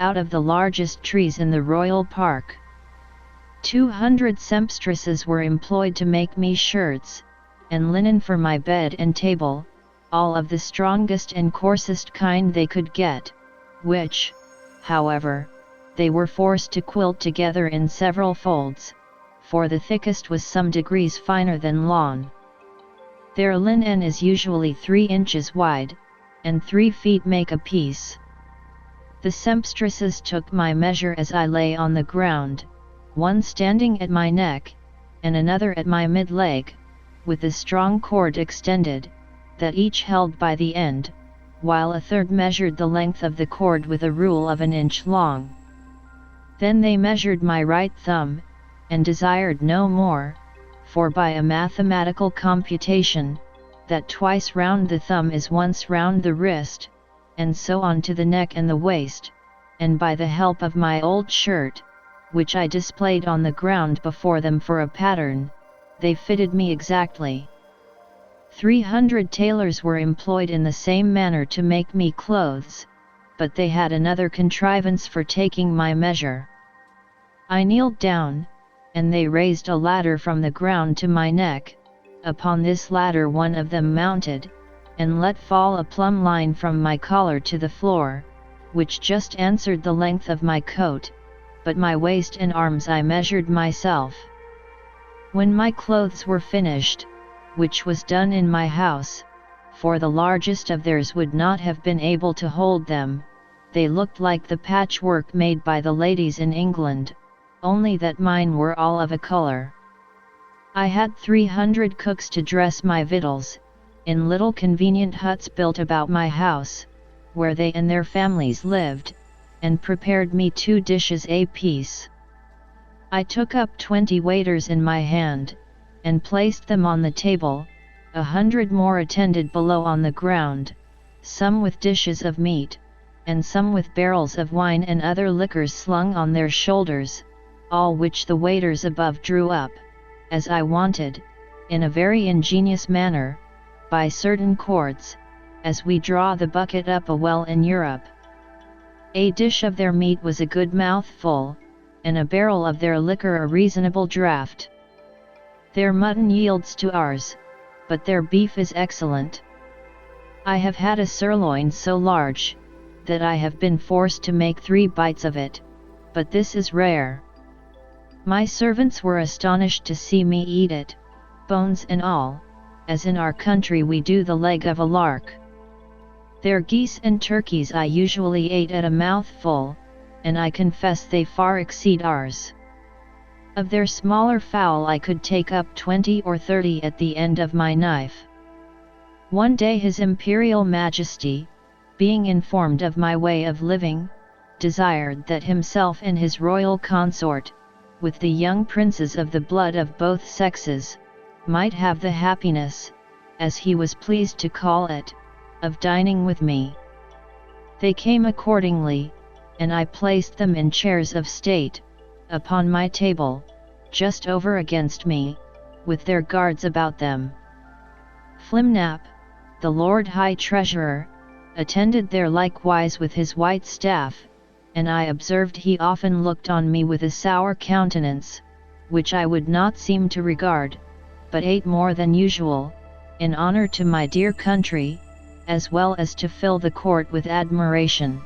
out of the largest trees in the royal park. 200 sempstresses were employed to make me shirts, and linen for my bed and table, all of the strongest and coarsest kind they could get, which, however, they were forced to quilt together in several folds, for the thickest was some degrees finer than lawn. Their linen is usually 3 inches wide, and 3 feet make a piece. The sempstresses took my measure as I lay on the ground, one standing at my neck, and another at my mid-leg, with a strong cord extended, that each held by the end, while a third measured the length of the cord with a rule of 1 inch long. Then they measured my right thumb, and desired no more, for by a mathematical computation, that twice round the thumb is once round the wrist, and so on to the neck and the waist, and by the help of my old shirt, which I displayed on the ground before them for a pattern, they fitted me exactly. 300 tailors were employed in the same manner to make me clothes, but they had another contrivance for taking my measure. I kneeled down, and they raised a ladder from the ground to my neck. Upon this ladder one of them mounted, and let fall a plumb line from my collar to the floor, which just answered the length of my coat, but my waist and arms I measured myself. When my clothes were finished, which was done in my house, for the largest of theirs would not have been able to hold them, they looked like the patchwork made by the ladies in England, only that mine were all of a colour. I had 300 cooks to dress my victuals, in little convenient huts built about my house, where they and their families lived, and prepared me 2 dishes apiece. I took up 20 waiters in my hand, and placed them on the table, 100 more attended below on the ground, some with dishes of meat, and some with barrels of wine and other liquors slung on their shoulders, all which the waiters above drew up, as I wanted, in a very ingenious manner, by certain cords, as we draw the bucket up a well in Europe. A dish of their meat was a good mouthful, and a barrel of their liquor a reasonable draught. Their mutton yields to ours, but their beef is excellent. I have had a sirloin so large, that I have been forced to make 3 bites of it, but this is rare. My servants were astonished to see me eat it, bones and all, as in our country we do the leg of a lark. Their geese and turkeys I usually ate at a mouthful, and I confess they far exceed ours. Of their smaller fowl I could take up 20 or 30 at the end of my knife. One day His Imperial Majesty, being informed of my way of living, desired that himself and his royal consort, with the young princes of the blood of both sexes, might have the happiness, as he was pleased to call it, of dining with me. They came accordingly, and I placed them in chairs of state, upon my table, just over against me, with their guards about them. Flimnap, the Lord High Treasurer, attended there likewise with his white staff, and I observed he often looked on me with a sour countenance, which I would not seem to regard, but ate more than usual, in honor to my dear country, as well as to fill the court with admiration.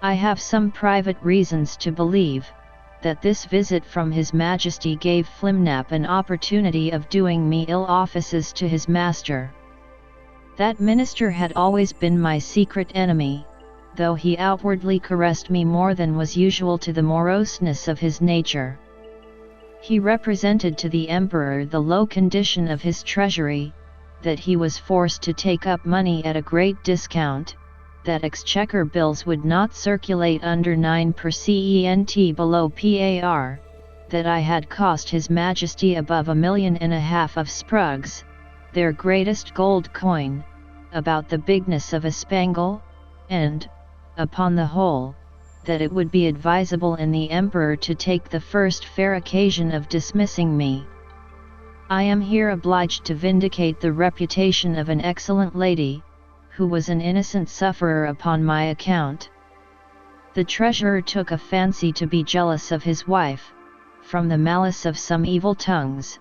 I have some private reasons to believe that this visit from His Majesty gave Flimnap an opportunity of doing me ill offices to his master. That minister had always been my secret enemy, though he outwardly caressed me more than was usual to the moroseness of his nature. He represented to the emperor the low condition of his treasury, that he was forced to take up money at a great discount, that exchequer bills would not circulate under 9 per cent below par, that I had cost His Majesty above $1.5 million of sprugs, their greatest gold coin, about the bigness of a spangle, and, upon the whole, that it would be advisable in the emperor to take the first fair occasion of dismissing me. I am here obliged to vindicate the reputation of an excellent lady, who was an innocent sufferer upon my account. The treasurer took a fancy to be jealous of his wife, from the malice of some evil tongues,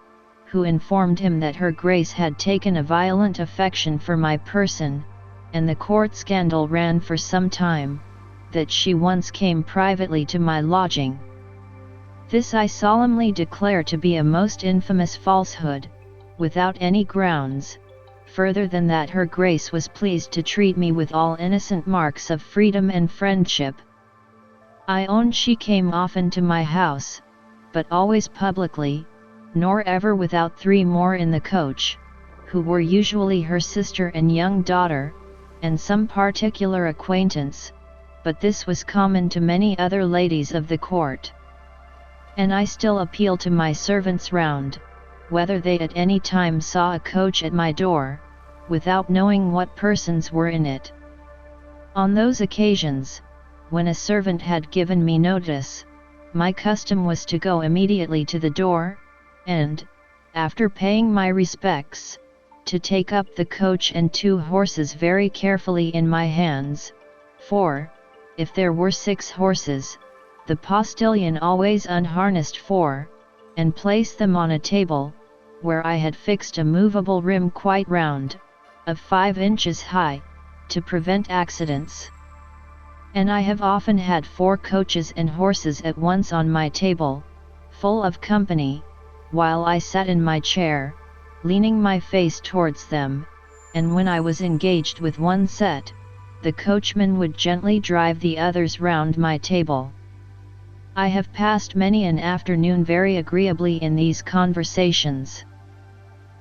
who informed him that her grace had taken a violent affection for my person, and the court scandal ran for some time, that she once came privately to my lodging. This I solemnly declare to be a most infamous falsehood, without any grounds, further than that her grace was pleased to treat me with all innocent marks of freedom and friendship. I own she came often to my house, but always publicly, nor ever without 3 more in the coach, who were usually her sister and young daughter, and some particular acquaintance, but this was common to many other ladies of the court. And I still appeal to my servants round, whether they at any time saw a coach at my door, without knowing what persons were in it. On those occasions, when a servant had given me notice, my custom was to go immediately to the door, and, after paying my respects, to take up the coach and 2 horses very carefully in my hands, for, if there were 6 horses, the postilion always unharnessed 4, and placed them on a table, where I had fixed a movable rim quite round, of 5 inches high, to prevent accidents. And I have often had 4 coaches and horses at once on my table, full of company, while I sat in my chair, leaning my face towards them, and when I was engaged with one set, the coachman would gently drive the others round my table. I have passed many an afternoon very agreeably in these conversations.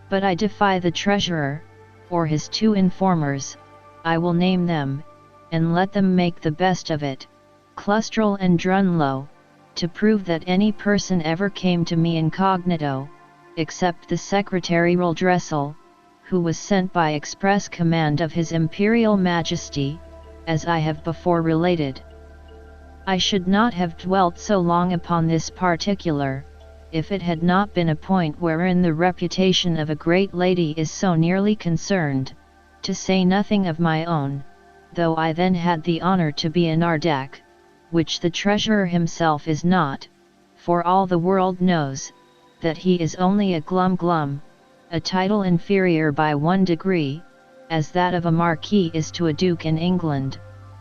But I defy the treasurer, or his 2 informers, I will name them, and let them make the best of it, Clustrel and Drunlow, to prove that any person ever came to me incognito, except the secretary Dressel, who was sent by express command of His Imperial Majesty, as I have before related. I should not have dwelt so long upon this particular, if it had not been a point wherein the reputation of a great lady is so nearly concerned, to say nothing of my own, though I then had the honor to be an Ardac, which the treasurer himself is not, for all the world knows, that he is only a glum, a title inferior by 1 degree, as that of a marquis is to a duke in England,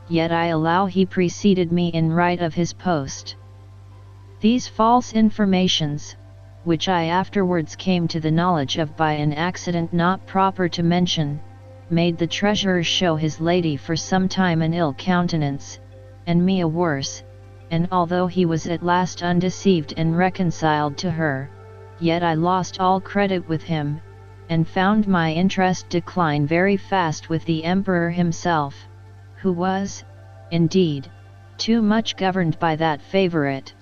yet I allow he preceded me in right of his post. These false informations, which I afterwards came to the knowledge of by an accident not proper to mention, made the treasurer show his lady for some time an ill countenance, and me a worse, and although he was at last undeceived and reconciled to her, yet I lost all credit with him, and found my interest decline very fast with the emperor himself, who was, indeed, too much governed by that favourite.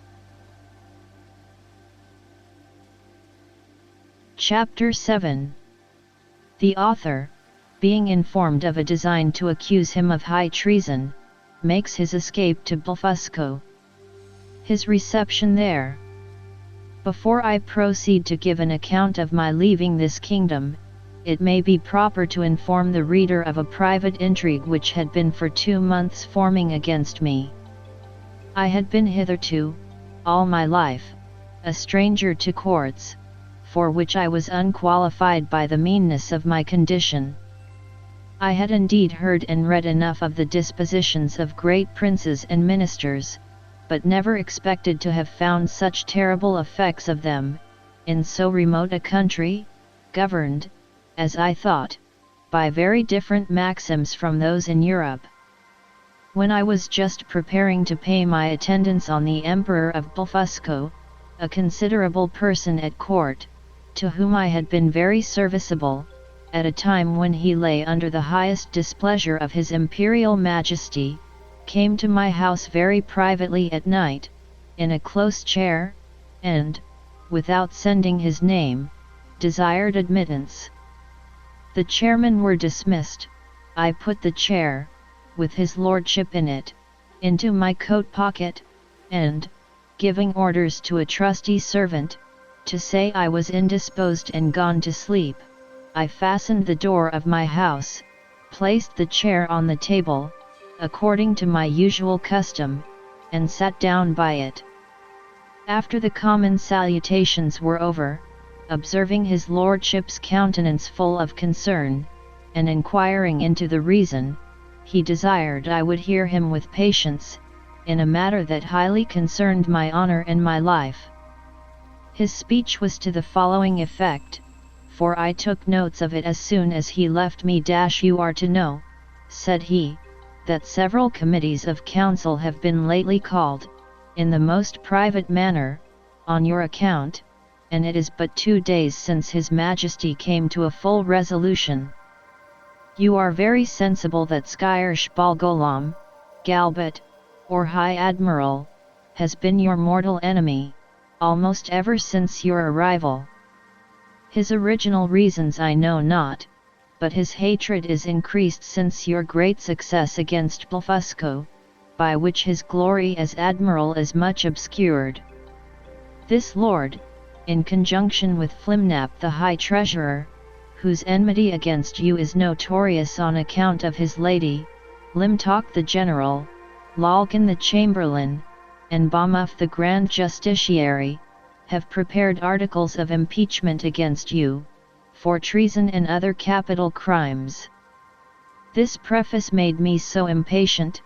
Chapter 7. The author, being informed of a design to accuse him of high treason, makes his escape to Blefusco. His reception there. Before I proceed to give an account of my leaving this kingdom, it may be proper to inform the reader of a private intrigue which had been for 2 months forming against me. I had been hitherto, all my life, a stranger to courts, for which I was unqualified by the meanness of my condition. I had indeed heard and read enough of the dispositions of great princes and ministers, but never expected to have found such terrible effects of them, in so remote a country, governed, as I thought, by very different maxims from those in Europe. When I was just preparing to pay my attendance on the Emperor of Blefusco, a considerable person at court, to whom I had been very serviceable, at a time when he lay under the highest displeasure of his Imperial Majesty, came to my house very privately at night, in a close chair, and, without sending his name, desired admittance. The chairmen were dismissed. I put the chair, with his lordship in it, into my coat pocket, and, giving orders to a trusty servant, to say I was indisposed and gone to sleep, I fastened the door of my house, placed the chair on the table, according to my usual custom, and sat down by it. After the common salutations were over, observing his lordship's countenance full of concern, and inquiring into the reason, he desired I would hear him with patience, in a matter that highly concerned my honor and my life. His speech was to the following effect, for I took notes of it as soon as he left me. You are to know, said he, that several committees of council have been lately called, in the most private manner, on your account, and it is but 2 days since His Majesty came to a full resolution. You are very sensible that Skyrish Bolgolam, Galbot, or High Admiral, has been your mortal enemy, almost ever since your arrival. His original reasons I know not, but his hatred is increased since your great success against Blefusco, by which his glory as admiral is much obscured. This lord, in conjunction with Flimnap the High Treasurer, whose enmity against you is notorious on account of his lady, Limtok the General, Lalkin the Chamberlain, and Bamuff the Grand Justiciary, have prepared articles of impeachment against you, for treason and other capital crimes. This preface made me so impatient,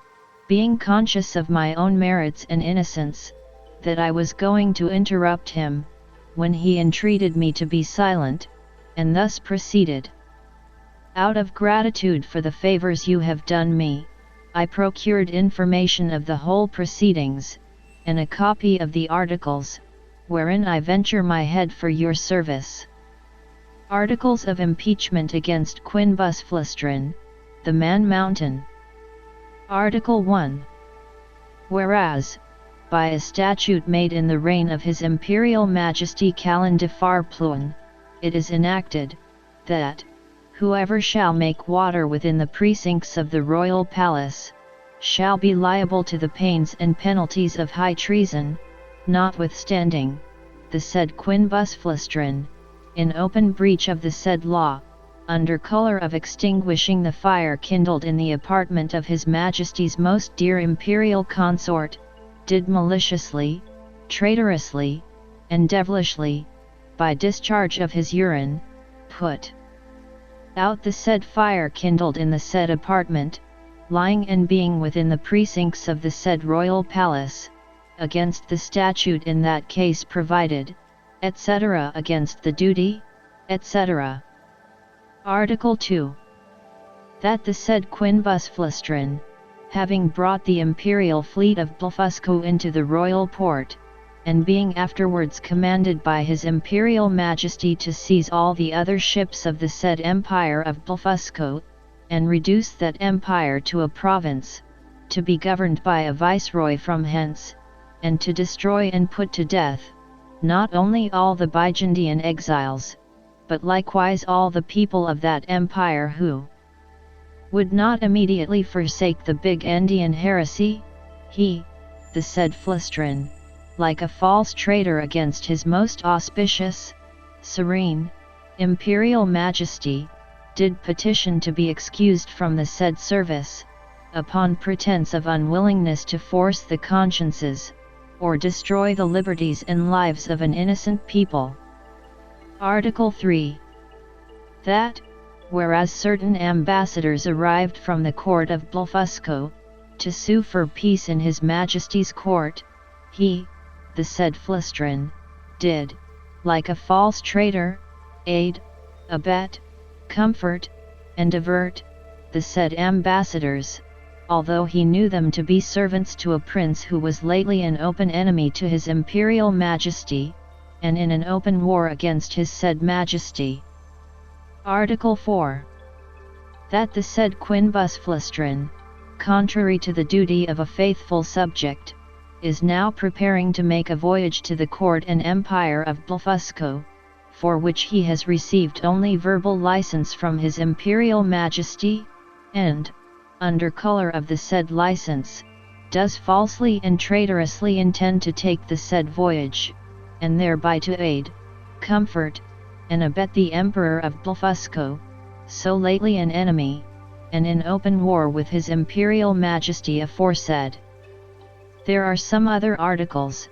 being conscious of my own merits and innocence, that I was going to interrupt him, when he entreated me to be silent, and thus proceeded. Out of gratitude for the favors you have done me, I procured information of the whole proceedings, and a copy of the articles, wherein I venture my head for your service. Articles of impeachment against Quinbus Flustrin, the Man Mountain. Article 1. Whereas, by a statute made in the reign of His Imperial Majesty Callan de Farpluan, it is enacted, that, whoever shall make water within the precincts of the royal palace, shall be liable to the pains and penalties of high treason, notwithstanding, the said Quinbus Flustrin, in open breach of the said law, under colour of extinguishing the fire kindled in the apartment of His Majesty's most dear imperial consort, did maliciously, traitorously, and devilishly, by discharge of his urine, put out the said fire kindled in the said apartment, lying and being within the precincts of the said royal palace, against the statute in that case provided, etc. against the duty, etc. Article 2. That the said Quinbus Flustrin, having brought the imperial fleet of Blefusco into the royal port, and being afterwards commanded by His Imperial Majesty to seize all the other ships of the said Empire of Blefusco, and reduce that empire to a province, to be governed by a viceroy from hence, and to destroy and put to death, not only all the Byzantine exiles, but likewise all the people of that empire who would not immediately forsake the big Endian heresy, he, the said Flustrin, like a false traitor against his most auspicious, serene, imperial majesty, did petition to be excused from the said service, upon pretense of unwillingness to force the consciences, or destroy the liberties and lives of an innocent people. Article 3. That, whereas certain ambassadors arrived from the court of Blefuscu, to sue for peace in His Majesty's court, he, the said Flustrin, did, like a false traitor, aid, abet, comfort, and divert, the said ambassadors, although he knew them to be servants to a prince who was lately an open enemy to His Imperial Majesty, and in an open war against His said Majesty. Article 4. That the said Quinbus Flustrin, contrary to the duty of a faithful subject, is now preparing to make a voyage to the court and empire of Blefuscu, for which he has received only verbal license from His Imperial Majesty, and, under color of the said license, does falsely and traitorously intend to take the said voyage, and thereby to aid, comfort, and abet the Emperor of Blefuscu, so lately an enemy, and in open war with His Imperial Majesty aforesaid. There are some other articles,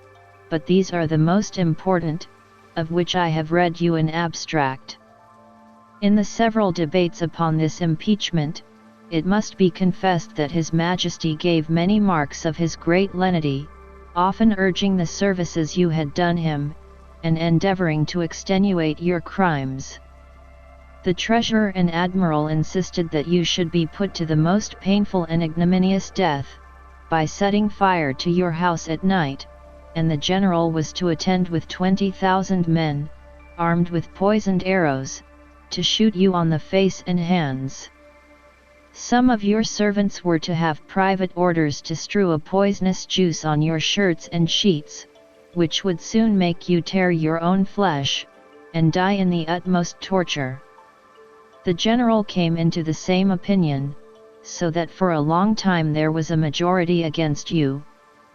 but these are the most important, of which I have read you an abstract. In the several debates upon this impeachment, it must be confessed that His Majesty gave many marks of his great lenity, often urging the services you had done him, and endeavoring to extenuate your crimes. The Treasurer and Admiral insisted that you should be put to the most painful and ignominious death, by setting fire to your house at night, and the General was to attend with 20,000 men, armed with poisoned arrows, to shoot you on the face and hands. Some of your servants were to have private orders to strew a poisonous juice on your shirts and sheets, which would soon make you tear your own flesh, and die in the utmost torture. The General came into the same opinion, so that for a long time there was a majority against you,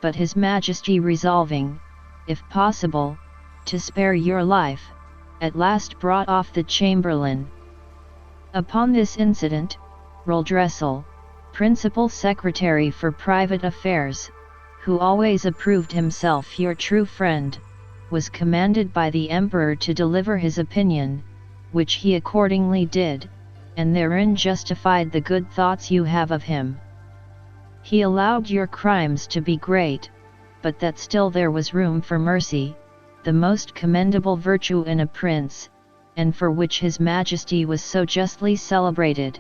but His Majesty resolving, if possible, to spare your life, at last brought off the Chamberlain. Upon this incident, Roldressel, Principal Secretary for Private Affairs, who always approved himself your true friend, was commanded by the Emperor to deliver his opinion, which he accordingly did, and therein justified the good thoughts you have of him. He allowed your crimes to be great, but that still there was room for mercy, the most commendable virtue in a prince, and for which His Majesty was so justly celebrated.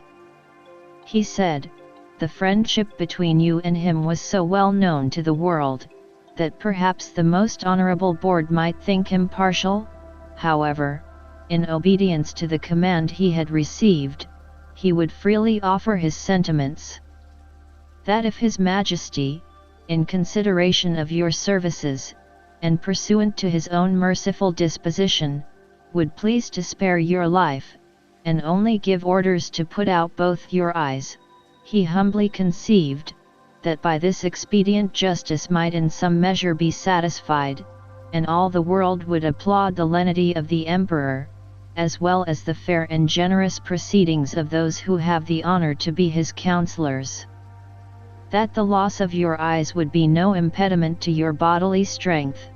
He said, the friendship between you and him was so well known to the world, that perhaps the most honorable board might think him partial. However, in obedience to the command he had received, he would freely offer his sentiments. That if His Majesty, in consideration of your services, and pursuant to his own merciful disposition, would please to spare your life, and only give orders to put out both your eyes, he humbly conceived, that by this expedient justice might in some measure be satisfied, and all the world would applaud the lenity of the Emperor, as well as the fair and generous proceedings of those who have the honor to be his counselors. That the loss of your eyes would be no impediment to your bodily strength,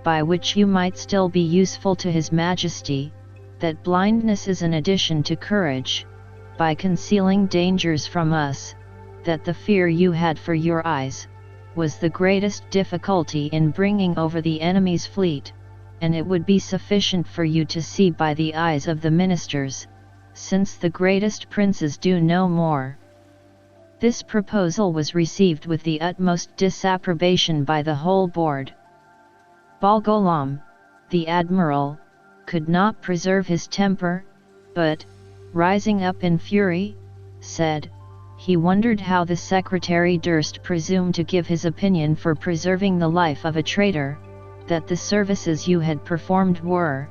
by which you might still be useful to His Majesty, that blindness is an addition to courage, by concealing dangers from us, that the fear you had for your eyes, was the greatest difficulty in bringing over the enemy's fleet, and it would be sufficient for you to see by the eyes of the ministers, since the greatest princes do no more. This proposal was received with the utmost disapprobation by the whole board. Bolgolam, the admiral, could not preserve his temper, but, rising up in fury, said, he wondered how the secretary durst presume to give his opinion for preserving the life of a traitor, that the services you had performed were,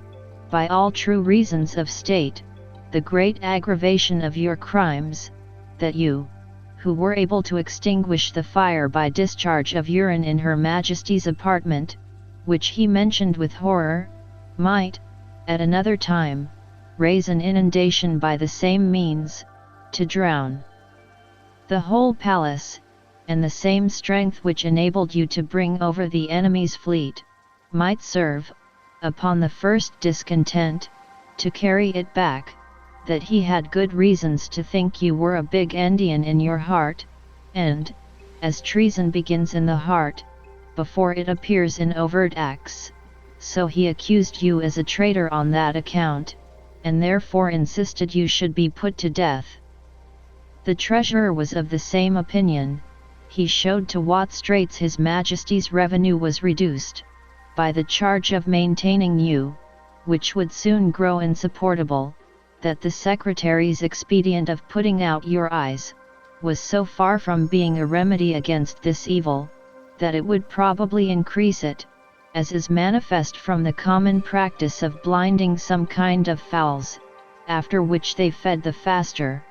by all true reasons of state, the great aggravation of your crimes, that you, who were able to extinguish the fire by discharge of urine in Her Majesty's apartment, which he mentioned with horror, might, at another time, raise an inundation by the same means, to drown The whole palace, and the same strength which enabled you to bring over the enemy's fleet, might serve, upon the first discontent, to carry it back, that he had good reasons to think you were a big Indian in your heart, and, as treason begins in the heart, before it appears in overt acts, so he accused you as a traitor on that account, and therefore insisted you should be put to death. The treasurer was of the same opinion. He showed to what straits his Majesty's revenue was reduced, by the charge of maintaining you, which would soon grow insupportable, that the secretary's expedient of putting out your eyes, was so far from being a remedy against this evil, that it would probably increase it, as is manifest from the common practice of blinding some kind of fowls, after which they fed the faster,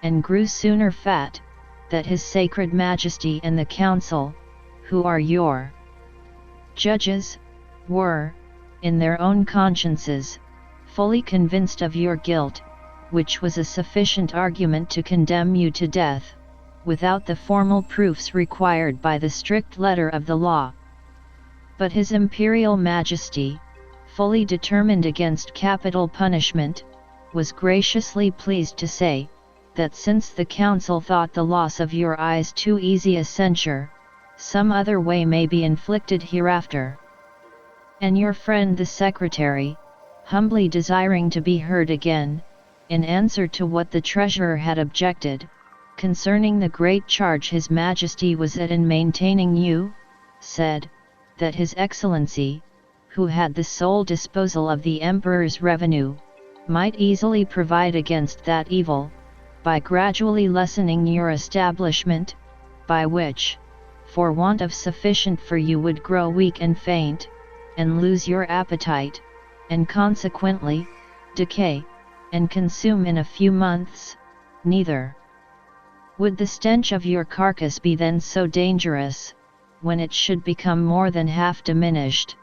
and grew sooner fat, that his sacred Majesty and the council, who are your judges, were, in their own consciences, fully convinced of your guilt, which was a sufficient argument to condemn you to death, without the formal proofs required by the strict letter of the law. But His Imperial Majesty, fully determined against capital punishment, was graciously pleased to say, that since the council thought the loss of your eyes too easy a censure, some other way may be inflicted hereafter. And your friend the secretary, humbly desiring to be heard again, in answer to what the treasurer had objected, concerning the great charge His Majesty was at in maintaining you, said, that His Excellency, who had the sole disposal of the Emperor's revenue, might easily provide against that evil, by gradually lessening your establishment, by which, for want of sufficient for you would grow weak and faint, and lose your appetite, and consequently, decay, and consume in a few months, neither would the stench of your carcass be then so dangerous, when it should become more than half diminished,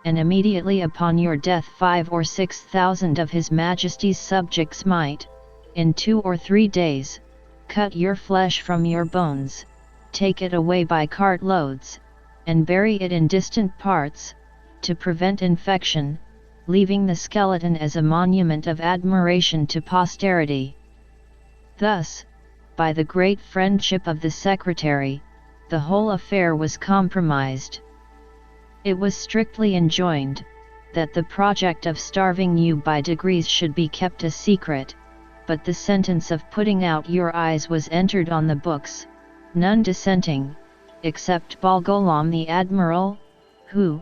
and immediately upon your death 5 or 6 thousand of His Majesty's subjects might, in 2 or 3 days, cut your flesh from your bones, take it away by cart loads, and bury it in distant parts, to prevent infection, leaving the skeleton as a monument of admiration to posterity. Thus, by the great friendship of the secretary, the whole affair was compromised. It was strictly enjoined, that the project of starving you by degrees should be kept a secret, but the sentence of putting out your eyes was entered on the books, none dissenting, except Bolgolam the admiral, who,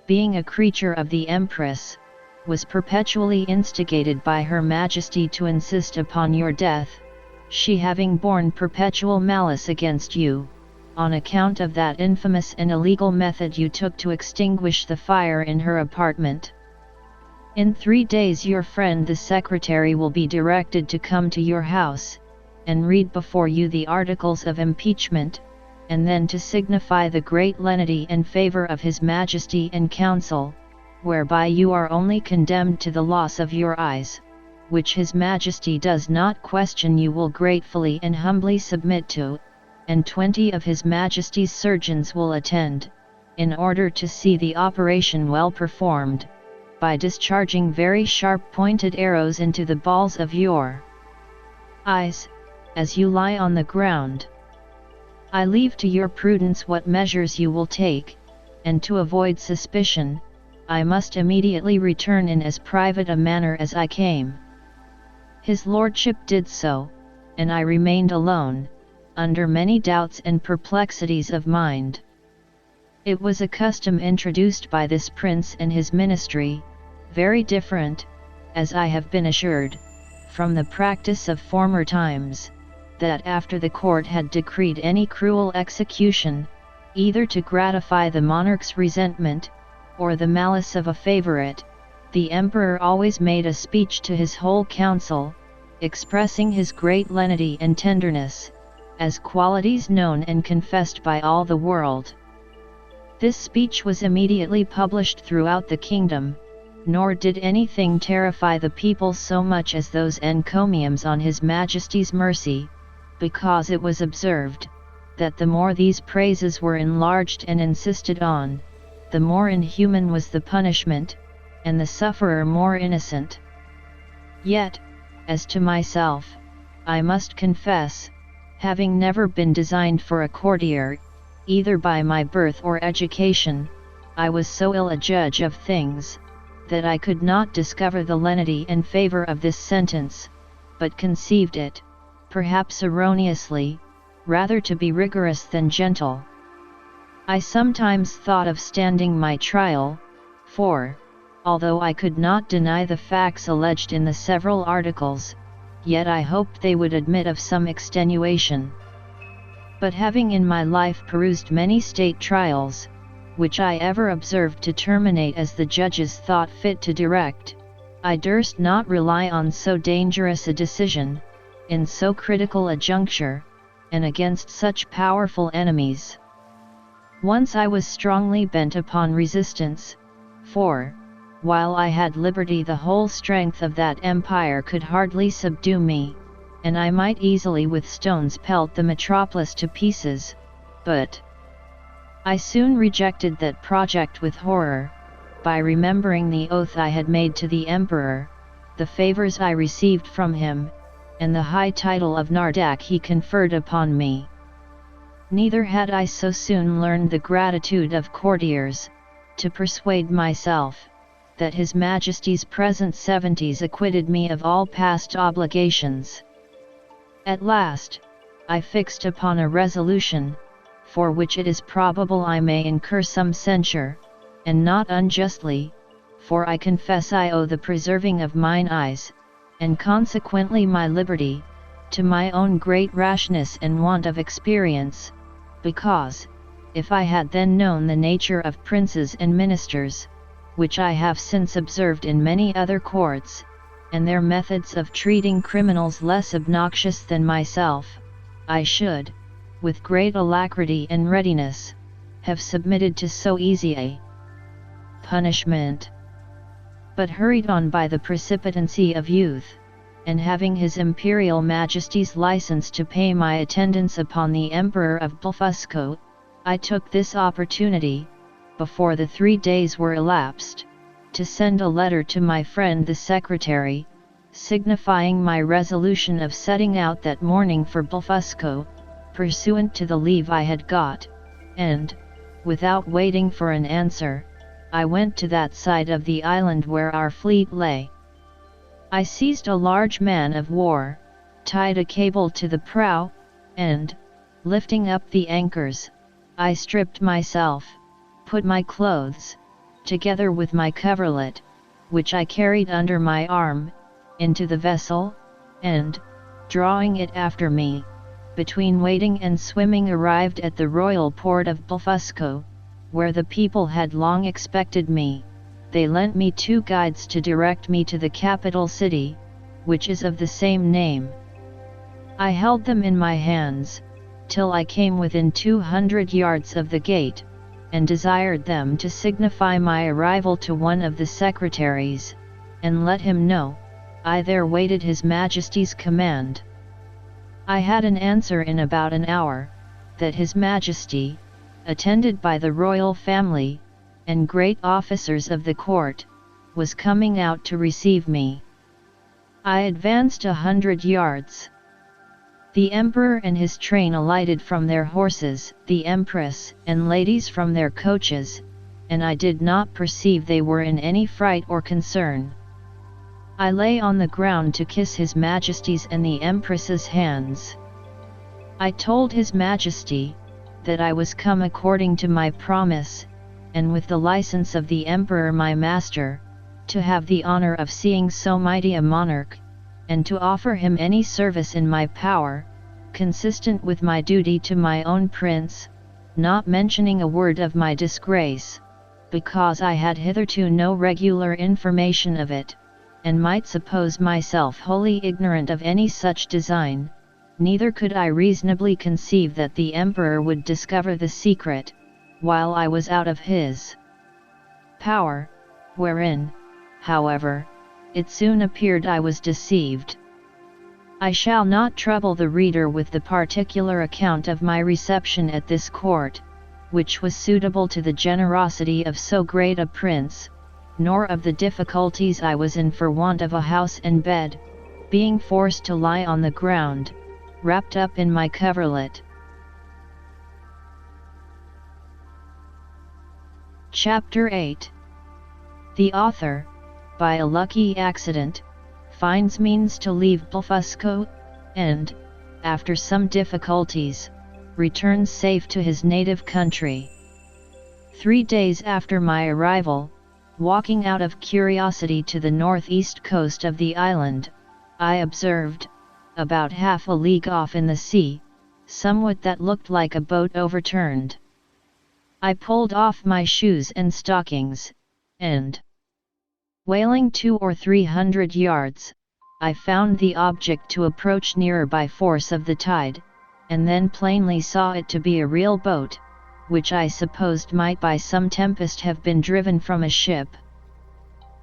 being a creature of the Empress, was perpetually instigated by Her Majesty to insist upon your death, she having borne perpetual malice against you, on account of that infamous and illegal method you took to extinguish the fire in her apartment. In 3 days your friend the secretary will be directed to come to your house, and read before you the articles of impeachment, and then to signify the great lenity and favour of His Majesty and council, whereby you are only condemned to the loss of your eyes, which His Majesty does not question you will gratefully and humbly submit to, and 20 of His Majesty's surgeons will attend, in order to see the operation well performed, by discharging very sharp-pointed arrows into the balls of your eyes, as you lie on the ground. I leave to your prudence what measures you will take, and to avoid suspicion, I must immediately return in as private a manner as I came. His lordship did so, and I remained alone, under many doubts and perplexities of mind. It was a custom introduced by this prince and his ministry, very different, as I have been assured, from the practice of former times, that after the court had decreed any cruel execution, either to gratify the monarch's resentment, or the malice of a favourite, the emperor always made a speech to his whole council, expressing his great lenity and tenderness, as qualities known and confessed by all the world. This speech was immediately published throughout the kingdom, nor did anything terrify the people so much as those encomiums on His Majesty's mercy, because it was observed, that the more these praises were enlarged and insisted on, the more inhuman was the punishment, and the sufferer more innocent. Yet, as to myself, I must confess, having never been designed for a courtier, either by my birth or education, I was so ill a judge of things, that I could not discover the lenity and favor of this sentence, but conceived it, perhaps erroneously, rather to be rigorous than gentle. I sometimes thought of standing my trial, for, although I could not deny the facts alleged in the several articles, yet I hoped they would admit of some extenuation. But having in my life perused many state trials, which I ever observed to terminate as the judges thought fit to direct, I durst not rely on so dangerous a decision, in so critical a juncture, and against such powerful enemies. Once I was strongly bent upon resistance, for, while I had liberty, the whole strength of that empire could hardly subdue me, and I might easily with stones pelt the metropolis to pieces, but I soon rejected that project with horror, by remembering the oath I had made to the emperor, the favors I received from him, and the high title of Nardak he conferred upon me. Neither had I so soon learned the gratitude of courtiers, to persuade myself, that His Majesty's present 70s acquitted me of all past obligations. At last, I fixed upon a resolution, for which it is probable I may incur some censure, and not unjustly, for I confess I owe the preserving of mine eyes, and consequently my liberty, to my own great rashness and want of experience, because, if I had then known the nature of princes and ministers, which I have since observed in many other courts, and their methods of treating criminals less obnoxious than myself, I should, with great alacrity and readiness, have submitted to so easy a punishment. But hurried on by the precipitancy of youth, and having His Imperial Majesty's license to pay my attendance upon the Emperor of Blefuscu, I took this opportunity, before the 3 days were elapsed, to send a letter to my friend the Secretary, signifying my resolution of setting out that morning for Blefuscu, pursuant to the leave I had got, and, without waiting for an answer, I went to that side of the island where our fleet lay. I seized a large man of war, tied a cable to the prow, and, lifting up the anchors, I stripped myself, put my clothes, together with my coverlet, which I carried under my arm, into the vessel, and, drawing it after me, between wading and swimming arrived at the royal port of Blefuscu, where the people had long expected me. They lent me 2 guides to direct me to the capital city, which is of the same name. I held them in my hands, till I came within 200 yards of the gate, and desired them to signify my arrival to one of the secretaries, and let him know, I there waited His Majesty's command. I had an answer in about an hour, that His Majesty, attended by the royal family, and great officers of the court, was coming out to receive me. I advanced 100 yards. The Emperor and his train alighted from their horses, the Empress and ladies from their coaches, and I did not perceive they were in any fright or concern. I lay on the ground to kiss His Majesty's and the Empress's hands. I told His Majesty, that I was come according to my promise, and with the license of the Emperor my master, to have the honor of seeing so mighty a monarch, and to offer him any service in my power, consistent with my duty to my own prince, not mentioning a word of my disgrace, because I had hitherto no regular information of it, and might suppose myself wholly ignorant of any such design. Neither could I reasonably conceive that the Emperor would discover the secret, while I was out of his power, wherein, however, it soon appeared I was deceived. I shall not trouble the reader with the particular account of my reception at this court, which was suitable to the generosity of so great a prince, nor of the difficulties I was in for want of a house and bed, being forced to lie on the ground, wrapped up in my coverlet. Chapter 8. The author, by a lucky accident, finds means to leave Blefuscu, and, after some difficulties, returns safe to his native country. 3 days after my arrival, walking out of curiosity to the northeast coast of the island, I observed, about half a league off in the sea, somewhat that looked like a boat overturned. I pulled off my shoes and stockings, and, whaling 200 or 300 yards, I found the object to approach nearer by force of the tide, and then plainly saw it to be a real boat, which I supposed might by some tempest have been driven from a ship.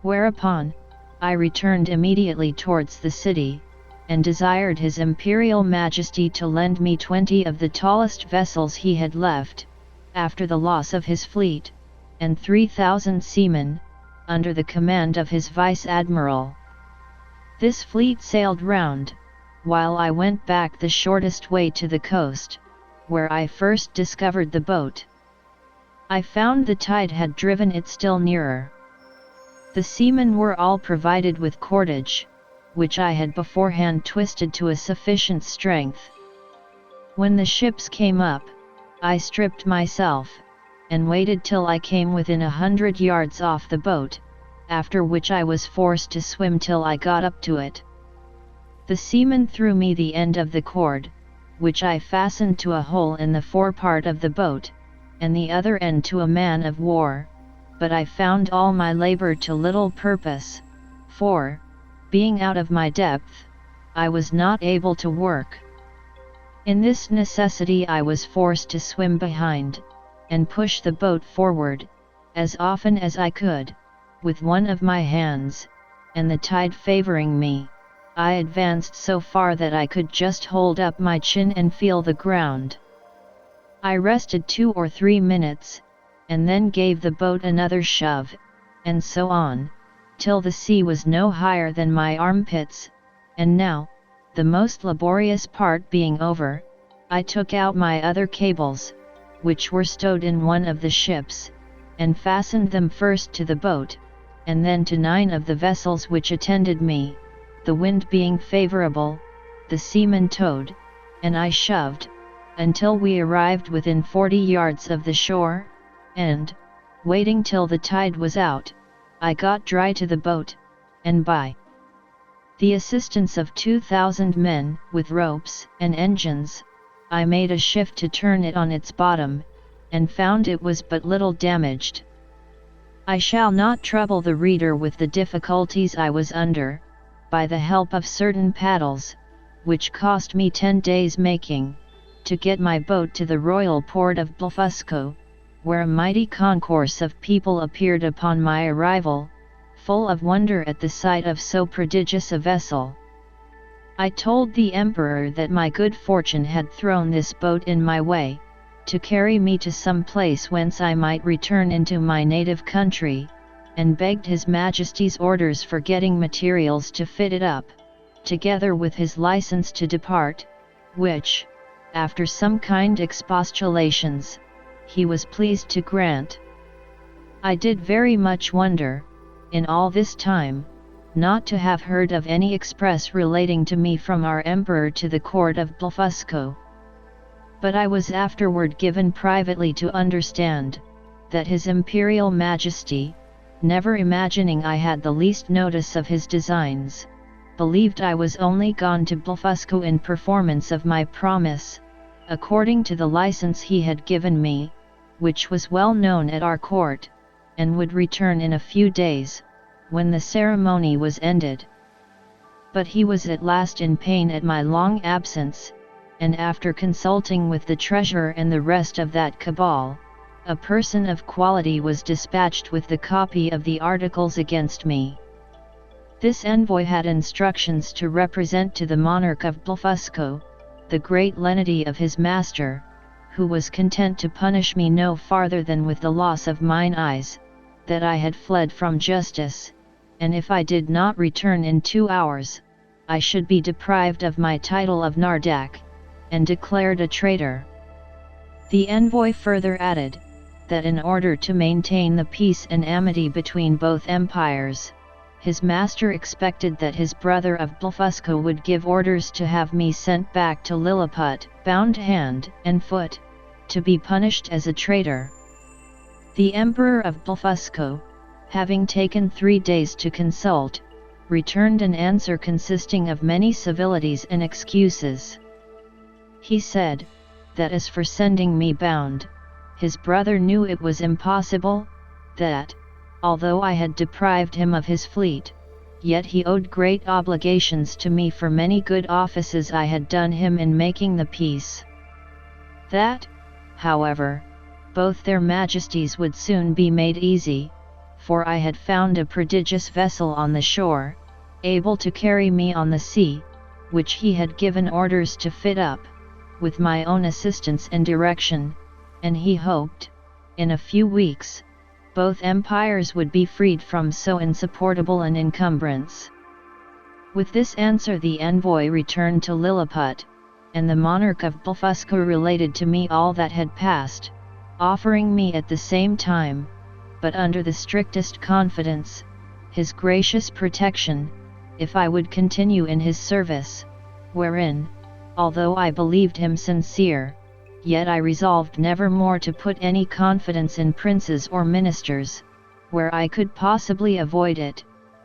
Whereupon, I returned immediately towards the city, and desired His Imperial Majesty to lend me 20 of the tallest vessels he had left, after the loss of his fleet, and 3,000 seamen, under the command of his Vice-Admiral. This fleet sailed round, while I went back the shortest way to the coast, where I first discovered the boat. I found the tide had driven it still nearer. The seamen were all provided with cordage, which I had beforehand twisted to a sufficient strength. When the ships came up, I stripped myself, and waited till I came within 100 yards off the boat, after which I was forced to swim till I got up to it. The seaman threw me the end of the cord, which I fastened to a hole in the forepart of the boat, and the other end to a man of war, but I found all my labor to little purpose, for, being out of my depth, I was not able to work. In this necessity I was forced to swim behind, and push the boat forward, as often as I could, with one of my hands, and the tide favoring me, I advanced so far that I could just hold up my chin and feel the ground. I rested 2 or 3 minutes, and then gave the boat another shove, and so on, till the sea was no higher than my armpits, and now, the most laborious part being over, I took out my other cables, which were stowed in one of the ships, and fastened them first to the boat, and then to 9 of the vessels which attended me. The wind being favorable, the seamen towed, and I shoved, until we arrived within 40 yards of the shore, and, waiting till the tide was out, I got dry to the boat, and by the assistance of 2,000 men, with ropes and engines, I made a shift to turn it on its bottom, and found it was but little damaged. I shall not trouble the reader with the difficulties I was under, by the help of certain paddles, which cost me 10 days making, to get my boat to the royal port of Blefuscu, where a mighty concourse of people appeared upon my arrival, full of wonder at the sight of so prodigious a vessel. I told the emperor that my good fortune had thrown this boat in my way, to carry me to some place whence I might return into my native country, and begged His Majesty's orders for getting materials to fit it up, together with his license to depart, which, after some kind expostulations, he was pleased to grant. I did very much wonder, in all this time, not to have heard of any express relating to me from our emperor to the court of Blefuscu. But I was afterward given privately to understand, that His Imperial Majesty, never imagining I had the least notice of his designs, believed I was only gone to Blefuscu in performance of my promise, according to the license he had given me, which was well known at our court, and would return in a few days, when the ceremony was ended. But he was at last in pain at my long absence, and after consulting with the treasurer and the rest of that cabal, a person of quality was dispatched with the copy of the articles against me. This envoy had instructions to represent to the monarch of Blefusco the great lenity of his master, who was content to punish me no farther than with the loss of mine eyes, that I had fled from justice, and if I did not return in 2 hours, I should be deprived of my title of Nardak, and declared a traitor. The envoy further added, that in order to maintain the peace and amity between both empires, his master expected that his brother of Blefusco would give orders to have me sent back to Lilliput, bound hand and foot, to be punished as a traitor. The Emperor of Blefusco, having taken 3 days to consult, returned an answer consisting of many civilities and excuses. He said, that as for sending me bound, his brother knew it was impossible, that, although I had deprived him of his fleet, yet he owed great obligations to me for many good offices I had done him in making the peace. That, however, both their majesties would soon be made easy, for I had found a prodigious vessel on the shore, able to carry me on the sea, which he had given orders to fit up, with my own assistance and direction, and he hoped, in a few weeks, both empires would be freed from so insupportable an encumbrance. With this answer the envoy returned to Lilliput, and the monarch of Blefusco related to me all that had passed, offering me at the same time, but under the strictest confidence, his gracious protection, if I would continue in his service, wherein, although I believed him sincere, yet I resolved never more to put any confidence in princes or ministers, where I could possibly avoid it,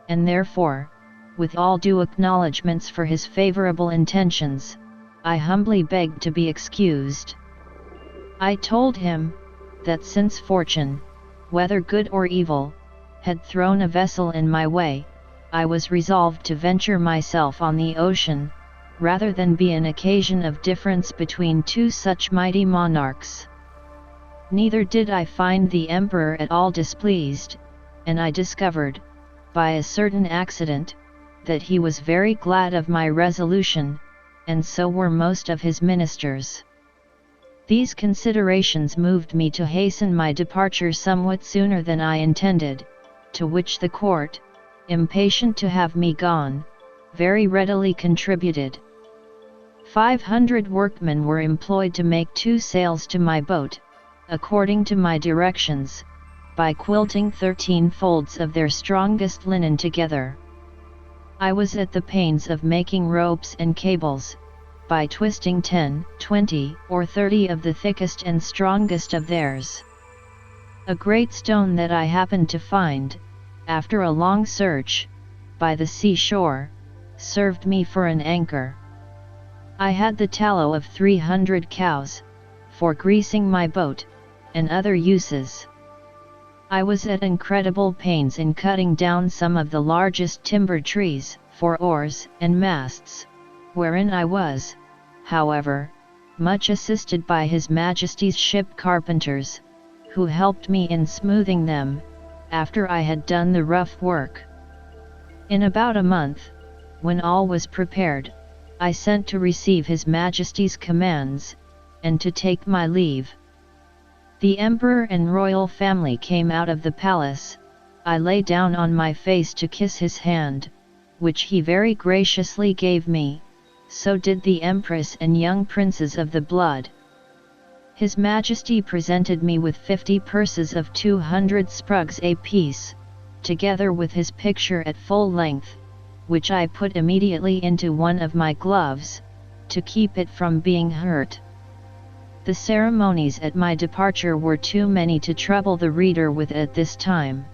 and therefore, with all due acknowledgments for his favourable intentions, I humbly begged to be excused. I told him, that since fortune, whether good or evil, had thrown a vessel in my way, I was resolved to venture myself on the ocean, rather than be an occasion of difference between two such mighty monarchs. Neither did I find the emperor at all displeased, and I discovered, by a certain accident, that he was very glad of my resolution, and so were most of his ministers. These considerations moved me to hasten my departure somewhat sooner than I intended, to which the court, impatient to have me gone, very readily contributed. 500 workmen were employed to make 2 sails to my boat, according to my directions, by quilting 13 folds of their strongest linen together. I was at the pains of making ropes and cables, by twisting 10, 20, or 30 of the thickest and strongest of theirs. A great stone that I happened to find, after a long search, by the seashore, served me for an anchor. I had the tallow of 300 cows, for greasing my boat, and other uses. I was at incredible pains in cutting down some of the largest timber trees, for oars and masts, wherein I was, however, much assisted by His Majesty's ship carpenters, who helped me in smoothing them, after I had done the rough work. In about a month, when all was prepared, I sent to receive His Majesty's commands, and to take my leave. The Emperor and royal family came out of the palace. I lay down on my face to kiss his hand, which he very graciously gave me, so did the Empress and young princes of the blood. His Majesty presented me with 50 purses of 200 sprugs apiece, together with his picture at full length, which I put immediately into one of my gloves, to keep it from being hurt. The ceremonies at my departure were too many to trouble the reader with at this time.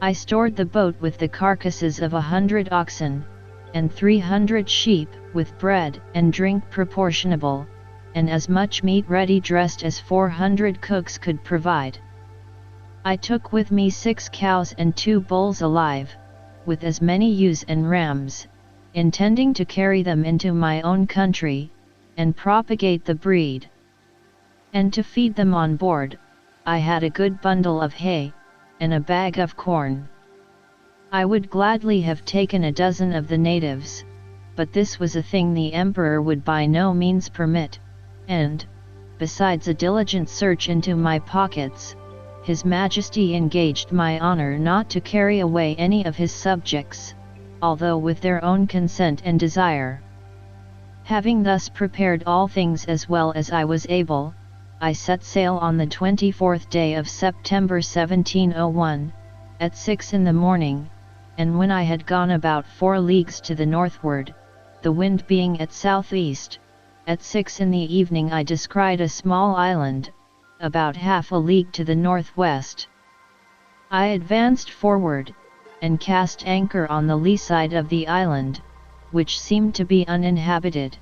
I stored the boat with the carcasses of 100 oxen, and 300 sheep, with bread and drink proportionable, and as much meat ready dressed as 400 cooks could provide. I took with me 6 cows and 2 bulls alive, with as many ewes and rams, intending to carry them into my own country, and propagate the breed. And to feed them on board, I had a good bundle of hay, and a bag of corn. I would gladly have taken a dozen of the natives, but this was a thing the emperor would by no means permit, and, besides a diligent search into my pockets, His Majesty engaged my honor not to carry away any of his subjects, although with their own consent and desire. Having thus prepared all things as well as I was able, I set sail on the 24th day of September 1701, at 6 in the morning, and when I had gone about 4 leagues to the northward, the wind being at southeast, at 6 in the evening I descried a small island, about half a league to the northwest. I advanced forward, and cast anchor on the lee side of the island, which seemed to be uninhabited.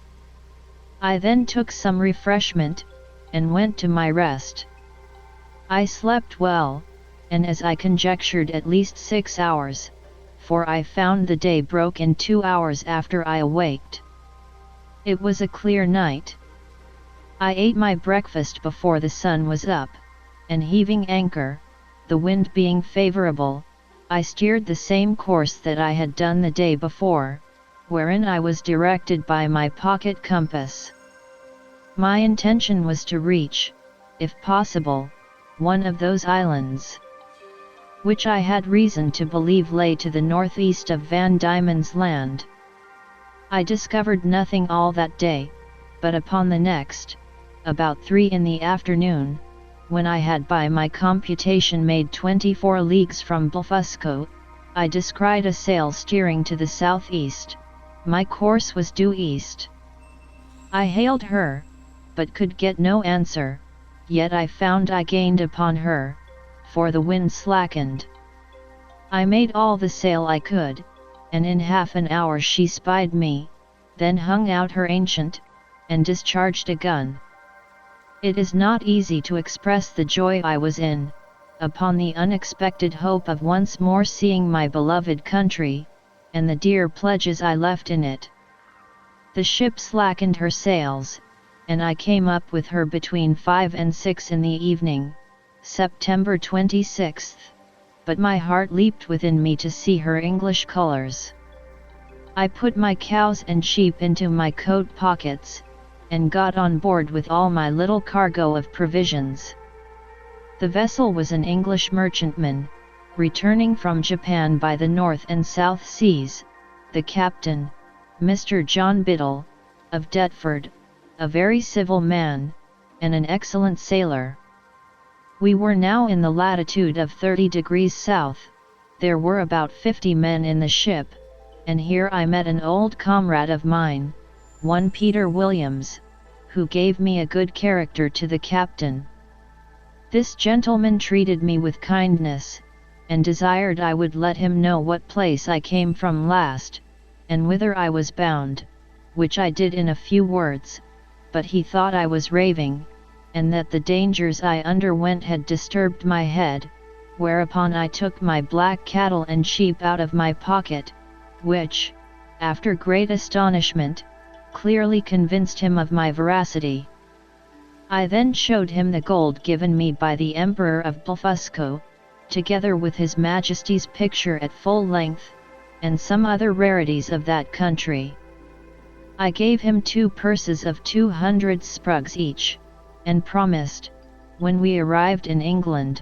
I then took some refreshment, and went to my rest. I slept well, and as I conjectured at least 6 hours, for I found the day broke in 2 hours after I awaked. It was a clear night. I ate my breakfast before the sun was up, and heaving anchor, the wind being favorable, I steered the same course that I had done the day before, wherein I was directed by my pocket compass. My intention was to reach, if possible, one of those islands, which I had reason to believe lay to the northeast of Van Diemen's Land. I discovered nothing all that day, but upon the next, about 3 in the afternoon, when I had by my computation made 24 leagues from Blefusco, I descried a sail steering to the southeast. My course was due east. I hailed her, but could get no answer, yet I found I gained upon her, for the wind slackened. I made all the sail I could, and in half an hour she spied me, then hung out her ancient, and discharged a gun. It is not easy to express the joy I was in, upon the unexpected hope of once more seeing my beloved country, and the dear pledges I left in it. The ship slackened her sails, and I came up with her between 5 and 6 in the evening, September 26th, but my heart leaped within me to see her English colours. I put my cows and sheep into my coat pockets, and got on board with all my little cargo of provisions. The vessel was an English merchantman, returning from Japan by the North and South Seas. The captain, Mr. John Biddle, of Deptford, a very civil man, and an excellent sailor. We were now in the latitude of 30 degrees south. There were about 50 men in the ship, and here I met an old comrade of mine, one Peter Williams, who gave me a good character to the captain. This gentleman treated me with kindness, and desired I would let him know what place I came from last, and whither I was bound, which I did in a few words, but he thought I was raving, and that the dangers I underwent had disturbed my head, whereupon I took my black cattle and sheep out of my pocket, which, after great astonishment, clearly convinced him of my veracity. I then showed him the gold given me by the Emperor of Blefusco, together with His Majesty's picture at full length, and some other rarities of that country. I gave him 2 purses of 200 sprugs each, and promised, when we arrived in England,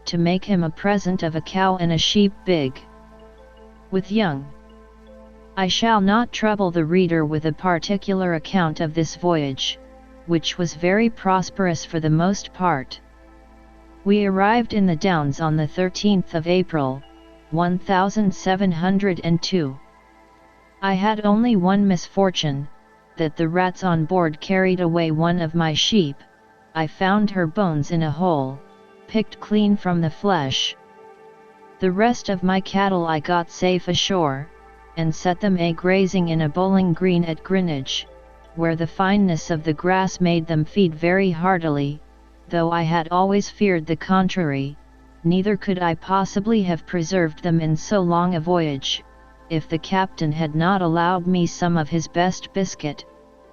to make him a present of a cow and a sheep big with young. I shall not trouble the reader with a particular account of this voyage, which was very prosperous for the most part. We arrived in the Downs on the 13th of April, 1702. I had only one misfortune, that the rats on board carried away one of my sheep. I found her bones in a hole, picked clean from the flesh. The rest of my cattle I got safe ashore, and set them grazing in a bowling green at Greenwich, where the fineness of the grass made them feed very heartily. Though I had always feared the contrary, neither could I possibly have preserved them in so long a voyage, if the captain had not allowed me some of his best biscuit,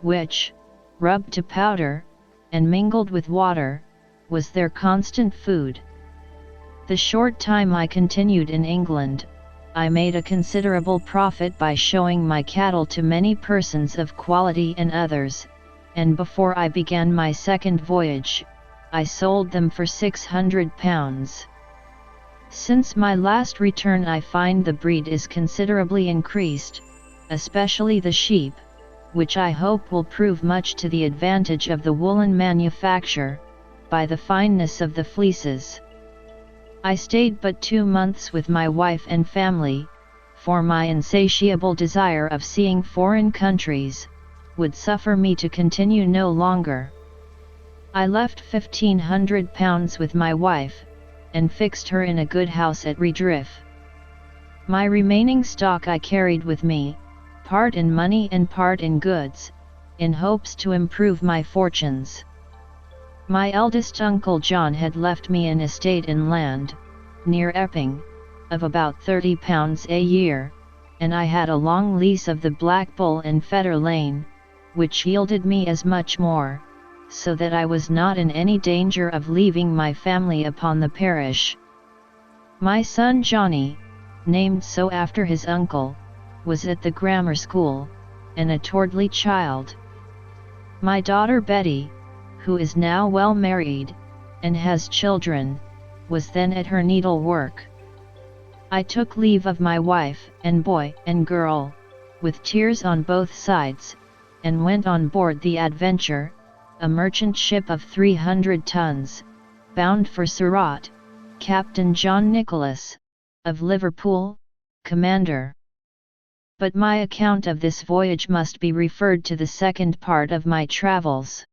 which, rubbed to powder, and mingled with water, was their constant food. The short time I continued in England, I made a considerable profit by showing my cattle to many persons of quality and others, and before I began my second voyage, I sold them for £600. Since my last return I find the breed is considerably increased, especially the sheep, which I hope will prove much to the advantage of the woolen manufacture, by the fineness of the fleeces. I stayed but 2 months with my wife and family, for my insatiable desire of seeing foreign countries would suffer me to continue no longer. I left £1,500 with my wife, and fixed her in a good house at Redriff. My remaining stock I carried with me, part in money and part in goods, in hopes to improve my fortunes. My eldest uncle John had left me an estate in land, near Epping, of about £30 a year, and I had a long lease of the Black Bull and Fetter Lane, which yielded me as much more, so that I was not in any danger of leaving my family upon the parish. My son Johnny, named so after his uncle, was at the grammar school, and a towardly child. My daughter Betty, who is now well married, and has children, was then at her needlework. I took leave of my wife and boy and girl, with tears on both sides, and went on board the Adventure, a merchant ship of 300 tons, bound for Surat, Captain John Nicholas, of Liverpool, commander. But my account of this voyage must be referred to the second part of my travels.